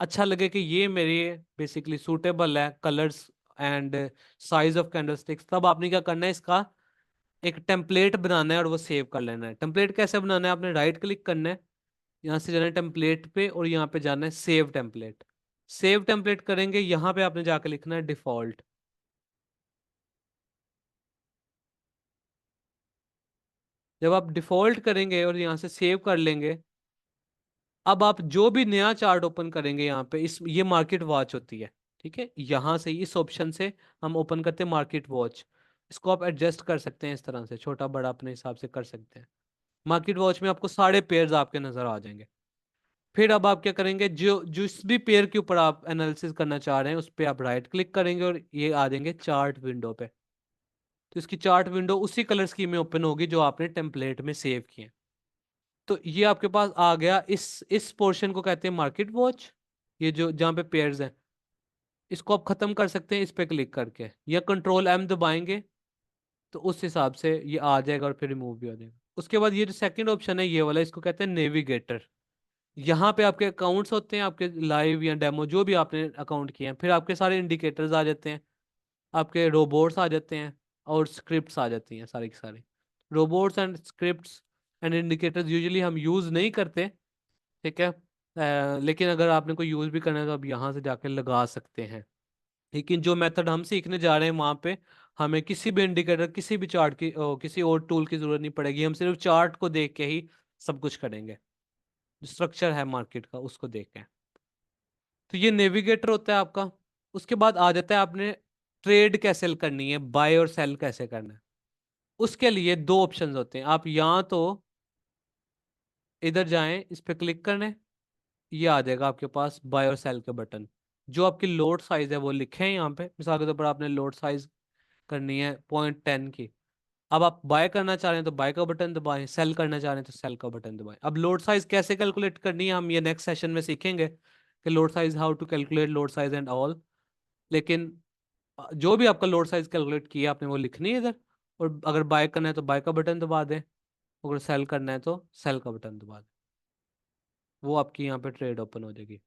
अच्छा लगे कि ये मेरे बेसिकली सूटेबल है colours and size of candle sticks, तब आपने क्या करना है, इसका एक टेम्पलेट बनाना है और वो सेव कर लेना है। टेम्पलेट कैसे बनाना है, आपने राइट क्लिक करना है, यहाँ से जाना है टेम्पलेट पे और यहाँ पे जाना है सेव टेम्पलेट। सेव टेम्पलेट करेंगे, यहाँ पे आपने जाके लिखना है डिफॉल्ट। जब आप डिफॉल्ट करेंगे और यहाँ से सेव कर लेंगे, अब आप जो भी नया चार्ट ओपन करेंगे यहाँ पे, इस ये मार्केट वॉच होती है। ठीक है, यहाँ से इस ऑप्शन से हम ओपन करते हैं मार्केट वॉच। इसको आप एडजस्ट कर सकते हैं, इस तरह से छोटा बड़ा अपने हिसाब से कर सकते हैं। मार्केट वॉच में आपको सारे पेयर्स आपके नजर आ जाएंगे। फिर अब आप क्या करेंगे, जो जिस भी पेयर के ऊपर आप एनालिसिस करना चाह रहे हैं उस पर आप राइट क्लिक करेंगे और ये आ जाएंगे चार्ट विंडो पे। तो इसकी चार्ट विंडो उसी कलर स्कीम में ओपन होगी जो आपने टेम्पलेट में सेव किए। तो ये आपके पास आ गया, इस पोर्शन को कहते हैं मार्केट वॉच। ये जो जहाँ पे पेयर्स हैं, इसको आप खत्म कर सकते हैं इस पे क्लिक करके, या कंट्रोल एम दबाएंगे तो उस हिसाब से ये आ जाएगा और फिर रिमूव भी हो जाएगा। उसके बाद ये जो सेकंड ऑप्शन है ये वाला, इसको कहते हैं नेविगेटर। यहाँ पे आपके अकाउंट्स होते हैं, आपके लाइव या डेमो जो भी आपने अकाउंट किए हैं, फिर आपके सारे इंडिकेटर्स आ जाते हैं, आपके रोबोट्स आ जाते हैं और स्क्रिप्ट्स आ जाती हैं सारी की सारी। Robots and scripts and indicators usually हम यूज़ नहीं करते। ठीक है, लेकिन अगर आपने कोई यूज़ भी करना है तो आप यहाँ से जाके लगा सकते हैं। लेकिन जो मेथड हम सीखने जा रहे हैं वहाँ पे हमें किसी भी इंडिकेटर, किसी भी चार्ट की किसी और टूल की जरूरत नहीं पड़ेगी। हम सिर्फ चार्ट को देख के ही सब कुछ करेंगे, जो स्ट्रक्चर है मार्केट का उसको देख के। तो ये नेविगेटर होता है आपका। उसके बाद आ जाता है आपने ट्रेड कैसे करनी है, बाय और सेल कैसे करना है। उसके लिए दो ऑप्शंस होते हैं। आप यहाँ तो इधर जाएं, इस पे क्लिक करने, ये आ जाएगा आपके पास बाय और सेल के बटन। जो आपकी लोड साइज है वो लिखे हैं यहाँ पे। मिसाल के तौर पर आपने लोड साइज करनी है 0.10 की। अब आप बाय करना चाह रहे हैं तो बाय का बटन दबाएं, सेल करना चाह रहे हैं तो सेल का बटन दबाएं। अब लोड साइज कैसे कैलकुलेट करनी है हम ये नेक्स्ट सेशन में सीखेंगे कि lot size, how to calculate lot size and all. लेकिन जो भी आपका लोड साइज कैलकुलेट किया आपने वो लिखनी है इधर। और अगर बाय करना है तो बाय का बटन दबा दें, अगर सेल करना है तो सेल का बटन दबा दें। वो आपकी यहाँ पे ट्रेड ओपन हो जाएगी।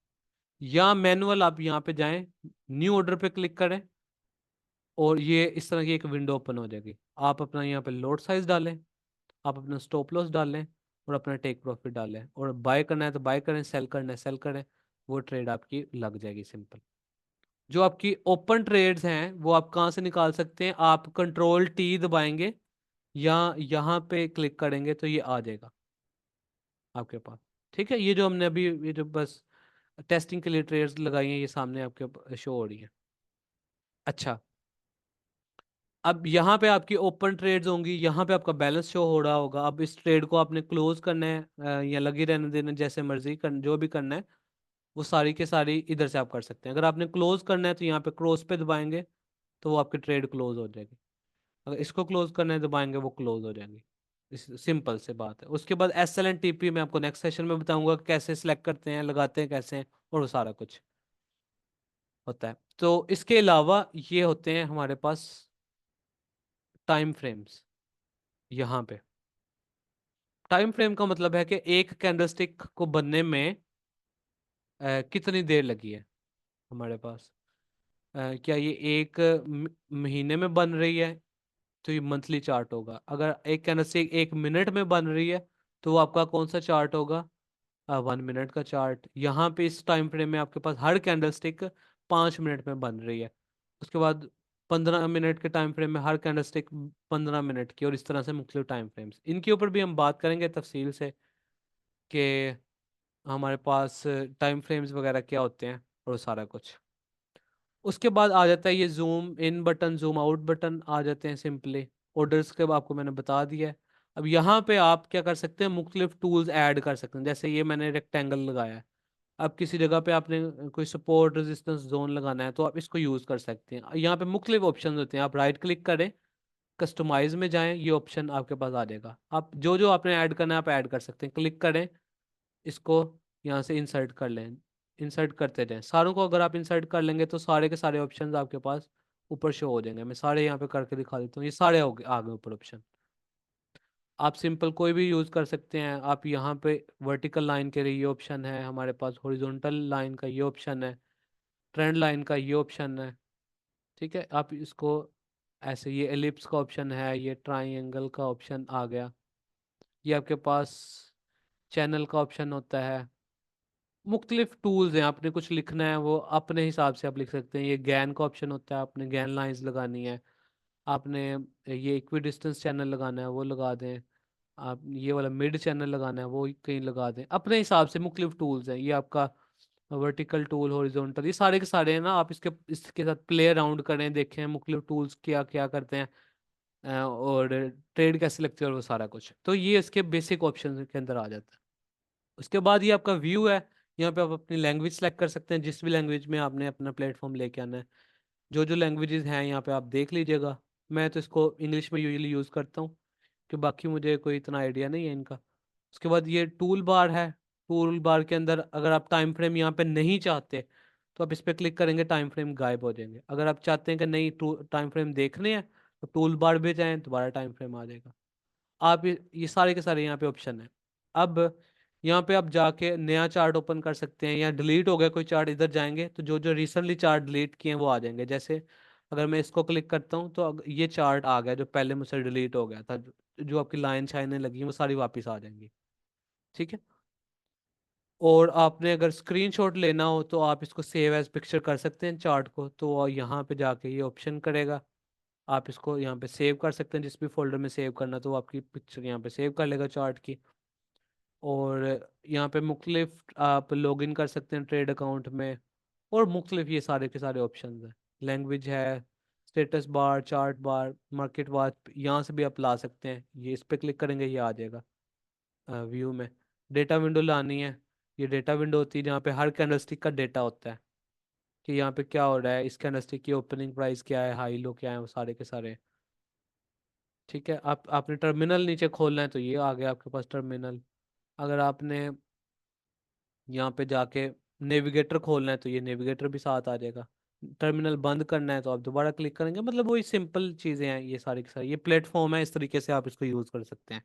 या मैनुअल आप यहाँ पे जाएं, न्यू ऑर्डर पे क्लिक करें और ये इस तरह की एक विंडो ओपन हो जाएगी। आप अपना यहाँ पे लोड साइज डालें, आप अपना स्टॉप लॉस डाल लें और अपना टेक प्रॉफिट डाल लें। और बाय करना है तो बाय करें, सेल करना है सेल करें। वो ट्रेड आपकी लग जाएगी सिंपल। जो आपकी ओपन ट्रेड्स हैं वो आप कहाँ से निकाल सकते हैं, आप कंट्रोल टी दबाएंगे या यहाँ पे क्लिक करेंगे तो ये आ जाएगा आपके पास। ठीक है, ये जो हमने अभी ये जो बस टेस्टिंग के लिए ट्रेड्स लगाई हैं ये सामने आपके शो हो रही है। अच्छा, अब यहाँ पे आपकी ओपन ट्रेड्स होंगी, यहाँ पे आपका बैलेंस शो हो रहा होगा। अब इस ट्रेड को आपने क्लोज करना है या लगी रहने देना, जैसे मर्जी जो भी करना है वो सारी के सारी इधर से आप कर सकते हैं। अगर आपने क्लोज करना है तो यहाँ पे क्रॉस पे दबाएंगे तो वो आपकी ट्रेड क्लोज हो जाएगी। अगर इसको क्लोज करना है दबाएंगे वो क्लोज हो जाएंगी। इस सिंपल से बात है। उसके बाद एस एल एंड टीपी मैं आपको नेक्स्ट सेशन में बताऊंगा कि कैसे सिलेक्ट करते हैं, लगाते हैं कैसे हैं, और वो सारा कुछ होता है। तो इसके अलावा ये होते हैं हमारे पास टाइम फ्रेम्स। यहाँ पे टाइम फ्रेम का मतलब है कि एक कैंडलस्टिक को बनने में कितनी देर लगी है हमारे पास। क्या ये एक महीने में बन रही है तो ये मंथली चार्ट होगा। अगर एक कैंडलस्टिक एक मिनट में बन रही है तो वो आपका कौन सा चार्ट होगा, 1 मिनट का चार्ट। यहाँ पे इस टाइम फ्रेम में आपके पास हर कैंडलस्टिक 5 मिनट में बन रही है। उसके बाद 15 मिनट के टाइम फ्रेम में हर कैंडलस्टिक 15 मिनट की, और इस तरह से मुख्तलिफ टाइम फ्रेम्स। इनके ऊपर भी हम बात करेंगे तफसील से कि हमारे पास टाइम फ्रेम्स वगैरह क्या होते हैं और वो सारा कुछ। उसके बाद आ जाता है ये zoom in button, zoom out button आ जाते हैं सिंपली। ऑर्डर्स के आपको मैंने बता दिया है। अब यहाँ पे आप क्या कर सकते हैं, मुख्तलिफ टूल्स ऐड कर सकते हैं। जैसे ये मैंने रेक्टेंगल लगाया है। अब किसी जगह पे आपने कोई सपोर्ट रेजिस्टेंस जोन लगाना है तो आप इसको यूज़ कर सकते हैं। यहाँ पे मुख्तलिफ ऑप्शन होते हैं, आप राइट क्लिक करें, कस्टमाइज में जाएं, ये ऑप्शन आपके पास आ जाएगा। आप जो जो आपने ऐड करना है आप ऐड कर सकते हैं। क्लिक करें, इसको यहाँ से इंसर्ट कर लें, इंसर्ट करते जाएं सारों को। अगर आप इंसर्ट कर लेंगे तो सारे के सारे ऑप्शंस आपके पास ऊपर शो हो जाएंगे। मैं सारे यहाँ पे करके दिखा देता हूँ, ये सारे हो गए आ गए ऊपर ऑप्शन। आप सिंपल कोई भी यूज़ कर सकते हैं। आप यहाँ पे वर्टिकल लाइन के लिए ये ऑप्शन है हमारे पास, हॉरिजॉन्टल लाइन का ये ऑप्शन है, ट्रेंड लाइन का ये ऑप्शन है। ठीक है, आप इसको ऐसे, ये एलिप्स का ऑप्शन है, ये ट्राइंगल का ऑप्शन आ गया। ये आपके पास चैनल का ऑप्शन होता है। मुख्तलिफ टूल्स हैं, आपने कुछ लिखना है वो अपने हिसाब से आप लिख सकते हैं। ये गैन का ऑप्शन होता है, आपने गैन लाइंस लगानी है। आपने ये इक्वी डिस्टेंस चैनल लगाना है वो लगा दें। आप ये वाला मिड चैनल लगाना है वो कहीं लगा दें अपने हिसाब से। मुख्तलिफ टूल्स हैं, ये आपका वर्टिकल टूल, हॉरिजॉन्टल, ये सारे के सारे हैं ना। आप इसके साथ प्ले अराउंड करें, देखें मुख्तलिफ टूल्स क्या क्या करते हैं, और ट्रेड कैसे लगती है, और वो सारा कुछ। तो ये इसके बेसिक ऑप्शन के अंदर आ जाता है। उसके बाद ये आपका व्यू है। यहाँ पे आप अपनी लैंग्वेज सेलेक्ट कर सकते हैं, जिस भी लैंग्वेज में आपने अपना प्लेटफॉर्म लेके आना है। जो जो लैंग्वेजेस हैं यहाँ पे आप देख लीजिएगा। मैं तो इसको इंग्लिश में यूजली यूज़ करता हूँ, कि बाकी मुझे कोई इतना आइडिया नहीं है इनका। उसके बाद ये टूल बार है। टूल बार के अंदर अगर आप टाइम फ्रेम यहाँ पे नहीं चाहते, तो आप इस पर क्लिक करेंगे, टाइम फ्रेम गायब हो जाएंगे। अगर आप चाहते हैं कि नहीं टाइम फ्रेम देखने हैं, तो टूल बार भी जाएं, दोबारा टाइम फ्रेम आ जाएगा। आप ये सारे के सारे यहाँ पे ऑप्शन है। अब यहाँ पे आप जाके नया चार्ट ओपन कर सकते हैं, या डिलीट हो गया कोई चार्ट, इधर जाएंगे तो जो जो रिसेंटली चार्ट डिलीट किए हैं वो आ जाएंगे। जैसे अगर मैं इसको क्लिक करता हूँ, तो ये चार्ट आ गया जो पहले मुझसे डिलीट हो गया था। जो आपकी लाइन शाइनें लगी हैं वो सारी वापस आ जाएंगी। ठीक है। और आपने अगर स्क्रीनशॉट लेना हो, तो आप इसको सेव एज पिक्चर कर सकते हैं चार्ट को। तो यहाँ पे जाके ये ऑप्शन करेगा, आप इसको यहाँ पे सेव कर सकते हैं, जिस भी फोल्डर में सेव करना, तो वो आपकी पिक्चर यहाँ पे सेव कर लेगा चार्ट की। और यहाँ पे मुख्तलिफ आप लॉगिन कर सकते हैं ट्रेड अकाउंट में। और मुख्तलिफ ये सारे के सारे ऑप्शन हैं। लैंग्वेज है, status bar, chart bar, market watch, यहाँ से भी आप ला सकते हैं। ये इस पे क्लिक करेंगे, ये आ जाएगा व्यू में। डेटा विंडो लानी है, ये डेटा विंडो होती है जहाँ पे हर कैंडलस्टिक का डेटा होता है, कि यहाँ पे क्या हो रहा है, इस कैंडलस्टिक की ओपनिंग प्राइस क्या है, हाई लो क्या है, वो सारे के सारे। ठीक है। आपने टर्मिनल नीचे खोलना है, तो ये आ गया आपके पास टर्मिनल। अगर आपने यहाँ पे जाके नेविगेटर खोलना है, तो ये नेविगेटर भी साथ आ जाएगा। टर्मिनल बंद करना है, तो आप दोबारा क्लिक करेंगे। मतलब वही सिंपल चीज़ें हैं ये सारी की सारी। ये प्लेटफॉर्म है, इस तरीके से आप इसको यूज़ कर सकते हैं।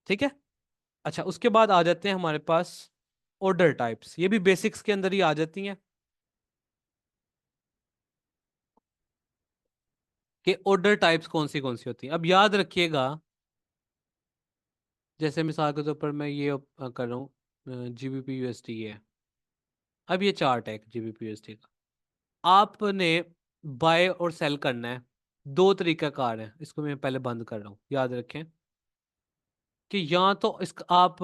ठीक है। अच्छा, उसके बाद आ जाते हैं हमारे पास ऑर्डर टाइप्स। ये भी बेसिक्स के अंदर ही आ जाती हैं, कि ऑर्डर टाइप्स कौन सी होती हैं। अब याद रखिएगा, जैसे मिसाल के तौर पर मैं ये कर रहा हूँ, जीबीपी यूएसडी है। अब ये चार्ट है जीबीपी यूएसडी का। आपने बाय और सेल करना है, दो तरीका कार है। इसको मैं पहले बंद कर रहा हूँ। याद रखें कि या तो इस आप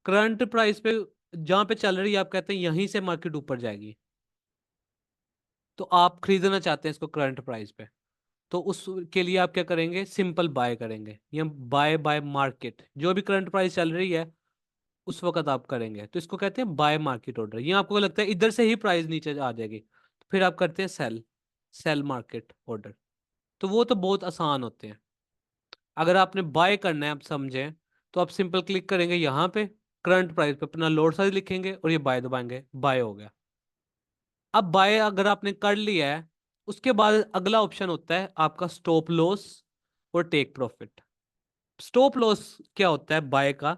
करंट प्राइस पे, जहां पे चल रही है, आप कहते हैं यहीं से मार्केट ऊपर जाएगी, तो आप खरीदना चाहते हैं इसको करंट प्राइस पे। तो उसके लिए आप क्या करेंगे, सिंपल बाय करेंगे, या बाय बाय मार्केट, जो भी करंट प्राइस चल रही है उस वक्त आप करेंगे, तो इसको कहते हैं बाय मार्केट ऑर्डर। ये आपको लगता है इधर से ही प्राइस नीचे आ जाएगी, तो फिर आप करते हैं सेल, सेल मार्केट ऑर्डर। तो वो तो बहुत आसान होते हैं। अगर आपने बाय करना है, आप समझें, तो आप सिंपल क्लिक करेंगे यहाँ पे, करंट प्राइस पे अपना लोड साइज लिखेंगे, और ये बाय दबाएंगे, बाय हो गया। अब बाय अगर आपने कर लिया है, उसके बाद अगला ऑप्शन होता है आपका स्टॉप लॉस और टेक प्रॉफिट। स्टॉप लॉस क्या होता है बाय का,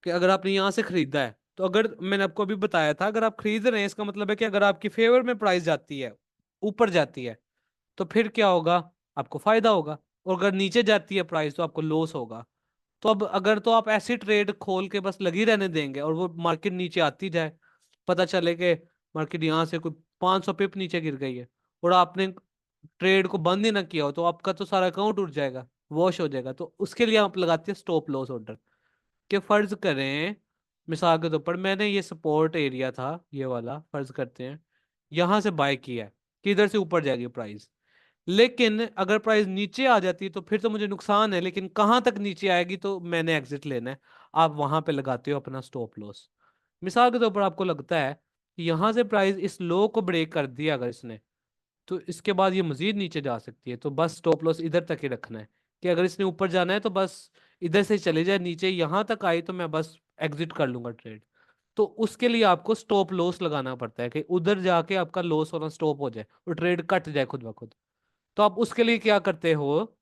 कि अगर आपने यहाँ से खरीदा है, तो अगर मैंने आपको अभी बताया था, अगर आप खरीद रहे हैं, इसका मतलब है कि अगर आपकी फेवर में प्राइस जाती है, ऊपर जाती है, तो फिर क्या होगा, आपको फायदा होगा। और अगर नीचे जाती है प्राइस, तो आपको लॉस होगा। तो अब अगर तो आप ऐसी ट्रेड खोल के बस लगी रहने देंगे, और वो मार्केट नीचे आती जाए, पता चले कि मार्केट यहाँ से कोई 500 पिप नीचे गिर गई है, और आपने ट्रेड को बंद ही ना किया हो, तो आपका तो सारा अकाउंट उठ जाएगा, वॉश हो जाएगा। तो उसके लिए आप लगाते हैं स्टॉप लॉस ऑर्डर। कि फर्ज करें, मिसाल के तौर पर मैंने ये सपोर्ट एरिया था, ये वाला फर्ज करते हैं, यहां से बाय किया है, कि इधर से ऊपर जाएगी प्राइस। लेकिन अगर प्राइस नीचे आ जाती है, तो फिर तो मुझे नुकसान है, लेकिन कहाँ तक नीचे आएगी तो मैंने एग्जिट लेना है। आप वहां पे लगाते हो अपना स्टॉप लॉस। मिसाल के तौर पर आपको लगता है कि यहां से प्राइस इस लो को ब्रेक कर दिया अगर इसने, तो इसके बाद ये मजीद नीचे जा सकती है, तो बस स्टॉप लॉस इधर तक ही रखना है। कि अगर इसने ऊपर जाना है, तो बस इधर से चले जाए, नीचे यहां तक आई तो मैं बस एग्जिट कर लूंगा ट्रेड। तो उसके लिए आपको स्टॉप लॉस लगाना पड़ता है, कि उधर जाके आपका लॉस होना स्टॉप हो जाए, और ट्रेड कट जाए खुद ब खुद। तो आप उसके लिए क्या करते हो,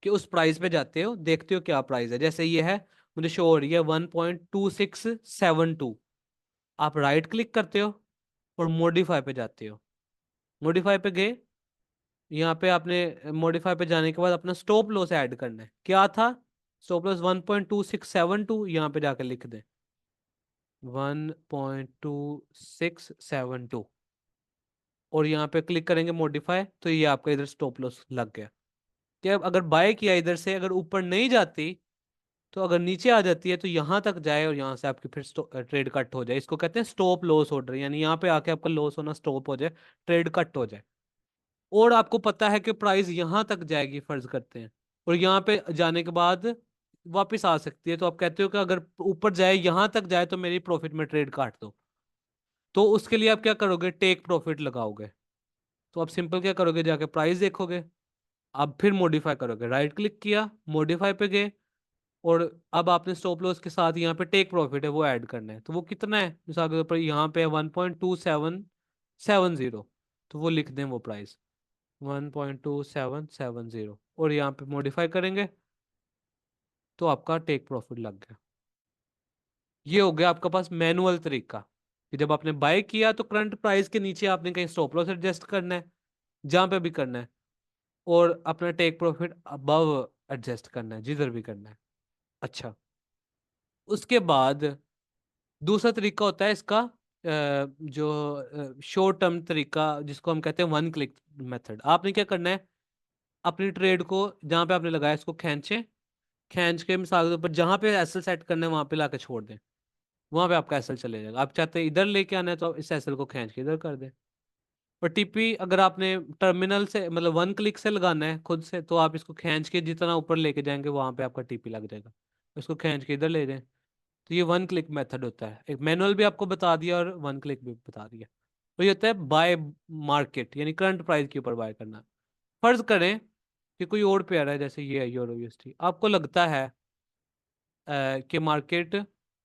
कि उस प्राइस पे जाते हो, देखते हो क्या प्राइस है। जैसे ये है, मुझे शो हो रही है 1.2672। आप राइट क्लिक करते हो, और मॉडिफाई पे जाते हो। मॉडिफाई पे गए, यहाँ पे आपने मॉडिफाई पे जाने के बाद अपना स्टॉप लॉस ऐड करना है। क्या था, स्टॉप लॉस 1.2672, यहाँ पे जाकर लिख दें 1.2672, और यहाँ पे क्लिक करेंगे मॉडिफाई, तो ये आपका इधर स्टॉप लॉस लग गया। कि अब अगर बाय किया इधर से, अगर ऊपर नहीं जाती, तो अगर नीचे आ जाती है तो यहाँ तक जाए और यहाँ से आपकी फिर ट्रेड कट हो जाए, इसको कहते हैं स्टॉप लॉस ऑर्डर, यानी यहाँ पे आके आपका लॉस होना स्टॉप हो जाए, ट्रेड कट हो जाए। और आपको पता है कि प्राइस यहाँ तक जाएगी फर्ज करते हैं, और यहाँ पे जाने के बाद वापस आ सकती है, तो आप कहते हो कि अगर ऊपर जाए, यहाँ तक जाए, तो मेरी प्रॉफिट में ट्रेड काट दो। तो उसके लिए आप क्या करोगे, टेक प्रॉफिट लगाओगे। तो आप सिंपल क्या करोगे, जाके प्राइस देखोगे, अब फिर मॉडिफाई करोगे, राइट क्लिक किया, मॉडिफाई पे गए, और अब आपने स्टॉप लॉस के साथ यहाँ पे टेक प्रॉफिट है वो ऐड करना है। तो वो कितना है, मिसाल के तौर पर यहाँ पे 1.2770, तो वो लिख दें वो प्राइस 1.2770, और यहाँ पे मॉडिफाई करेंगे तो आपका टेक प्रॉफिट लग गया। ये हो गया आपका पास मैनुअल तरीका, कि जब आपने बाय किया तो करंट प्राइस के नीचे आपने कहीं स्टॉप लॉस एडजस्ट करना है, जहां पे भी करना है, और अपना टेक प्रॉफिट अबव एडजस्ट करना है, जिधर भी करना है। अच्छा, उसके बाद दूसरा तरीका होता है इसका, जो शॉर्ट टर्म तरीका जिसको हम कहते हैं वन क्लिक मेथड। आपने क्या करना है, अपनी ट्रेड को जहां पे आपने लगाया इसको खींचे, खींच के मिसाल के तौर पर जहां पे एसएल सेट करना है वहां पे लाके छोड़ दें, वहां पे आपका एसएल चले जाएगा। आप चाहते हैं इधर लेके आना है तो आप इस एसएल को खींच के इधर कर दें। और टीपी अगर आपने टर्मिनल से मतलब वन क्लिक से लगाना है खुद से, तो आप इसको खींच के जितना ऊपर लेके जाएंगे वहां पे आपका टीपी लग जाएगा। इसको खींच के इधर ले जाएं। तो ये वन क्लिक मेथड होता है, एक मैनुअल भी आपको बता दिया और वन क्लिक भी बता दिया। तो ये होता है बाय मार्केट, यानी करंट प्राइस के ऊपर बाय करना। फर्ज करें कि कोई और पेयर है, जैसे ये है यूरो यूएसडी, आपको लगता है कि मार्केट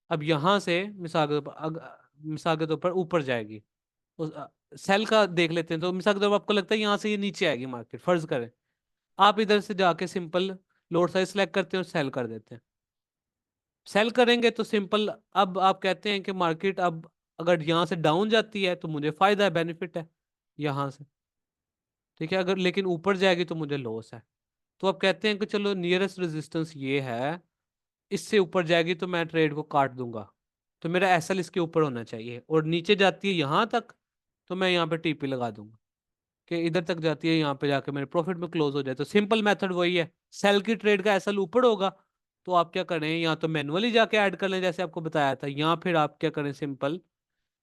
अब यहाँ से मिसाल के तौर पर ऊपर जाएगी, सेल का देख लेते हैं। तो मिसाल के तौर पर आपको लगता है यहाँ से ये नीचे आएगी मार्केट, फर्ज करें। आप इधर से जाके सिंपल लोड साइज सेलेक्ट करते हैं और सेल कर देते हैं। सेल करेंगे तो सिंपल, अब आप कहते हैं कि मार्केट अब अगर यहाँ से डाउन जाती है तो मुझे फायदा है, बेनिफिट है यहाँ से, ठीक है, अगर लेकिन ऊपर जाएगी तो मुझे लॉस है। तो आप कहते हैं कि चलो नियरेस्ट रेजिस्टेंस ये है, इससे ऊपर जाएगी तो मैं ट्रेड को काट दूंगा, तो मेरा एसएल इसके ऊपर होना चाहिए, और नीचे जाती है यहाँ तक तो मैं यहाँ पे टीपी लगा दूंगा, कि इधर तक जाती है यहाँ पे जाके मेरे प्रॉफिट में क्लोज हो जाए। तो सिंपल मेथड वही है, सेल की ट्रेड का एसएल ऊपर होगा तो आप क्या करें, या तो मैनुअली जाके ऐड कर लें जैसे आपको बताया था, या फिर आप क्या करें, सिंपल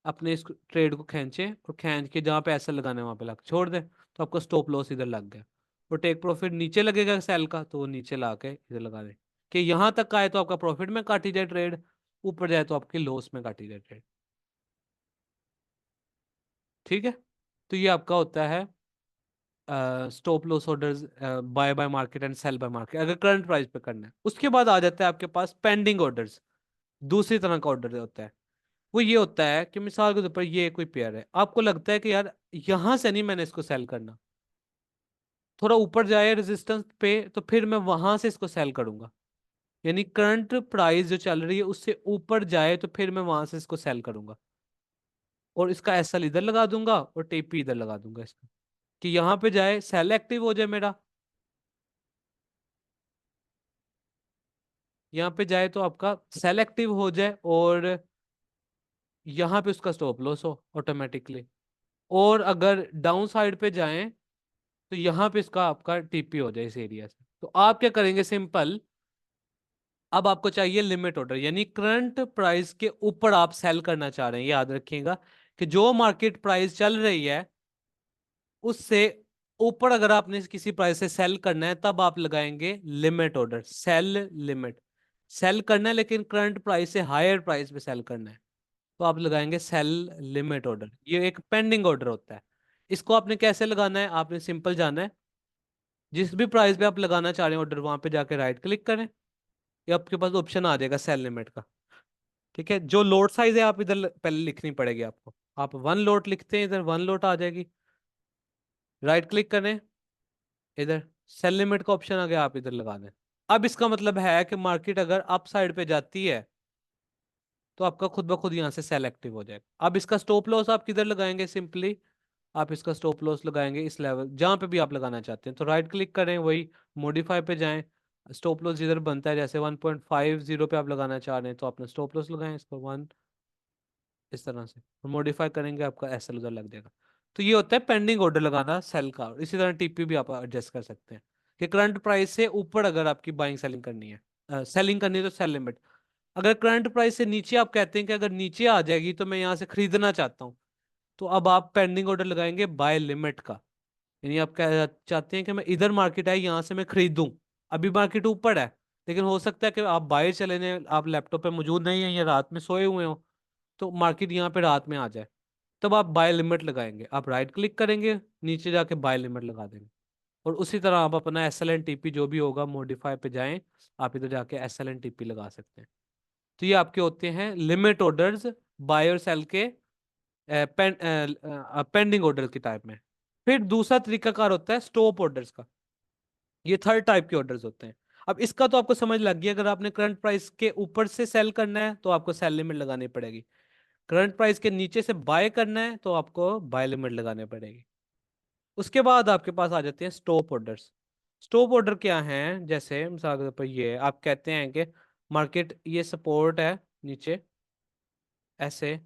अपने इस ट्रेड को खींचे और खींच के जहाँ पे एसएल लगाना है वहां पे लगा छोड़ दें, तो आपका स्टॉप लॉस इधर लग गया। और टेक प्रॉफिट नीचे लगेगा सेल का, तो वो नीचे ला के इधर लगा दें, कि यहाँ तक आए तो आपका प्रॉफिट में काटी जाए ट्रेड, ऊपर जाए तो आपकी लॉस में काटी जाए ट्रेड। ठीक है, तो ये आपका होता है stop loss orders, buy by market and sell by market, अगर करंट प्राइस पे करना है। उसके बाद आ जाता है आपके पास पेंडिंग ऑर्डर्स। दूसरी तरह का ऑर्डर होता है, वो ये होता है कि मिसाल के तौर पर ये कोई पेयर है, आपको लगता है कि यार यहां से नहीं मैंने इसको सेल करना, थोड़ा ऊपर जाए रेजिस्टेंस पे तो फिर मैं वहां से इसको सेल करूंगा, यानी करंट प्राइस जो चल रही है उससे ऊपर जाए तो फिर मैं वहां से इसको सेल करूंगा, और इसका एसएल इधर लगा दूंगा और टीपी इधर लगा दूंगा इसका, कि यहाँ पे जाए सेल एक्टिव हो जाए मेरा, यहाँ पे जाए तो आपका सेल एक्टिव हो जाए, और यहाँ पे उसका स्टॉप लॉस हो ऑटोमेटिकली। और अगर डाउन साइड पे जाएं तो यहाँ पे इसका आपका टीपी हो जाए इस एरिया से। तो आप क्या करेंगे, सिंपल अब आपको चाहिए लिमिट ऑर्डर, यानी करंट प्राइस के ऊपर आप सेल करना चाह रहे हैं। याद रखिएगा कि जो मार्केट प्राइस चल रही है उससे ऊपर अगर आपने किसी प्राइस से सेल करना है तब आप लगाएंगे limit order, sell limit. Sell करना है लेकिन करंट प्राइस से हायर प्राइस पे सेल करना है, तो आप लगाएंगे सेल लिमिट ऑर्डर। ये एक पेंडिंग ऑर्डर होता है। इसको आपने कैसे लगाना है, आपने सिंपल जाना है, जिस भी प्राइस पे आप लगाना चाह रहे हैं ऑर्डर वहां पे जाके राइट क्लिक करें, ये आपके पास ऑप्शन आ जाएगा सेल लिमिट का। ठीक है, जो लोट साइज है आप इधर पहले लिखनी पड़ेगी आपको। आप वन लोट लिखते हैं, इधर वन लोट आ जाएगी, राइट क्लिक करें, इधर सेल लिमिट का ऑप्शन आ गया, आप इधर लगा दें। अब इसका मतलब है कि मार्केट अगर अप साइड पे जाती है तो आपका खुद ब खुद यहाँ से सेल एक्टिव हो जाएगा। अब इसका स्टॉप लॉस आप किधर लगाएंगे, सिंपली आप इसका स्टॉप लॉस लगाएंगे इस लेवल जहां पे भी आप लगाना चाहते हैं, तो राइट क्लिक करें, वही मॉडिफाई पे जाएं, स्टॉप लॉस जिधर बनता है, जैसे 1.50 पे आप लगाना चाह रहे हैं तो आपने स्टॉप लॉस लगाएं इसको 1, इस तरह से, और मॉडिफाई करेंगे आपका एसएल उधर लग जाएगा। तो ये होता है पेंडिंग ऑर्डर लगाना सेल का। इसी तरह टीपी भी आप एडजस्ट कर सकते हैं कि करंट प्राइस से ऊपर अगर आपकी बाइंग सेलिंग करनी है। सेलिंग करनी है तो सेल लिमिट। अगर करंट प्राइस से नीचे आप कहते हैं कि अगर नीचे आ जाएगी तो मैं यहाँ से खरीदना चाहता हूँ, तो अब आप पेंडिंग ऑर्डर लगाएंगे बाय लिमिट का। यानी आप कह चाहते हैं कि मैं इधर मार्केट है यहाँ से मैं खरीदूं, अभी मार्केट ऊपर है, लेकिन हो सकता है कि आप बाहर चले जाएं, आप लैपटॉप पे मौजूद नहीं है या रात में सोए हुए हो, तो मार्केट यहाँ पे रात में आ जाए, तब आप बाय लिमिट लगाएंगे, आप राइट क्लिक करेंगे, नीचे जाके बाय लिमिट लगा देंगे। और उसी तरह आप अपना S L and T P जो भी होगा मॉडिफाई पे जाएं, आप इधर जाके S L and T P लगा सकते हैं। तो ये आपके होते हैं लिमिट ऑर्डर्स, बाय और सेल के पेंडिंग ऑर्डर के टाइप में। फिर दूसरा तरीकाकार होता है स्टॉप ऑर्डर्स का। ये थर्ड टाइप के ऑर्डर्स होते हैं। अब इसका तो आपको समझ लग गई, अगर आपने करंट प्राइस के ऊपर से सेल करना है तो आपको सेल लिमिट लगानी पड़ेगी, करंट प्राइस के नीचे से बाय करना है तो आपको बाय लिमिट लगानी पड़ेगी। उसके बाद आपके पास आ जाते हैं स्टॉप ऑर्डर्स। स्टॉप ऑर्डर क्या हैं, जैसे मिसाल के तौर पर ये आप कहते हैं कि मार्केट ये सपोर्ट है नीचे, ऐसे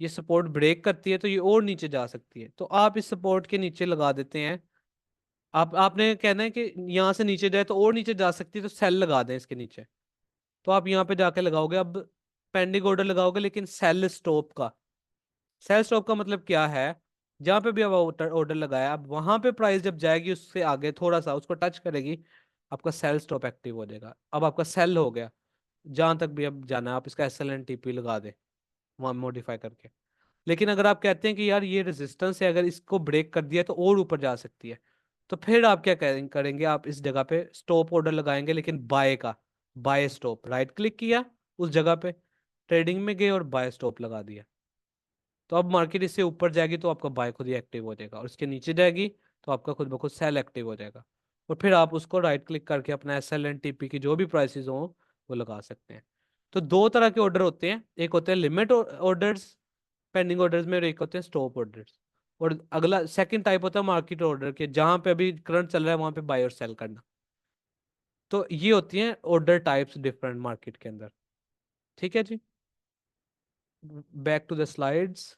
ये सपोर्ट ब्रेक करती है तो ये और नीचे जा सकती है, तो आप इस सपोर्ट के नीचे लगा देते हैं। आपने कहना है कि यहाँ से नीचे जाए तो और नीचे जा सकती है, तो सेल लगा दें इसके नीचे। तो आप यहाँ पे जाके लगाओगे, अब पेंडिंग ऑर्डर लगाओगे लेकिन सेल स्टॉप का। सेल स्टॉप का मतलब क्या है, जहां पे भी आप ऑर्डर ऑर्डर लगाया, अब वहां पे प्राइस जब जाएगी उससे आगे थोड़ा सा उसको टच करेगी, आपका सेल स्टॉप एक्टिव हो जाएगा, अब आपका सेल हो गया। जहां तक भी अब जाना है आप इसका S L and T P लगा दें वहां मॉडिफाई करके। लेकिन अगर आप कहते हैं कि यार ये रेजिस्टेंस है, अगर इसको ब्रेक कर दिया तो और ऊपर जा सकती है, तो फिर आप क्या करेंगे, आप इस जगह पे स्टॉप ऑर्डर लगाएंगे लेकिन बाय का, बाय स्टॉप, राइट क्लिक किया उस जगह पे, ट्रेडिंग में गए और बाय स्टॉप लगा दिया। तो अब मार्केट इससे ऊपर जाएगी तो आपका बाय खुद ही एक्टिव हो जाएगा, और इसके नीचे जाएगी तो आपका खुद ब खुद सेल एक्टिव हो जाएगा। और फिर आप उसको राइट क्लिक करके अपना S L and T P की जो भी प्राइसेस हों वो लगा सकते हैं। तो दो तरह के ऑर्डर होते हैं, एक होते हैं लिमिट ऑर्डर्स पेंडिंग ऑर्डर्स में, और एक होते हैं स्टॉप ऑर्डर्स। और अगला सेकंड टाइप होता है मार्केट ऑर्डर के, जहां पे अभी करंट चल रहा है वहां पे बाय और सेल करना। तो ये होती हैं ऑर्डर टाइप्स डिफरेंट मार्केट के अंदर। ठीक है जी, बैक टू द स्लाइड्स।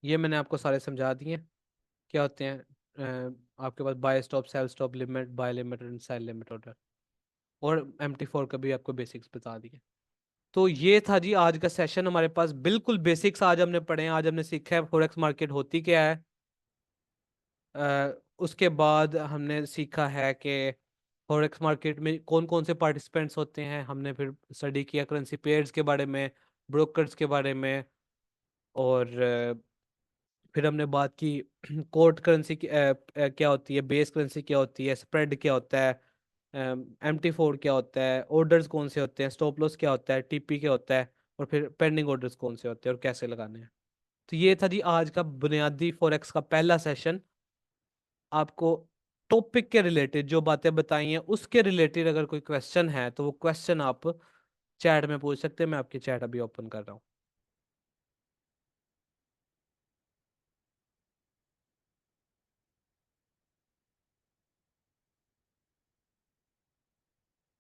ये मैंने आपको सारे समझा दिए क्या होते हैं। आपके पास buy stop, sell stop, limit, buy limit and sell limit order, और एम टी फोर का भी आपको बेसिक्स बता दिए। तो ये था जी आज का सेशन, हमारे पास बिल्कुल बेसिक्स आज हमने पढ़े हैं, आज हमने सीखा है फॉरेक्स मार्केट होती क्या है। उसके बाद हमने सीखा है कि फॉरेक्स मार्केट में कौन कौन से पार्टिसिपेंट्स होते हैं, हमने फिर स्टडी किया करेंसी पेयर्स के बारे में, ब्रोकर्स के बारे में, और फिर हमने बात की कोर्ट करेंसी क्या होती है, बेस करेंसी क्या होती है, स्प्रेड क्या होता है, एम टी फोर क्या होता है, ऑर्डर्स कौन से होते हैं, स्टॉप लॉस क्या होता है, टीपी क्या होता है, और फिर पेंडिंग ऑर्डर्स कौन से होते हैं और कैसे लगाने हैं। तो ये था जी आज का बुनियादी फॉरेक्स का पहला सेशन। आपको टॉपिक के रिलेटेड जो बातें बताई हैं उसके रिलेटेड अगर कोई क्वेश्चन है तो वो क्वेश्चन आप चैट में पूछ सकते हैं, मैं आपकी चैट अभी ओपन कर रहा हूँ।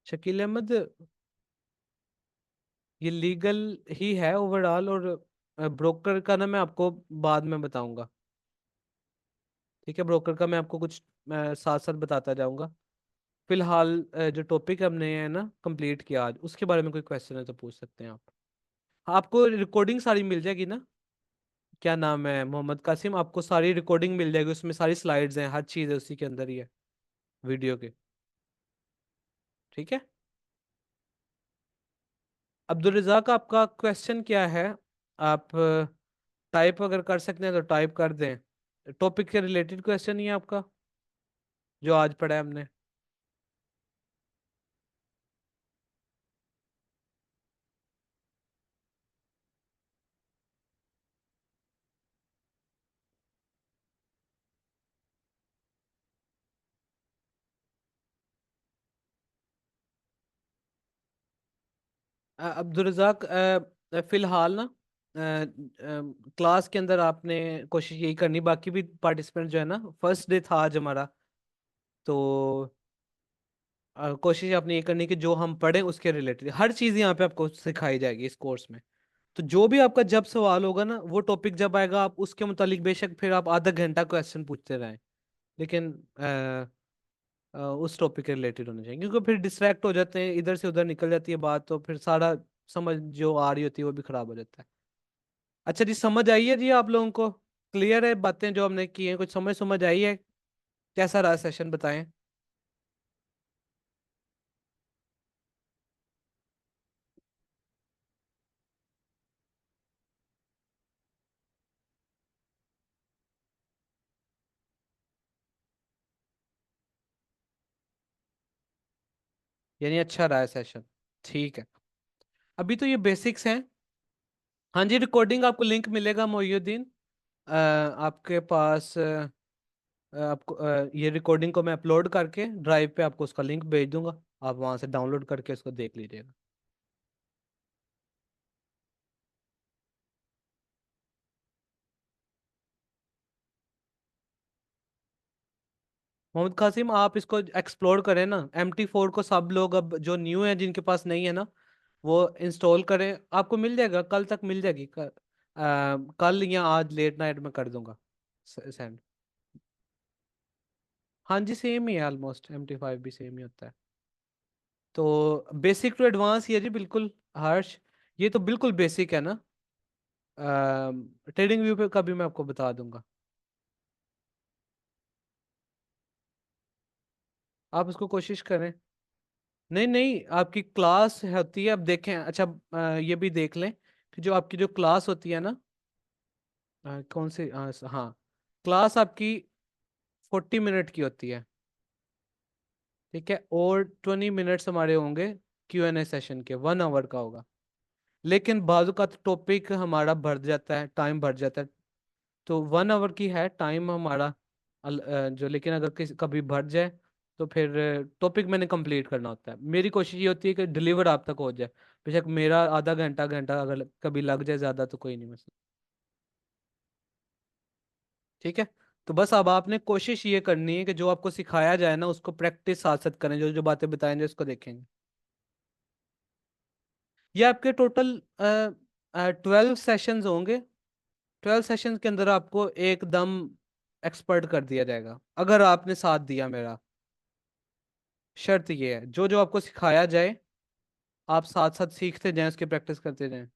शकील अहमद, ये लीगल ही है ओवरऑल, और ब्रोकर का ना मैं आपको बाद में बताऊंगा। ठीक है, ब्रोकर का मैं आपको कुछ साथ साथ बताता जाऊंगा। फिलहाल जो टॉपिक हमने है ना कंप्लीट किया आज, उसके बारे में कोई क्वेश्चन है तो पूछ सकते हैं आप। आपको रिकॉर्डिंग सारी मिल जाएगी ना, क्या नाम है, मोहम्मद कासिम, आपको सारी रिकॉर्डिंग मिल जाएगी, उसमें सारी स्लाइड्स हैं, हर चीज़ है उसी के अंदर ही है, वीडियो के। ठीक है, अब्दुल रज़ाक आपका क्वेश्चन क्या है, आप टाइप अगर कर सकते हैं तो टाइप कर दें। टॉपिक के रिलेटेड क्वेश्चन ही है आपका जो आज पढ़ा है हमने। अब्दुल रज़ाक, फिलहाल ना क्लास के अंदर आपने कोशिश यही करनी, बाकी भी पार्टिसिपेंट जो है ना, फर्स्ट डे था आज हमारा, तो कोशिश आपने ये करनी कि जो हम पढ़े उसके रिलेटेड हर चीज़ यहाँ पे आपको सिखाई जाएगी इस कोर्स में। तो जो भी आपका जब सवाल होगा ना, वो टॉपिक जब आएगा आप उसके मुतालिक बेशक फिर आप आधा घंटा क्वेश्चन पूछते रहें, लेकिन उस टॉपिक के रिलेटेड होने चाहिए, क्योंकि फिर डिस्ट्रैक्ट हो जाते हैं, इधर से उधर निकल जाती है बात, तो फिर सारा समझ जो आ रही होती है वो भी खराब हो जाता है। अच्छा जी, समझ आई है जी आप लोगों को? क्लियर है बातें जो हमने की हैं? कुछ समझ समझ आई है? कैसा रहा सेशन, बताएं। यानी अच्छा रहा है सेशन? ठीक है। अभी तो ये बेसिक्स हैं। हाँ जी, रिकॉर्डिंग आपको लिंक मिलेगा मोहिउद्दीन। आपके पास आपको ये रिकॉर्डिंग को मैं अपलोड करके ड्राइव पे आपको उसका लिंक भेज दूंगा। आप वहां से डाउनलोड करके उसको देख लीजिएगा। मोहम्मद कासिम, आप इसको एक्सप्लोर करें ना, MT4 को सब लोग अब जो न्यू है जिनके पास नहीं है ना, वो इंस्टॉल करें। आपको मिल जाएगा, कल तक मिल जाएगी। कल या आज लेट नाइट में कर दूंगा सेंड। हाँ जी, सेम ही है ऑलमोस्ट, MT5 भी सेम ही होता है। तो बेसिक टू एडवांस ही है जी, बिल्कुल। हर्ष, ये तो बिल्कुल बेसिक है ना। ट्रेडिंग व्यू पे का भी मैं आपको बता दूंगा। आप उसको कोशिश करें। नहीं नहीं, आपकी क्लास होती है, अब देखें। अच्छा, ये भी देख लें कि जो आपकी जो क्लास होती है ना, कौन सी, हाँ, क्लास आपकी 40 मिनट की होती है। ठीक है, और 20 मिनट्स हमारे होंगे Q&A सेशन के, 1 आवर का होगा। लेकिन बाजू का टॉपिक हमारा बढ़ जाता है, टाइम बढ़ जाता है। तो 1 आवर की है टाइम हमारा, जो, लेकिन अगर किसी कभी बढ़ जाए तो फिर टॉपिक मैंने कंप्लीट करना होता है। मेरी कोशिश ये होती है कि डिलीवर आप तक हो जाए। बेशक मेरा आधा घंटा घंटा अगर कभी लग जाए ज़्यादा तो कोई नहीं मसला। ठीक है। तो बस अब आपने कोशिश ये करनी है कि जो आपको सिखाया जाए ना उसको प्रैक्टिस साथ साथ करें, जो जो बातें बताएंगे उसको देखेंगे। ये आपके टोटल 12 सेशंस होंगे। 12 सेशंस के अंदर आपको एकदम एक्सपर्ट कर दिया जाएगा, अगर आपने साथ दिया मेरा। शर्त ये है, जो जो आपको सिखाया जाए आप साथ साथ सीखते जाएं, उसकी प्रैक्टिस करते जाएं।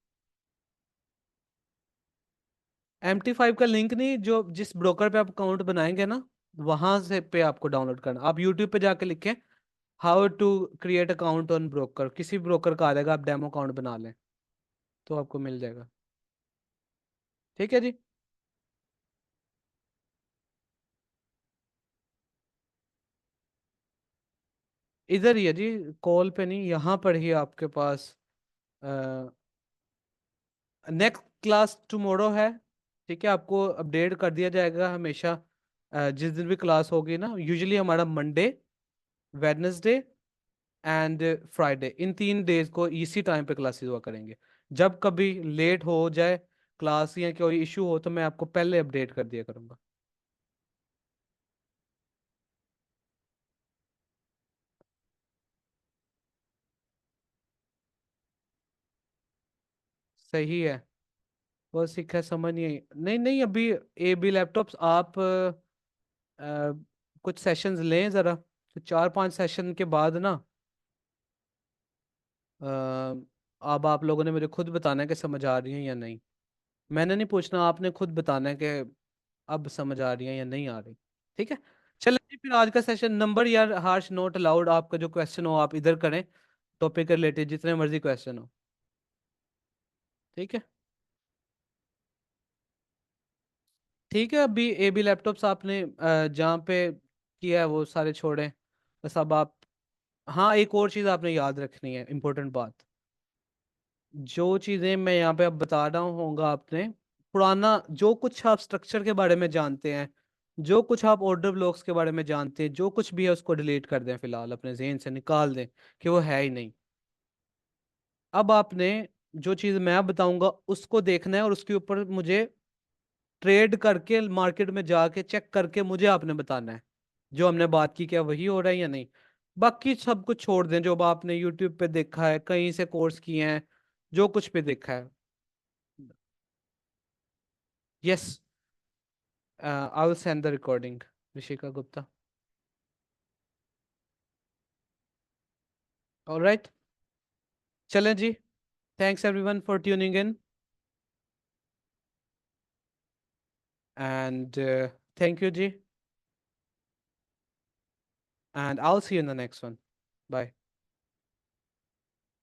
MT5 का लिंक नहीं, जो जिस ब्रोकर पे आप अकाउंट बनाएंगे ना, वहां से पे आपको डाउनलोड करना। आप यूट्यूब पे जाके लिखें how to create account on broker, किसी ब्रोकर का आ जाएगा, आप डेमो अकाउंट बना लें तो आपको मिल जाएगा। ठीक है जी। इधर ही है जी, कॉल पे नहीं, यहाँ पर ही आपके पास। नेक्स्ट क्लास टुमारो है। ठीक है, आपको अपडेट कर दिया जाएगा हमेशा। जिस दिन भी क्लास होगी ना, यूजुअली हमारा Monday, Wednesday and Friday, in 3 days को इसी टाइम पे क्लासेस हुआ करेंगे। जब कभी लेट हो जाए क्लास या कोई इशू हो तो मैं आपको पहले अपडेट कर दिया करूंगा। सही है। वो सीखा समझ नहीं आई। नहीं नहीं, अभी AB लैपटॉप्स आप कुछ सेशंस लें ज़रा, तो 4-5 सेशन के बाद ना, अब आप लोगों ने मुझे खुद बताना है कि समझ आ रही है या नहीं। मैंने नहीं पूछना, आपने खुद बताना है कि अब समझ आ रही है या नहीं आ रही। ठीक है। चलिए जी, फिर आज का सेशन नंबर यार, हार्श नोट अलाउड। आपका जो क्वेश्चन हो आप इधर करें, टॉपिक के रिलेटेड जितने मर्जी क्वेश्चन हो। ठीक है। ठीक है, अभी AB लैपटॉप्स आपने जहाँ पे किया है वो सारे छोड़ें। बस अब आप, हाँ, एक और चीज़ आपने याद रखनी है, इंपॉर्टेंट बात। जो चीज़ें मैं यहाँ पे अब बता रहा हूँ होगा आपने पुराना, जो कुछ आप स्ट्रक्चर के बारे में जानते हैं, जो कुछ आप ऑर्डर ब्लॉक्स के बारे में जानते हैं, जो कुछ भी है उसको डिलीट कर दें, फिलहाल अपने जहन से निकाल दें कि वो है ही नहीं। अब आपने जो चीज़ मैं बताऊंगा उसको देखना है, और उसके ऊपर मुझे ट्रेड करके मार्केट में जाके चेक करके मुझे आपने बताना है जो हमने बात की क्या वही हो रहा है या नहीं। बाकी सब कुछ छोड़ दें, जो अब आपने यूट्यूब पे देखा है, कहीं से कोर्स किए हैं, जो कुछ भी देखा है। Yes, I will send the recording, Rishika Gupta. Alright, चलें ji, thanks everyone for tuning in and thank you ji, and I'll see you in the next one. Bye.